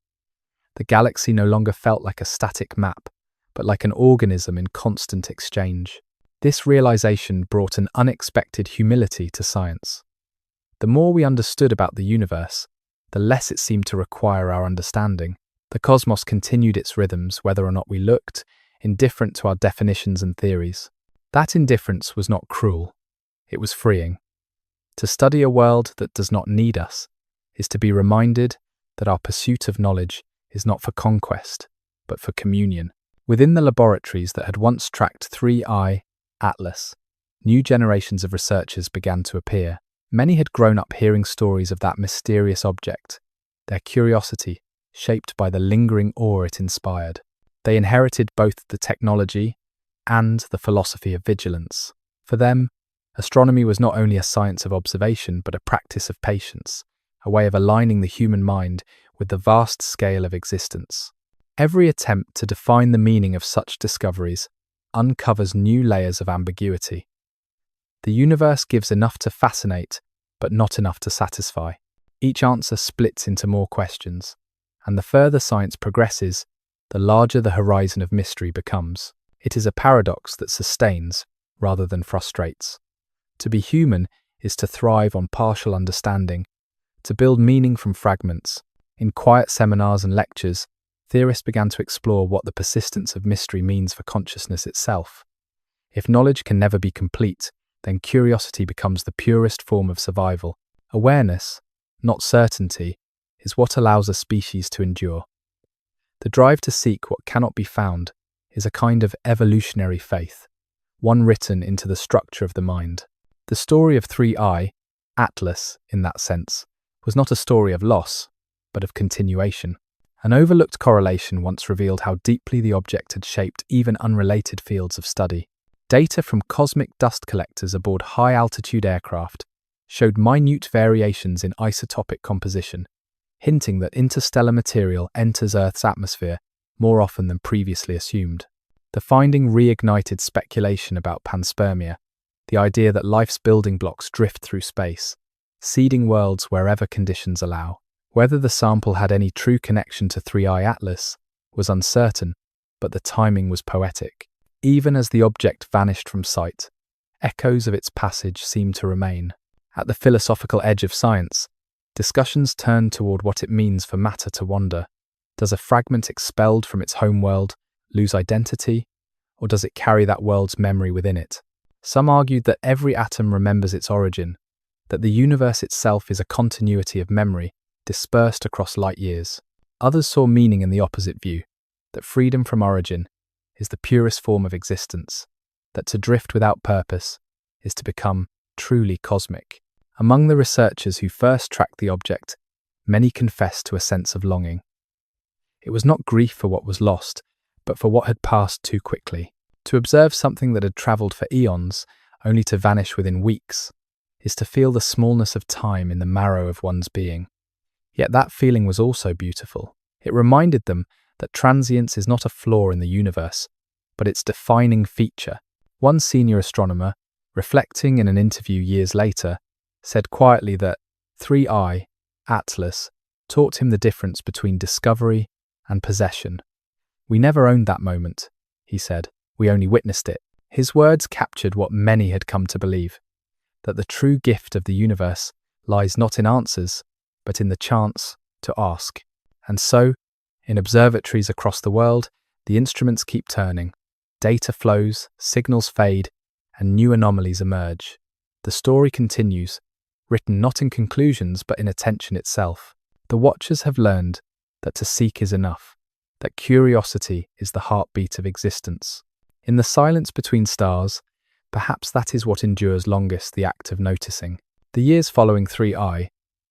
The galaxy no longer felt like a static map, but like an organism in constant exchange. This realization brought an unexpected humility to science. The more we understood about the universe, the less it seemed to require our understanding. The cosmos continued its rhythms whether or not we looked, indifferent to our definitions and theories. That indifference was not cruel. It was freeing. To study a world that does not need us is to be reminded that our pursuit of knowledge is not for conquest, but for communion. Within the laboratories that had once tracked 3I Atlas, new generations of researchers began to appear. Many had grown up hearing stories of that mysterious object, their curiosity shaped by the lingering awe it inspired. They inherited both the technology and the philosophy of vigilance. For them, astronomy was not only a science of observation, but a practice of patience, a way of aligning the human mind with the vast scale of existence. Every attempt to define the meaning of such discoveries uncovers new layers of ambiguity. The universe gives enough to fascinate, but not enough to satisfy. Each answer splits into more questions, and the further science progresses, the larger the horizon of mystery becomes. It is a paradox that sustains rather than frustrates. To be human is to thrive on partial understanding, to build meaning from fragments. In quiet seminars and lectures, theorists began to explore what the persistence of mystery means for consciousness itself. If knowledge can never be complete, then curiosity becomes the purest form of survival. Awareness, not certainty, is what allows a species to endure. The drive to seek what cannot be found is a kind of evolutionary faith, one written into the structure of the mind. The story of 3I, Atlas, in that sense, was not a story of loss, but of continuation. An overlooked correlation once revealed how deeply the object had shaped even unrelated fields of study. Data from cosmic dust collectors aboard high-altitude aircraft showed minute variations in isotopic composition, hinting that interstellar material enters Earth's atmosphere more often than previously assumed. The finding reignited speculation about panspermia, the idea that life's building blocks drift through space, seeding worlds wherever conditions allow. Whether the sample had any true connection to 3I Atlas was uncertain, but the timing was poetic. Even as the object vanished from sight, echoes of its passage seemed to remain. At the philosophical edge of science, discussions turned toward what it means for matter to wander. Does a fragment expelled from its homeworld lose identity, or does it carry that world's memory within it? Some argued that every atom remembers its origin, that the universe itself is a continuity of memory dispersed across light years. Others saw meaning in the opposite view, that freedom from origin is the purest form of existence, that to drift without purpose is to become truly cosmic. Among the researchers who first tracked the object, many confessed to a sense of longing. It was not grief for what was lost, but for what had passed too quickly. To observe something that had travelled for eons, only to vanish within weeks, is to feel the smallness of time in the marrow of one's being. Yet that feeling was also beautiful. It reminded them that transience is not a flaw in the universe, but its defining feature. One senior astronomer, reflecting in an interview years later, said quietly that 3I, Atlas, taught him the difference between discovery and possession. "We never owned that moment," he said. "We only witnessed it." His words captured what many had come to believe, that the true gift of the universe lies not in answers, but in the chance to ask. And so, in observatories across the world, the instruments keep turning. Data flows, signals fade, and new anomalies emerge. The story continues, written not in conclusions but in attention itself. The watchers have learned that to seek is enough, that curiosity is the heartbeat of existence. In the silence between stars, perhaps that is what endures longest, the act of noticing. The years following 3I,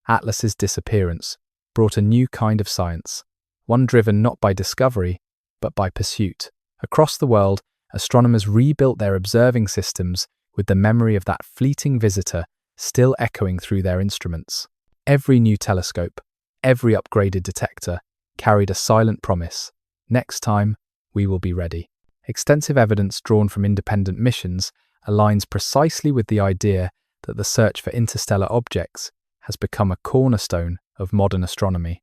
Atlas's disappearance, brought a new kind of science, one driven not by discovery, but by pursuit. Across the world, astronomers rebuilt their observing systems with the memory of that fleeting visitor still echoing through their instruments. Every new telescope, every upgraded detector, carried a silent promise: next time, we will be ready. Extensive evidence drawn from independent missions aligns precisely with the idea that the search for interstellar objects has become a cornerstone of modern astronomy.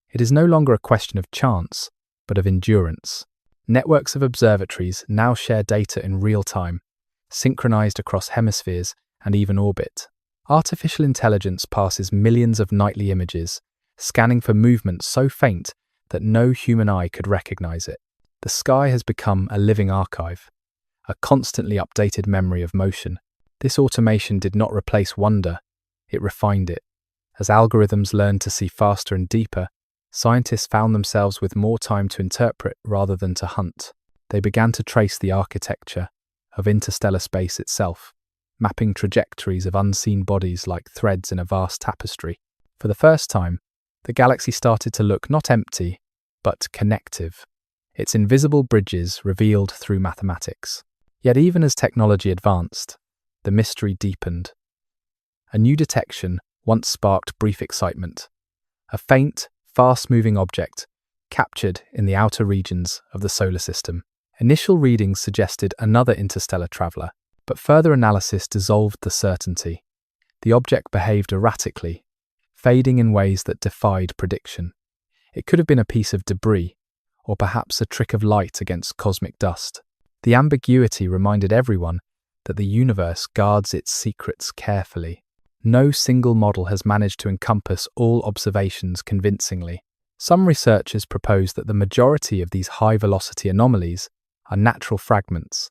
It is no longer a question of chance, but of endurance. Networks of observatories now share data in real time, synchronized across hemispheres and even orbit. Artificial intelligence passes millions of nightly images, scanning for movement so faint that no human eye could recognize it. The sky has become a living archive, a constantly updated memory of motion. This automation did not replace wonder, it refined it. As algorithms learned to see faster and deeper, scientists found themselves with more time to interpret rather than to hunt. They began to trace the architecture of interstellar space itself, mapping trajectories of unseen bodies like threads in a vast tapestry. For the first time, the galaxy started to look not empty, but connective, its invisible bridges revealed through mathematics. Yet even as technology advanced, the mystery deepened. A new detection once sparked brief excitement. A faint, fast-moving object captured in the outer regions of the solar system. Initial readings suggested another interstellar traveler, but further analysis dissolved the certainty. The object behaved erratically, fading in ways that defied prediction. It could have been a piece of debris, or perhaps a trick of light against cosmic dust. The ambiguity reminded everyone that the universe guards its secrets carefully. No single model has managed to encompass all observations convincingly. Some researchers propose that the majority of these high-velocity anomalies are natural fragments,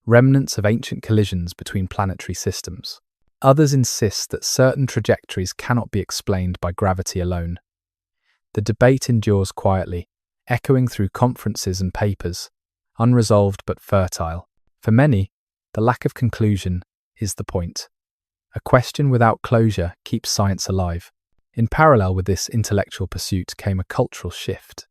remnants of ancient collisions between planetary systems. Others insist that certain trajectories cannot be explained by gravity alone. The debate endures quietly, echoing through conferences and papers, unresolved but fertile. For many, the lack of conclusion is the point. A question without closure keeps science alive. In parallel with this intellectual pursuit came a cultural shift.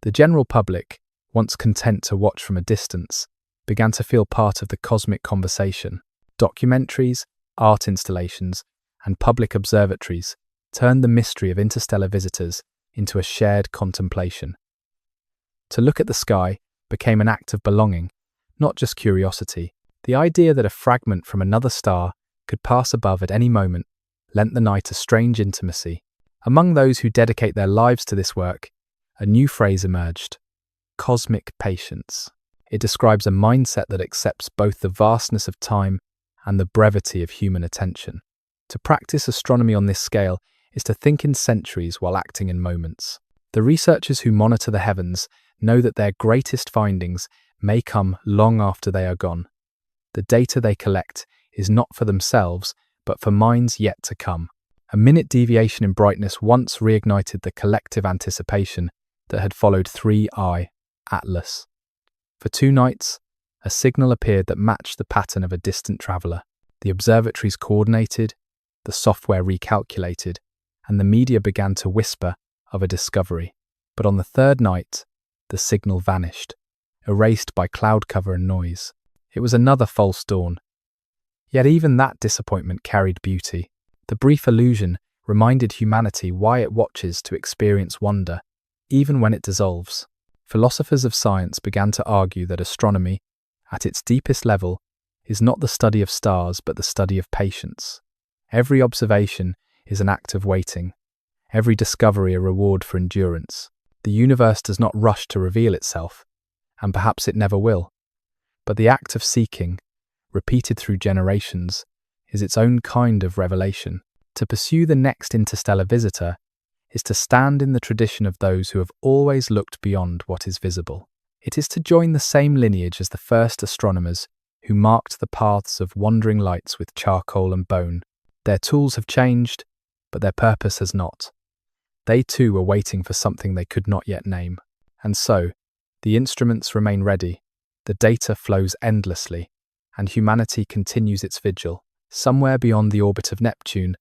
The general public, once content to watch from a distance, began to feel part of the cosmic conversation. Documentaries, art installations, and public observatories turned the mystery of interstellar visitors into a shared contemplation. To look at the sky became an act of belonging, not just curiosity. The idea that a fragment from another star could pass above at any moment lent the night a strange intimacy. Among those who dedicate their lives to this work, a new phrase emerged: cosmic patience. It describes a mindset that accepts both the vastness of time and the brevity of human attention. To practice astronomy on this scale is to think in centuries while acting in moments. The researchers who monitor the heavens know that their greatest findings may come long after they are gone. The data they collect is not for themselves, but for minds yet to come. A minute deviation in brightness once reignited the collective anticipation that had followed 3I, Atlas. For 2 nights, a signal appeared that matched the pattern of a distant traveller. The observatories coordinated, the software recalculated, and the media began to whisper of a discovery. But on the 3rd night, the signal vanished, erased by cloud cover and noise. It was another false dawn. Yet even that disappointment carried beauty. The brief illusion reminded humanity why it watches to experience wonder, even when it dissolves. Philosophers of science began to argue that astronomy, at its deepest level, is not the study of stars but the study of patience. Every observation is an act of waiting, every discovery a reward for endurance. The universe does not rush to reveal itself, and perhaps it never will. But the act of seeking, repeated through generations, is its own kind of revelation. To pursue the next interstellar visitor is to stand in the tradition of those who have always looked beyond what is visible. It is to join the same lineage as the first astronomers who marked the paths of wandering lights with charcoal and bone. Their tools have changed, but their purpose has not. They too were waiting for something they could not yet name. And so, the instruments remain ready, the data flows endlessly, and humanity continues its vigil. Somewhere beyond the orbit of Neptune,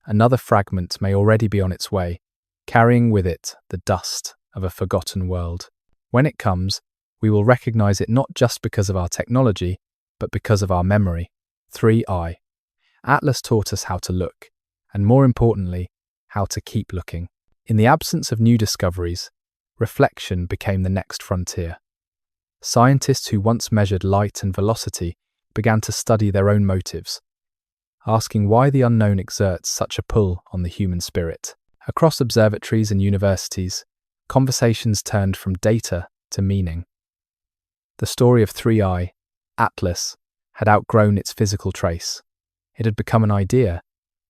another fragment may already be on its way, carrying with it the dust of a forgotten world. When it comes, we will recognize it not just because of our technology, but because of our memory. 3i. Atlas taught us how to look, and more importantly, how to keep looking. In the absence of new discoveries, reflection became the next frontier. Scientists who once measured light and velocity began to study their own motives, asking why the unknown exerts such a pull on the human spirit. Across observatories and universities, conversations turned from data to meaning. The story of 3i, Atlas, had outgrown its physical trace. It had become an idea,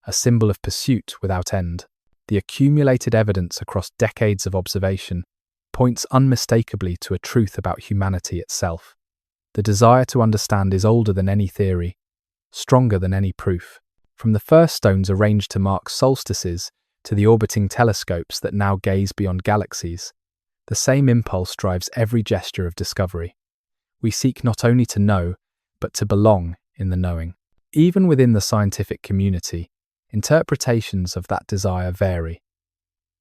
a symbol of pursuit without end. The accumulated evidence across decades of observation points unmistakably to a truth about humanity itself. The desire to understand is older than any theory, stronger than any proof. From the first stones arranged to mark solstices to the orbiting telescopes that now gaze beyond galaxies, the same impulse drives every gesture of discovery. We seek not only to know, but to belong in the knowing. Even within the scientific community, interpretations of that desire vary.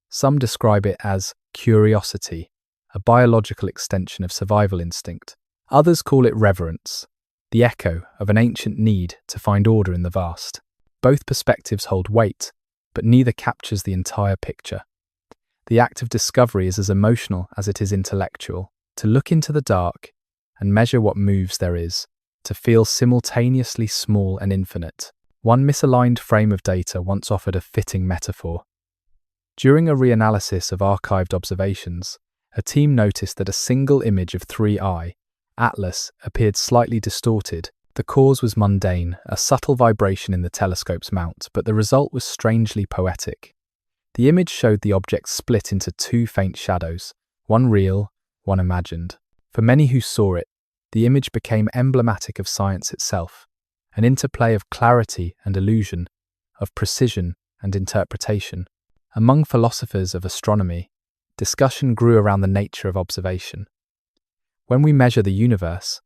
Some describe it as curiosity, a biological extension of survival instinct. Others call it reverence, the echo of an ancient need to find order in the vast. Both perspectives hold weight, but neither captures the entire picture. The act of discovery is as emotional as it is intellectual. To look into the dark and measure what moves there is, to feel simultaneously small and infinite. One misaligned frame of data once offered a fitting metaphor. During a reanalysis of archived observations, a team noticed that a single image of 3i, Atlas, appeared slightly distorted. The cause was mundane, a subtle vibration in the telescope's mount, but the result was strangely poetic. The image showed the object split into two faint shadows, one real, one imagined. For many who saw it, the image became emblematic of science itself, an interplay of clarity and illusion, of precision and interpretation. Among philosophers of astronomy, discussion grew around the nature of observation. When we measure the universe,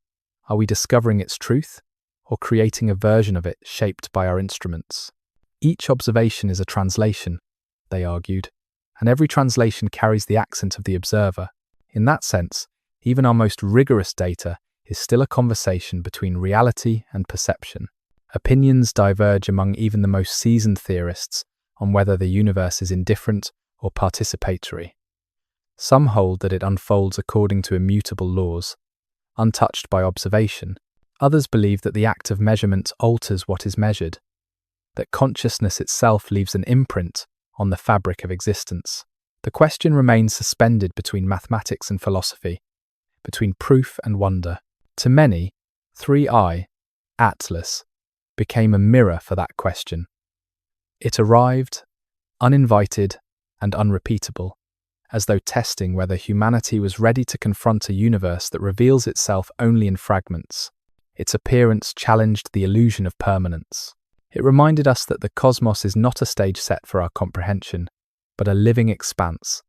are we discovering its truth, or creating a version of it shaped by our instruments? Each observation is a translation, they argued, and every translation carries the accent of the observer. In that sense, even our most rigorous data is still a conversation between reality and perception. Opinions diverge among even the most seasoned theorists on whether the universe is indifferent or participatory. Some hold that it unfolds according to immutable laws, untouched by observation. Others believe that the act of measurement alters what is measured, that consciousness itself leaves an imprint on the fabric of existence. The question remains suspended between mathematics and philosophy, between proof and wonder. To many, 3i, Atlas, became a mirror for that question. It arrived, uninvited and unrepeatable, as though testing whether humanity was ready to confront a universe that reveals itself only in fragments. Its appearance challenged the illusion of permanence. It reminded us that the cosmos is not a stage set for our comprehension, but a living expanse,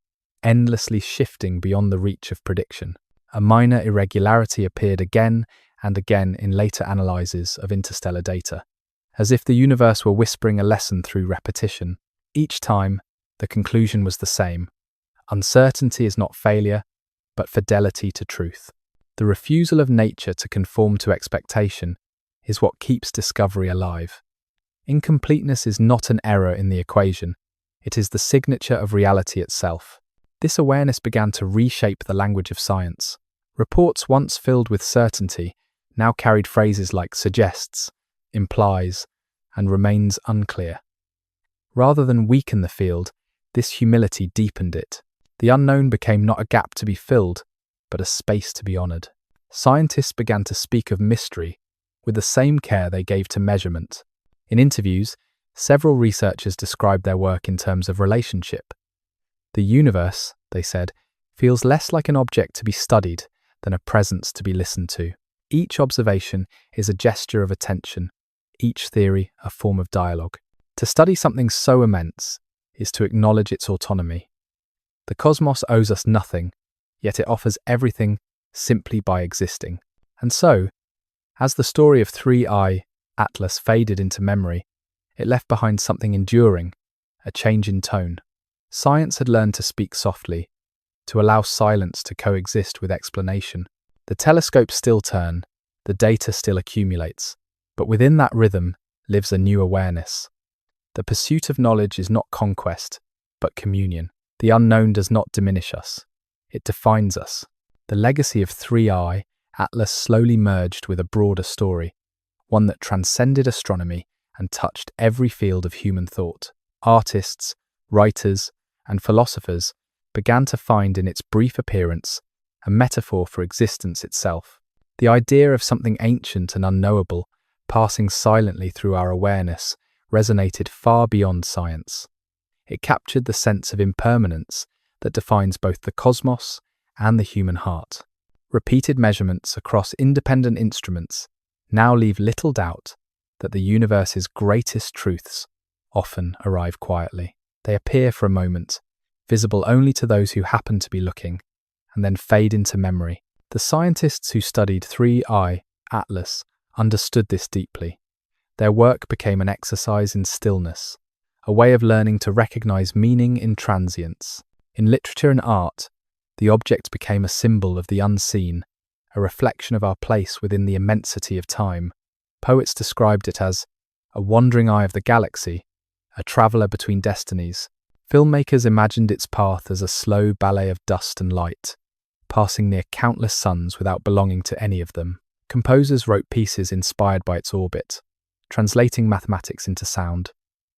endlessly shifting beyond the reach of prediction. A minor irregularity appeared again and again in later analyses of interstellar data, as if the universe were whispering a lesson through repetition. Each time, the conclusion was the same. Uncertainty is not failure, but fidelity to truth. The refusal of nature to conform to expectation is what keeps discovery alive. Incompleteness is not an error in the equation, it is the signature of reality itself. This awareness began to reshape the language of science. Reports once filled with certainty now carried phrases like suggests, implies, and remains unclear. Rather than weaken the field, this humility deepened it. The unknown became not a gap to be filled, but a space to be honored. Scientists began to speak of mystery with the same care they gave to measurement. In interviews, several researchers described their work in terms of relationship. The universe, they said, feels less like an object to be studied than a presence to be listened to. Each observation is a gesture of attention, each theory a form of dialogue. To study something so immense, is to acknowledge its autonomy. The cosmos owes us nothing, yet it offers everything simply by existing. And so, as the story of 3I Atlas faded into memory, it left behind something enduring, a change in tone. Science had learned to speak softly, to allow silence to coexist with explanation. The telescopes still turn, the data still accumulates, but within that rhythm lives a new awareness. The pursuit of knowledge is not conquest, but communion. The unknown does not diminish us. It defines us. The legacy of 3I Atlas slowly merged with a broader story, one that transcended astronomy and touched every field of human thought. Artists, writers, and philosophers began to find in its brief appearance a metaphor for existence itself. The idea of something ancient and unknowable passing silently through our awareness resonated far beyond science. It captured the sense of impermanence that defines both the cosmos and the human heart. Repeated measurements across independent instruments now leave little doubt that the universe's greatest truths often arrive quietly. They appear for a moment, visible only to those who happen to be looking, and then fade into memory. The scientists who studied 3I Atlas understood this deeply. Their work became an exercise in stillness, a way of learning to recognize meaning in transience. In literature and art, the object became a symbol of the unseen, a reflection of our place within the immensity of time. Poets described it as a wandering eye of the galaxy, a traveler between destinies. Filmmakers imagined its path as a slow ballet of dust and light, passing near countless suns without belonging to any of them. Composers wrote pieces inspired by its orbit, translating mathematics into sound,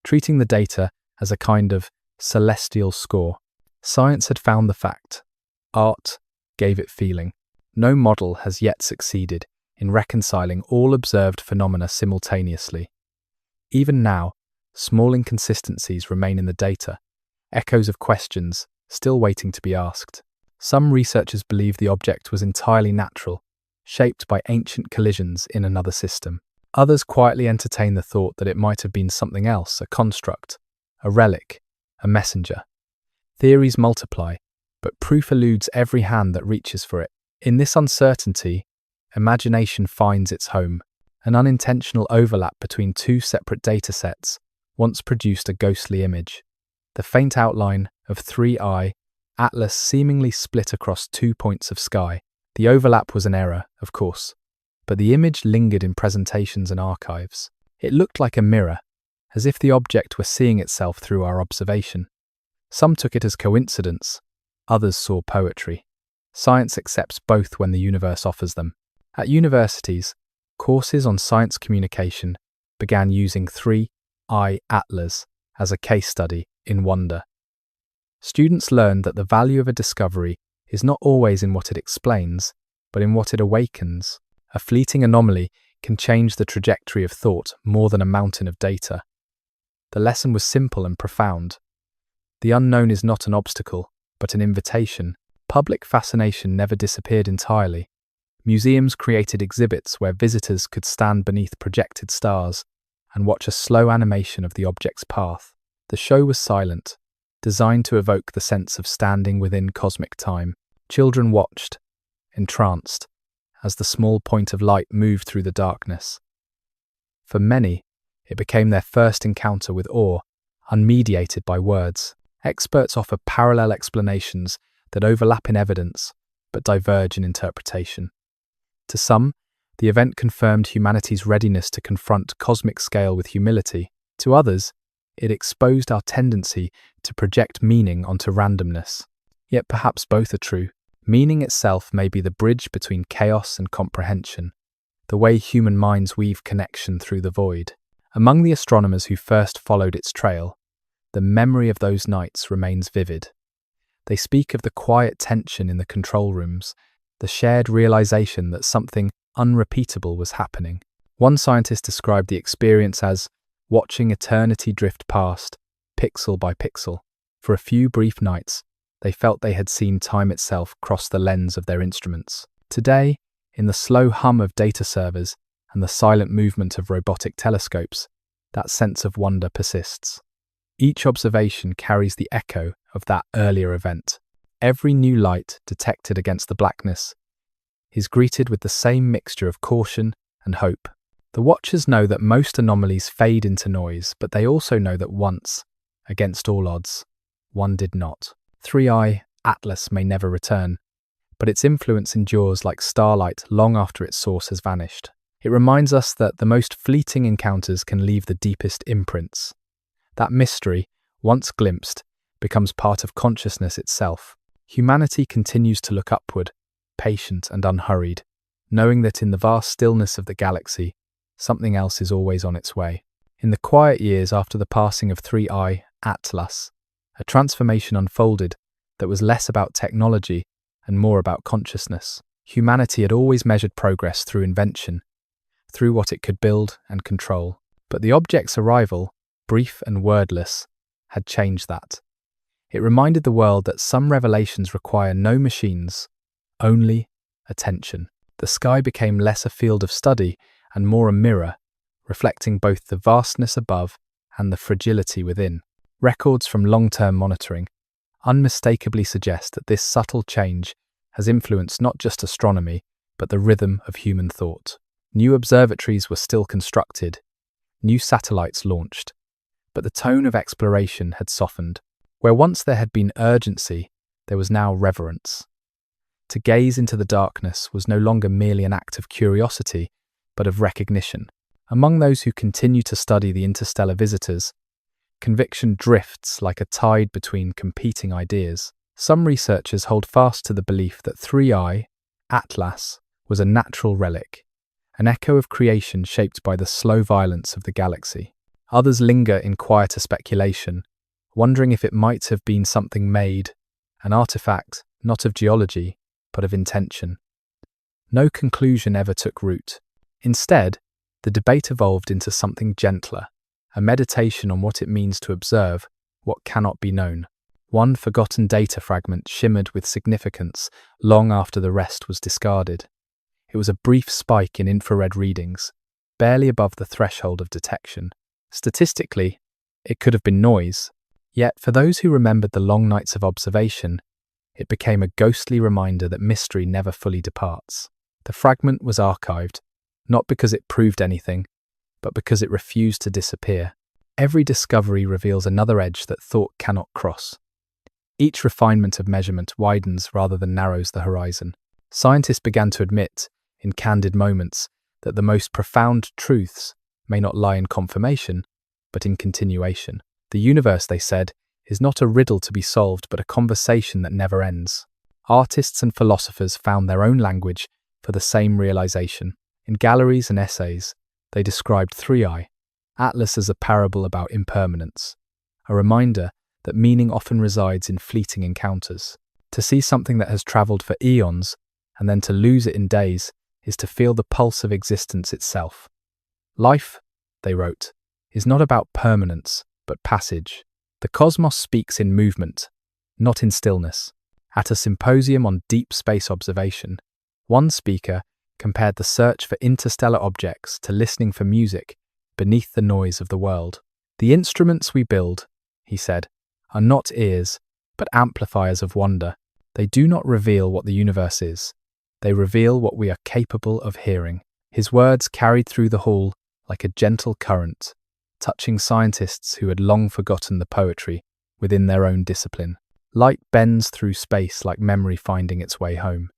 treating the data as a kind of celestial score. Science had found the fact. Art gave it feeling. No model has yet succeeded in reconciling all observed phenomena simultaneously. Even now, small inconsistencies remain in the data, echoes of questions still waiting to be asked. Some researchers believe the object was entirely natural, shaped by ancient collisions in another system. Others quietly entertain the thought that it might have been something else, a construct, a relic, a messenger. Theories multiply, but proof eludes every hand that reaches for it. In this uncertainty, imagination finds its home. An unintentional overlap between two separate datasets once produced a ghostly image. The faint outline of 3I Atlas seemingly split across 2 points of sky. The overlap was an error, of course, but the image lingered in presentations and archives. It looked like a mirror, as if the object were seeing itself through our observation. Some took it as coincidence, others saw poetry. Science accepts both when the universe offers them. At universities, courses on science communication began using 3I Atlas as a case study in wonder. Students learned that the value of a discovery is not always in what it explains, but in what it awakens. A fleeting anomaly can change the trajectory of thought more than a mountain of data. The lesson was simple and profound. The unknown is not an obstacle, but an invitation. Public fascination never disappeared entirely. Museums created exhibits where visitors could stand beneath projected stars and watch a slow animation of the object's path. The show was silent, designed to evoke the sense of standing within cosmic time. Children watched, entranced, as the small point of light moved through the darkness. For many, it became their first encounter with awe, unmediated by words. Experts offer parallel explanations that overlap in evidence, but diverge in interpretation. To some, the event confirmed humanity's readiness to confront cosmic scale with humility. To others, it exposed our tendency to project meaning onto randomness. Yet perhaps both are true. Meaning itself may be the bridge between chaos and comprehension, the way human minds weave connection through the void. Among the astronomers who first followed its trail, the memory of those nights remains vivid. They speak of the quiet tension in the control rooms, the shared realization that something unrepeatable was happening. One scientist described the experience as watching eternity drift past, pixel by pixel. For a few brief nights, they felt they had seen time itself cross the lens of their instruments. Today, in the slow hum of data servers and the silent movement of robotic telescopes, that sense of wonder persists. Each observation carries the echo of that earlier event. Every new light detected against the blackness is greeted with the same mixture of caution and hope. The watchers know that most anomalies fade into noise, but they also know that once, against all odds, one did not. 3i Atlas may never return, but its influence endures like starlight long after its source has vanished. It reminds us that the most fleeting encounters can leave the deepest imprints. That mystery, once glimpsed, becomes part of consciousness itself. Humanity continues to look upward, patient and unhurried, knowing that in the vast stillness of the galaxy, something else is always on its way. In the quiet years after the passing of 3i Atlas, a transformation unfolded that was less about technology and more about consciousness. Humanity had always measured progress through invention, through what it could build and control. But the object's arrival, brief and wordless, had changed that. It reminded the world that some revelations require no machines, only attention. The sky became less a field of study and more a mirror, reflecting both the vastness above and the fragility within. Records from long-term monitoring unmistakably suggest that this subtle change has influenced not just astronomy, but the rhythm of human thought. New observatories were still constructed, new satellites launched, but the tone of exploration had softened. Where once there had been urgency, there was now reverence. To gaze into the darkness was no longer merely an act of curiosity, but of recognition. Among those who continue to study the interstellar visitors, conviction drifts like a tide between competing ideas. Some researchers hold fast to the belief that 3i Atlas was a natural relic, an echo of creation shaped by the slow violence of the galaxy. Others linger in quieter speculation, wondering if it might have been something made, an artifact not of geology, but of intention. No conclusion ever took root. Instead, the debate evolved into something gentler, a meditation on what it means to observe what cannot be known. One forgotten data fragment shimmered with significance long after the rest was discarded. It was a brief spike in infrared readings, barely above the threshold of detection. Statistically, it could have been noise, yet for those who remembered the long nights of observation, it became a ghostly reminder that mystery never fully departs. The fragment was archived, not because it proved anything, but because it refused to disappear. Every discovery reveals another edge that thought cannot cross. Each refinement of measurement widens rather than narrows the horizon. Scientists began to admit, in candid moments, that the most profound truths may not lie in confirmation, but in continuation. The universe, they said, is not a riddle to be solved, but a conversation that never ends. Artists and philosophers found their own language for the same realization. In galleries and essays, they described 3i Atlas as a parable about impermanence, a reminder that meaning often resides in fleeting encounters. To see something that has traveled for eons and then to lose it in days is to feel the pulse of existence itself. Life, they wrote, is not about permanence, but passage. The cosmos speaks in movement, not in stillness. At a symposium on deep space observation, one speaker compared the search for interstellar objects to listening for music beneath the noise of the world. The instruments we build, he said, are not ears, but amplifiers of wonder. They do not reveal what the universe is. They reveal what we are capable of hearing. His words carried through the hall like a gentle current, touching scientists who had long forgotten the poetry within their own discipline. Light bends through space like memory finding its way home.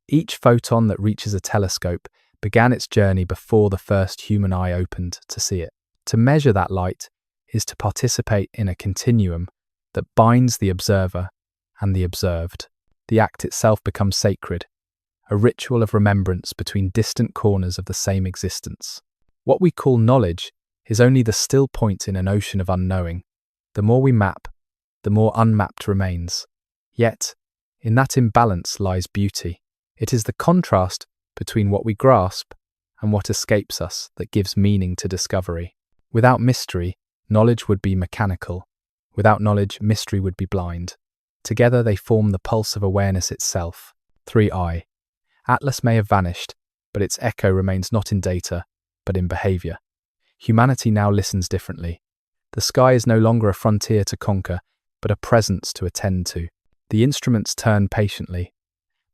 Each photon that reaches a telescope began its journey before the first human eye opened to see it. To measure that light is to participate in a continuum that binds the observer and the observed. The act itself becomes sacred, a ritual of remembrance between distant corners of the same existence. What we call knowledge is only the still point in an ocean of unknowing. The more we map, the more unmapped remains. Yet, in that imbalance lies beauty. It is the contrast between what we grasp and what escapes us that gives meaning to discovery. Without mystery, knowledge would be mechanical. Without knowledge, mystery would be blind. Together they form the pulse of awareness itself. 3i Atlas may have vanished, but its echo remains not in data, but in behavior. Humanity now listens differently. The sky is no longer a frontier to conquer, but a presence to attend to. The instruments turn patiently,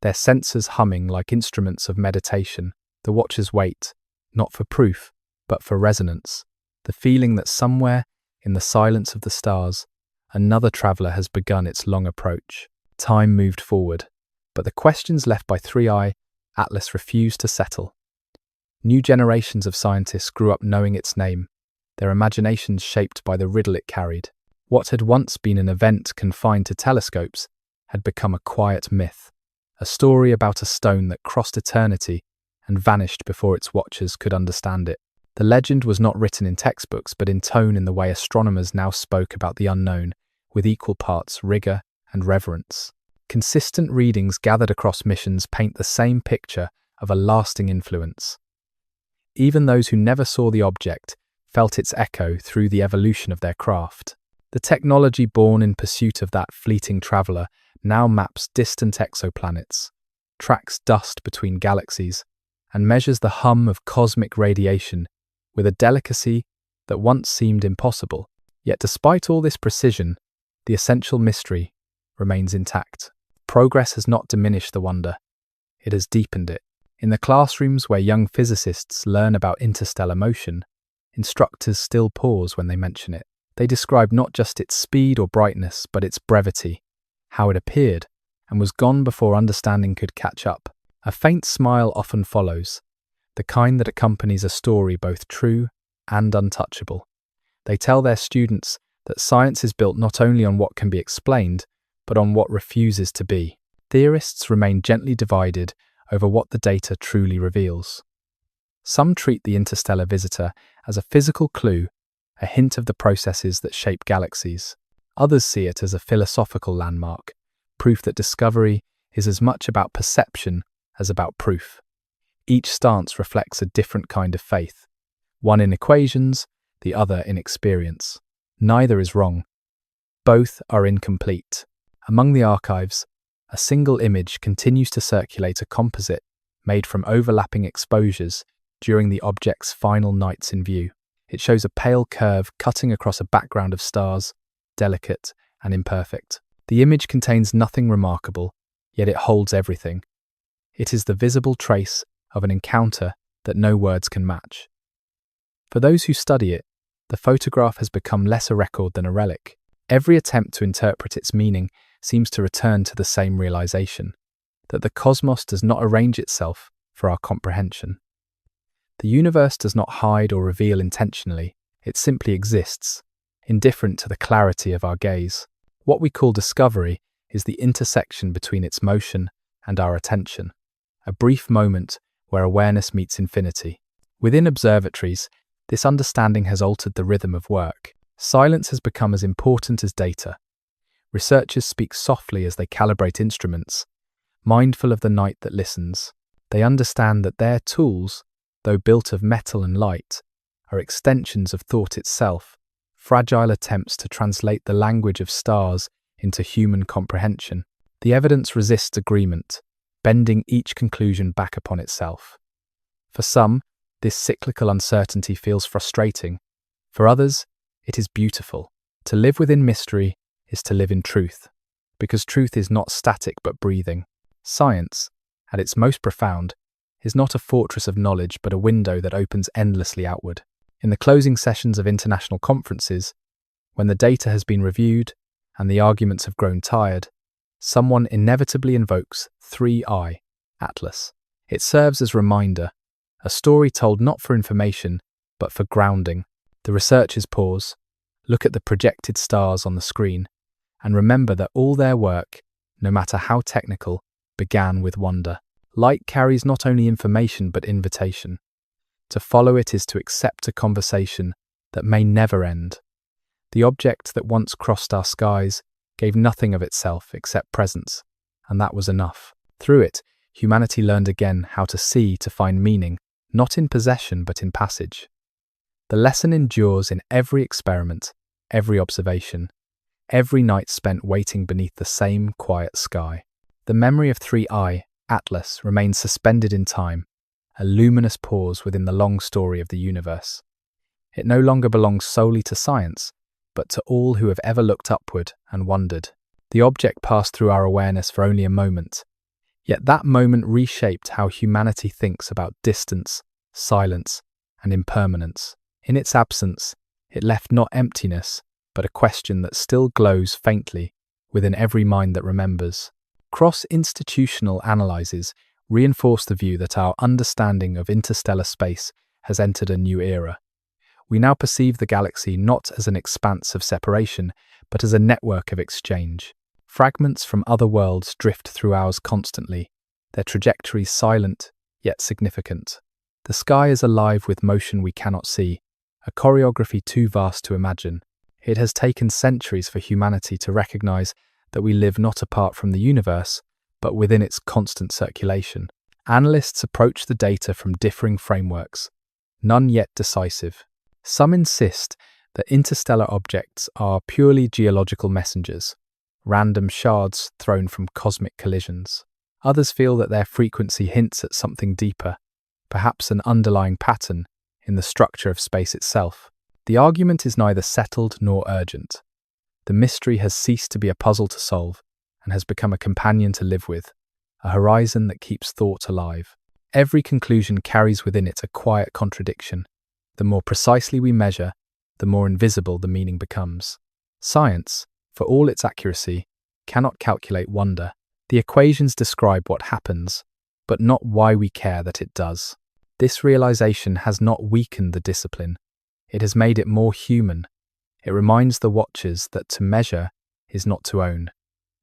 their sensors humming like instruments of meditation. The watchers wait, not for proof, but for resonance, the feeling that somewhere, in the silence of the stars, another traveller has begun its long approach. Time moved forward, but the questions left by 3I Atlas refused to settle. New generations of scientists grew up knowing its name, their imaginations shaped by the riddle it carried. What had once been an event confined to telescopes had become a quiet myth, a story about a stone that crossed eternity and vanished before its watchers could understand it. The legend was not written in textbooks, but in tone, in the way astronomers now spoke about the unknown, with equal parts rigor and reverence. Consistent readings gathered across missions paint the same picture of a lasting influence. Even those who never saw the object felt its echo through the evolution of their craft. The technology born in pursuit of that fleeting traveller now maps distant exoplanets, tracks dust between galaxies, and measures the hum of cosmic radiation with a delicacy that once seemed impossible. Yet despite all this precision, the essential mystery remains intact. Progress has not diminished the wonder, it has deepened it. In the classrooms where young physicists learn about interstellar motion, instructors still pause when they mention it. They describe not just its speed or brightness, but its brevity, how it appeared, and was gone before understanding could catch up. A faint smile often follows, the kind that accompanies a story both true and untouchable. They tell their students that science is built not only on what can be explained, but on what refuses to be. Theorists remain gently divided over what the data truly reveals. Some treat the interstellar visitor as a physical clue, a hint of the processes that shape galaxies. Others see it as a philosophical landmark, proof that discovery is as much about perception as about proof. Each stance reflects a different kind of faith, one in equations, the other in experience. Neither is wrong. Both are incomplete. Among the archives, a single image continues to circulate, a composite made from overlapping exposures during the object's final nights in view. It shows a pale curve cutting across a background of stars, delicate and imperfect. The image contains nothing remarkable, yet it holds everything. It is the visible trace of an encounter that no words can match. For those who study it, the photograph has become less a record than a relic. Every attempt to interpret its meaning seems to return to the same realization, that the cosmos does not arrange itself for our comprehension. The universe does not hide or reveal intentionally, it simply exists, indifferent to the clarity of our gaze. What we call discovery is the intersection between its motion and our attention, a brief moment where awareness meets infinity. Within observatories, this understanding has altered the rhythm of work. Silence has become as important as data. Researchers speak softly as they calibrate instruments, mindful of the night that listens. They understand that their tools, though built of metal and light, are extensions of thought itself, fragile attempts to translate the language of stars into human comprehension. The evidence resists agreement, bending each conclusion back upon itself. For some, this cyclical uncertainty feels frustrating. For others, it is beautiful. To live within mystery is to live in truth, because truth is not static but breathing. Science, at its most profound, is not a fortress of knowledge but a window that opens endlessly outward. In the closing sessions of international conferences, when the data has been reviewed and the arguments have grown tired, someone inevitably invokes 3I Atlas. It serves as a reminder, a story told not for information but for grounding. The researchers pause, look at the projected stars on the screen, and remember that all their work, no matter how technical, began with wonder. Light carries not only information but invitation. To follow it is to accept a conversation that may never end. The object that once crossed our skies gave nothing of itself except presence, and that was enough. Through it, humanity learned again how to see, to find meaning, not in possession but in passage. The lesson endures in every experiment, every observation, every night spent waiting beneath the same quiet sky. The memory of 3I Atlas remains suspended in time, a luminous pause within the long story of the universe. It no longer belongs solely to science, but to all who have ever looked upward and wondered. The object passed through our awareness for only a moment, yet that moment reshaped how humanity thinks about distance, silence, and impermanence. In its absence, it left not emptiness, but a question that still glows faintly within every mind that remembers. Cross-institutional analyses reinforce the view that our understanding of interstellar space has entered a new era. We now perceive the galaxy not as an expanse of separation, but as a network of exchange. Fragments from other worlds drift through ours constantly, their trajectories silent yet significant. The sky is alive with motion we cannot see, a choreography too vast to imagine. It has taken centuries for humanity to recognize that we live not apart from the universe, but within its constant circulation. Analysts approach the data from differing frameworks, none yet decisive. Some insist that interstellar objects are purely geological messengers, random shards thrown from cosmic collisions. Others feel that their frequency hints at something deeper, perhaps an underlying pattern in the structure of space itself. The argument is neither settled nor urgent. The mystery has ceased to be a puzzle to solve and has become a companion to live with, a horizon that keeps thought alive. Every conclusion carries within it a quiet contradiction. The more precisely we measure, the more invisible the meaning becomes. Science, for all its accuracy, cannot calculate wonder. The equations describe what happens, but not why we care that it does. This realization has not weakened the discipline. It has made it more human. It reminds the watchers that to measure is not to own,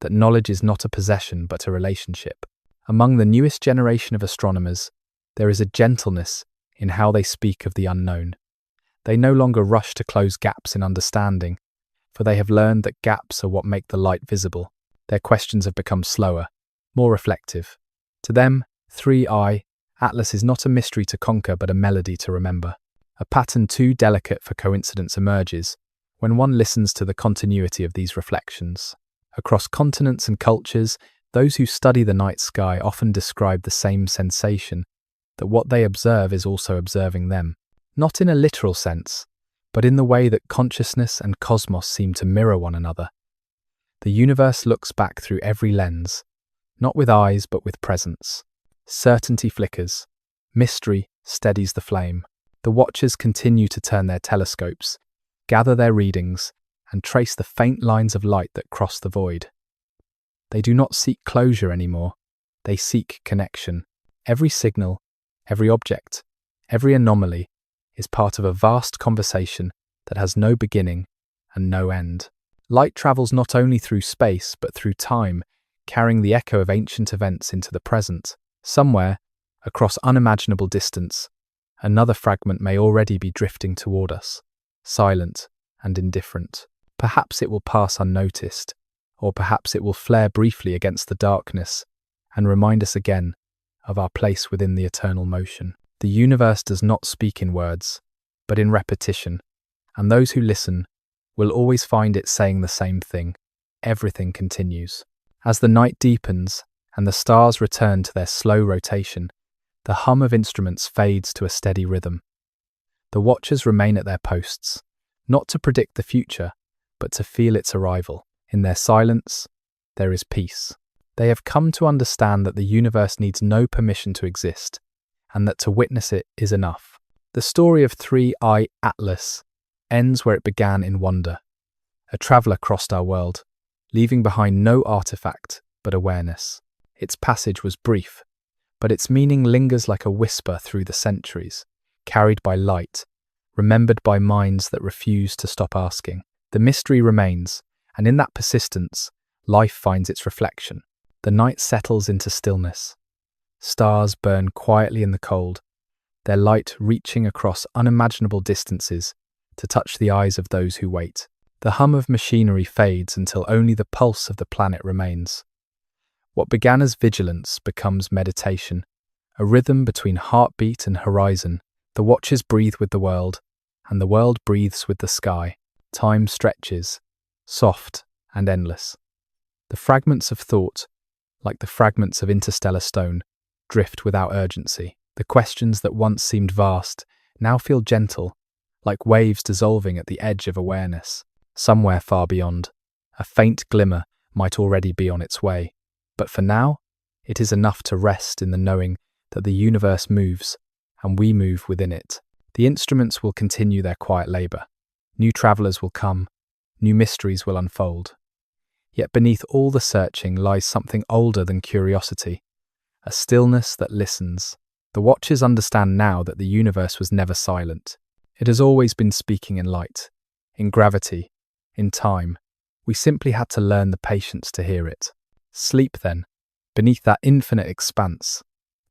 that knowledge is not a possession but a relationship. Among the newest generation of astronomers, there is a gentleness in how they speak of the unknown. They no longer rush to close gaps in understanding, for they have learned that gaps are what make the light visible. Their questions have become slower, more reflective. To them, 3I, Atlas is not a mystery to conquer but a melody to remember. A pattern too delicate for coincidence emerges when one listens to the continuity of these reflections. Across continents and cultures, those who study the night sky often describe the same sensation, that what they observe is also observing them. Not in a literal sense, but in the way that consciousness and cosmos seem to mirror one another. The universe looks back through every lens, not with eyes but with presence. Certainty flickers. Mystery steadies the flame. The watchers continue to turn their telescopes, gather their readings, and trace the faint lines of light that cross the void. They do not seek closure anymore. They seek connection. Every signal, every object, every anomaly is part of a vast conversation that has no beginning and no end. Light travels not only through space but through time, carrying the echo of ancient events into the present. Somewhere, across unimaginable distance, another fragment may already be drifting toward us, silent and indifferent. Perhaps it will pass unnoticed, or perhaps it will flare briefly against the darkness and remind us again of our place within the eternal motion. The universe does not speak in words, but in repetition, and those who listen will always find it saying the same thing. Everything continues. As the night deepens and the stars return to their slow rotation, the hum of instruments fades to a steady rhythm. The watchers remain at their posts, not to predict the future, but to feel its arrival. In their silence, there is peace. They have come to understand that the universe needs no permission to exist, and that to witness it is enough. The story of 3I Atlas ends where it began in wonder. A traveller crossed our world, leaving behind no artifact but awareness. Its passage was brief, but its meaning lingers like a whisper through the centuries, carried by light, remembered by minds that refuse to stop asking. The mystery remains, and in that persistence, life finds its reflection. The night settles into stillness. Stars burn quietly in the cold, their light reaching across unimaginable distances to touch the eyes of those who wait. The hum of machinery fades until only the pulse of the planet remains. What began as vigilance becomes meditation, a rhythm between heartbeat and horizon. The watchers breathe with the world, and the world breathes with the sky. Time stretches, soft and endless. The fragments of thought, like the fragments of interstellar stone, drift without urgency. The questions that once seemed vast now feel gentle, like waves dissolving at the edge of awareness. somewhere far beyond. A faint glimmer might already be on its way. But for now, it is enough to rest in the knowing that the universe moves, and we move within it. The instruments will continue their quiet labor. New travelers will come, new mysteries will unfold. Yet beneath all the searching lies something older than curiosity, a stillness that listens. The watchers understand now that the universe was never silent. It has always been speaking in light, in gravity, in time. We simply had to learn the patience to hear it. Sleep then. Beneath that infinite expanse,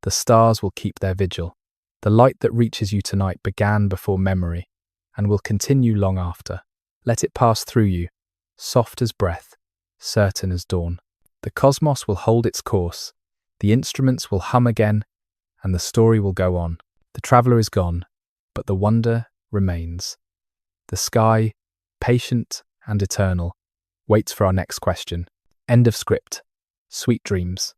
the stars will keep their vigil. The light that reaches you tonight began before memory and will continue long after. Let it pass through you, soft as breath, certain as dawn. The cosmos will hold its course, the instruments will hum again, and the story will go on. The traveler is gone, but the wonder remains. The sky, patient and eternal, waits for our next question. End of script. Sweet dreams.